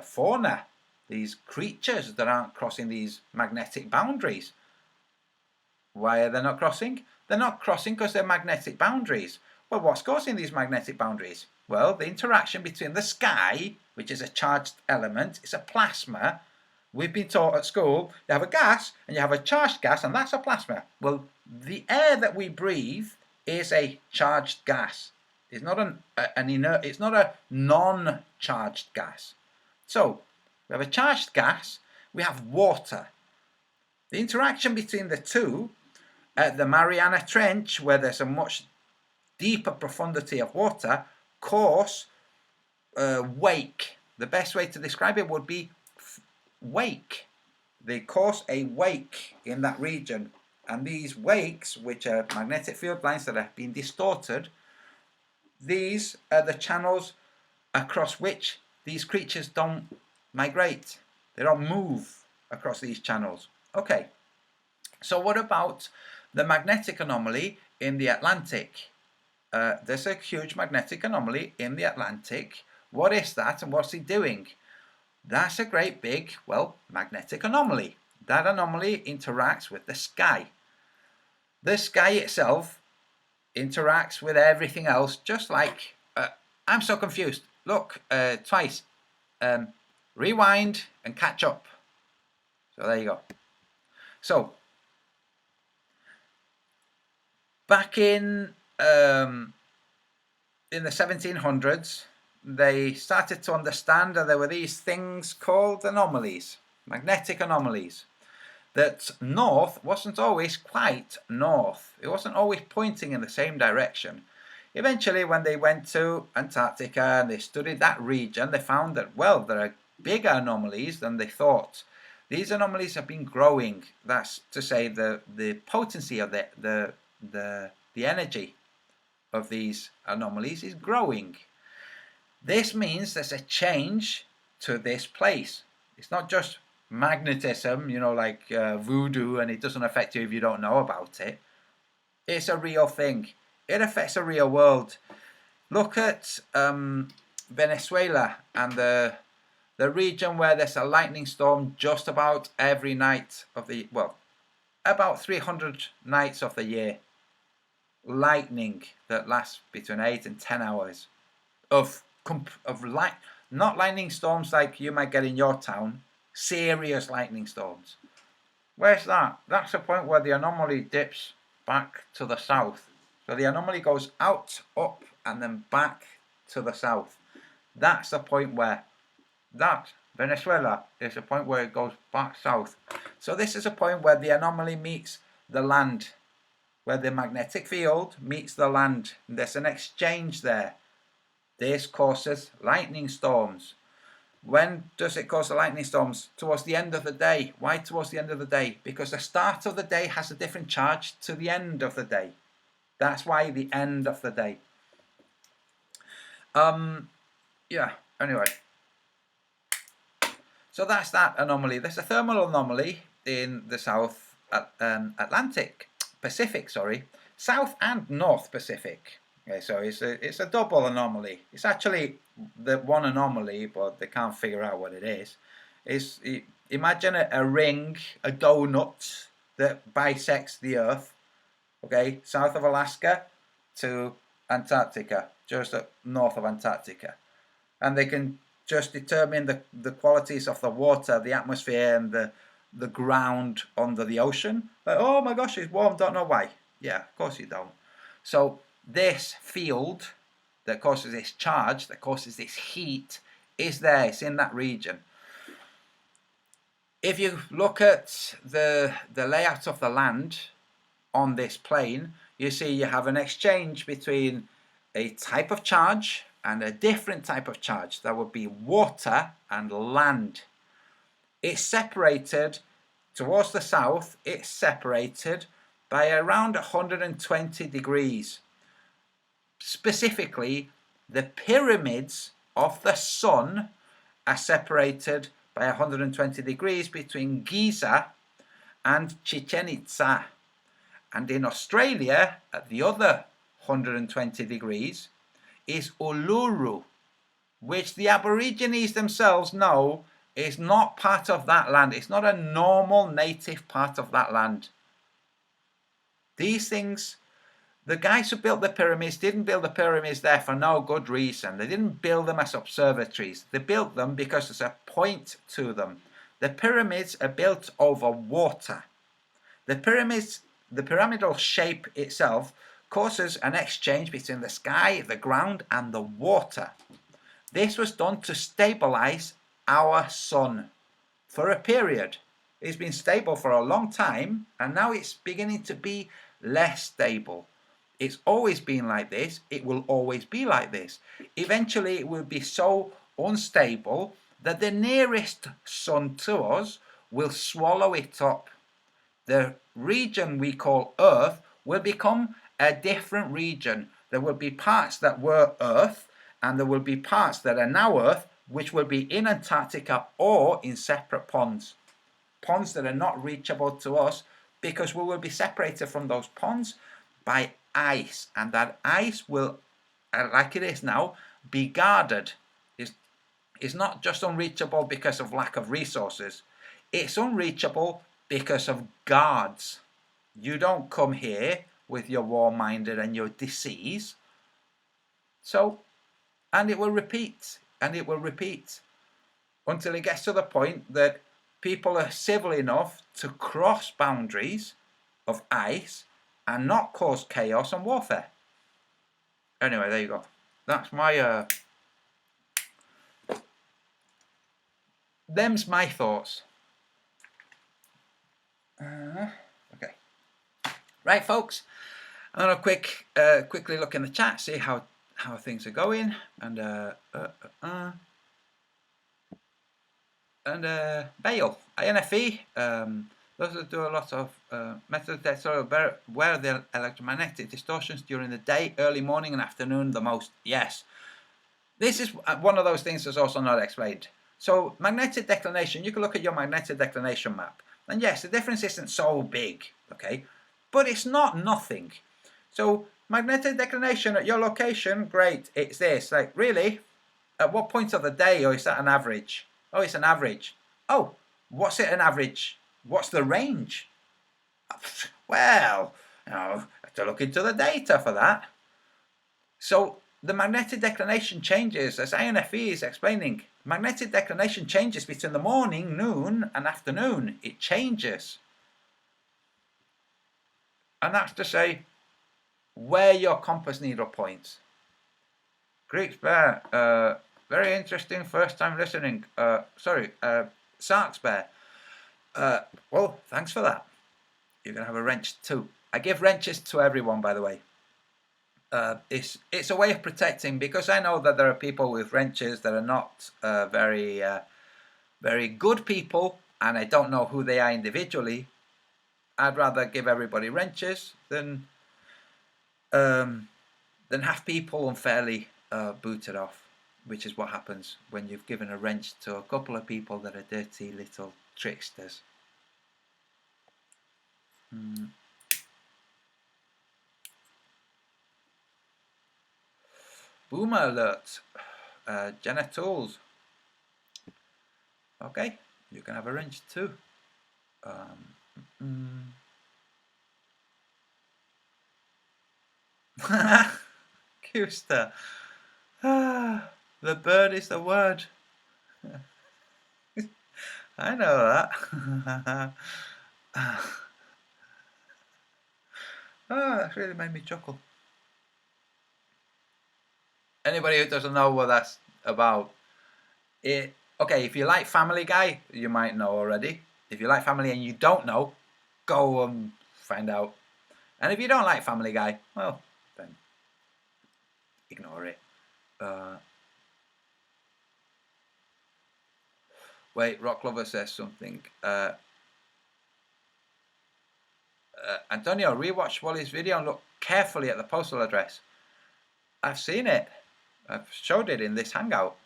fauna, these creatures that aren't crossing these magnetic boundaries? Why are they not crossing? They're not crossing because they're magnetic boundaries. Well, what's causing these magnetic boundaries? Well, the interaction between the sky, which is a charged element, it's a plasma. We've been taught at school, you have a gas and you have a charged gas, and that's a plasma. Well, the air that we breathe is a charged gas. It's not it's not a non-charged gas. So, we have a charged gas, we have water. The interaction between the two, at the Mariana Trench, where there's a much deeper profundity of water, cause wake. The best way to describe it would be wake. They cause a wake in that region, and these wakes, which are magnetic field lines that have been distorted, these are the channels across which these creatures don't migrate. They don't move across these channels. Okay, so what about the magnetic anomaly in the Atlantic? There's a huge magnetic anomaly in the Atlantic. What is that and what's it doing? That's a great big, magnetic anomaly. That anomaly interacts with the sky. The sky itself interacts with everything else, just like, I'm so confused. Look, twice. Rewind and catch up. So there you go. So, back in the 1700s, they started to understand that there were these things called anomalies, magnetic anomalies, that north wasn't always quite north. It wasn't always pointing in the same direction. Eventually, when they went to Antarctica and they studied that region, they found that, there are bigger anomalies than they thought. These anomalies have been growing. That's to say the potency of the energy of these anomalies is growing. This means there's a change to this place. It's not just magnetism, you know, like voodoo, and it doesn't affect you if you don't know about it. It's a real thing. It affects the real world. Look at Venezuela and the region where there's a lightning storm just about every night of the, well, about 300 nights of the year. Lightning that lasts between 8 and 10 hours of light, not lightning storms like you might get in your town, serious lightning storms. Where's that? That's the point where the anomaly dips back to the south. So the anomaly goes out, up, and then back to the south. That's the point where Venezuela is the point where it goes back south. So this is a point where the anomaly meets the land, where the magnetic field meets the land. There's an exchange there. This causes lightning storms. When does it cause the lightning storms? Towards the end of the day. Why towards the end of the day? Because the start of the day has a different charge to the end of the day. That's why the end of the day. Yeah, anyway. So that's that anomaly. There's a thermal anomaly in the South Atlantic, Pacific, sorry. South and North Pacific. Okay, so it's a double anomaly. It's actually the one anomaly, but they can't figure out what it is. Imagine a ring, a donut that bisects the Earth. Okay, south of Alaska to Antarctica, just north of Antarctica, and they can just determine the qualities of the water, the atmosphere, and the ground under the ocean. Like, oh my gosh, it's warm. Don't know why. Yeah, of course you don't. So this field that causes this charge, that causes this heat, is there. It's in that region. If you look at the layout of the land on this plane, you see you have an exchange between a type of charge and a different type of charge. That would be water and land. It's separated towards the south. It's separated by around 120 degrees. Specifically, the pyramids of the sun are separated by 120 degrees between Giza and Chichen Itza. And in Australia, at the other 120 degrees, is Uluru, which the Aborigines themselves know is not part of that land. It's not a normal native part of that land. These things, the guys who built the pyramids didn't build the pyramids there for no good reason. They didn't build them as observatories. They built them because there's a point to them. The pyramids are built over water. The pyramidal shape itself causes an exchange between the sky, the ground, and the water. This was done to stabilize our sun for a period. It's been stable for a long time, and now it's beginning to be less stable. It's always been like this. It will always be like this. Eventually, it will be so unstable that the nearest sun to us will swallow it up. The region we call Earth will become a different region. There will be parts that were Earth, and there will be parts that are now Earth, which will be in Antarctica or in separate ponds. Ponds that are not reachable to us, because we will be separated from those ponds by ice, and that ice will, like it is now, be guarded. It's not just unreachable because of lack of resources. It's unreachable because of guards. You don't come here with your war-minded and your disease. So, and it will repeat, and it will repeat, until it gets to the point that people are civil enough to cross boundaries of ice and not cause chaos and warfare. Anyway, there you go. That's my them's my thoughts. Okay, right, folks. I'm gonna quickly look in the chat, see how things are going, and and bail. INFE, those that do a lot of methods that sort of where the electromagnetic distortions during the day, early morning and afternoon the most. Yes. This is one of those things that's also not explained. So magnetic declination, you can look at your magnetic declination map. And yes, the difference isn't so big, okay? But it's not nothing. So magnetic declination at your location, great, it's this. Like, really? At what point of the day, or is that an average? Oh, it's an average. Oh, what's it an average? What's the range? Well, you know, I have to look into the data for that. So the magnetic declination changes, as INFE is explaining. Magnetic declination changes between the morning, noon, and afternoon. It changes. And that's to say where your compass needle points. Greek Bear, very interesting, first time listening. Sarks Bear. Well, thanks for that. You're going to have a wrench too. I give wrenches to everyone, by the way. It's a way of protecting, because I know that there are people with wrenches that are not very good people, and I don't know who they are individually. I'd rather give everybody wrenches than have people unfairly booted off, which is what happens when you've given a wrench to a couple of people that are dirty little tricksters. Boomer alert. Jenna Tools. Okay, you can have a wrench too. Custer. The bird is the word. I know that. That really made me chuckle. Anybody who doesn't know what that's about, okay, if you like Family Guy, you might know already. If you like Family and you don't know, go and find out. And if you don't like Family Guy, well, then ignore it. Wait, Rock Lover says something. Antonio, rewatch Wally's video and look carefully at the postal address. I've seen it. I've showed it in this hangout.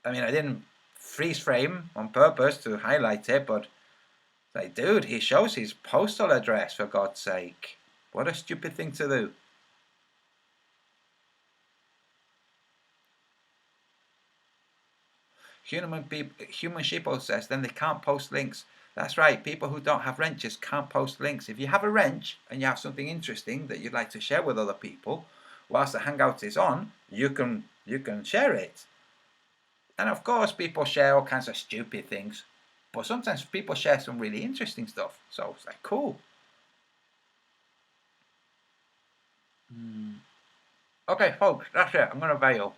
I mean, I didn't freeze frame on purpose to highlight it, but like, dude, he shows his postal address, for God's sake. What a stupid thing to do. Human Sheeple says, then they can't post links. That's right, people who don't have wrenches can't post links. If you have a wrench and you have something interesting that you'd like to share with other people, whilst the hangout is on, you can share it. And of course, people share all kinds of stupid things, but sometimes people share some really interesting stuff. So it's like, cool. Okay, folks, that's it. I'm going to bail.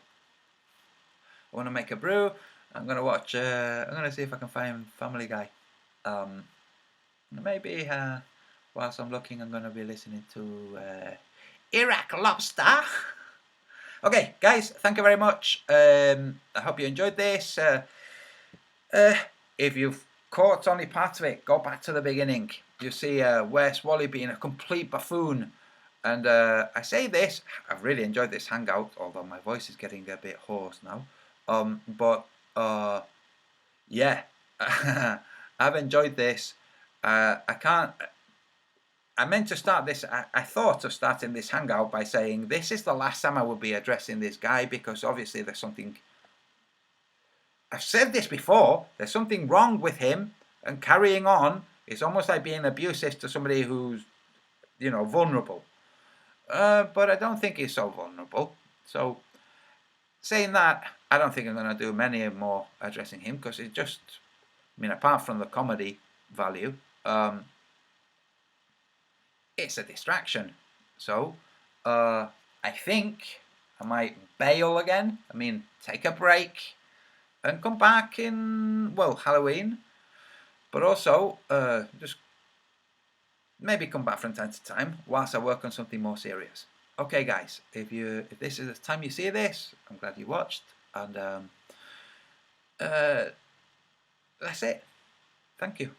I want to make a brew. I'm going to watch, I'm going to see if I can find Family Guy. Maybe whilst I'm looking, I'm going to be listening to Iraq Lobster. Okay, guys, thank you very much. I hope you enjoyed this. If you've caught only part of it, go back to the beginning. You see Wes Wally being a complete buffoon. And I say this, I've really enjoyed this hangout, although my voice is getting a bit hoarse now. Yeah, I've enjoyed this. I meant to start this, I thought of starting this hangout by saying this is the last time I will be addressing this guy, because obviously there's something, I've said this before, there's something wrong with him, and carrying on is almost like being abusive to somebody who's, you know, vulnerable. But I don't think he's so vulnerable. So, saying that, I don't think I'm going to do many more addressing him, because it just, I mean, apart from the comedy value, it's a distraction. So, I think I might bail again. I mean, take a break and come back in, well, Halloween. But also, just maybe come back from time to time whilst I work on something more serious. Okay, guys, if this is the time you see this, I'm glad you watched. And That's it. Thank you.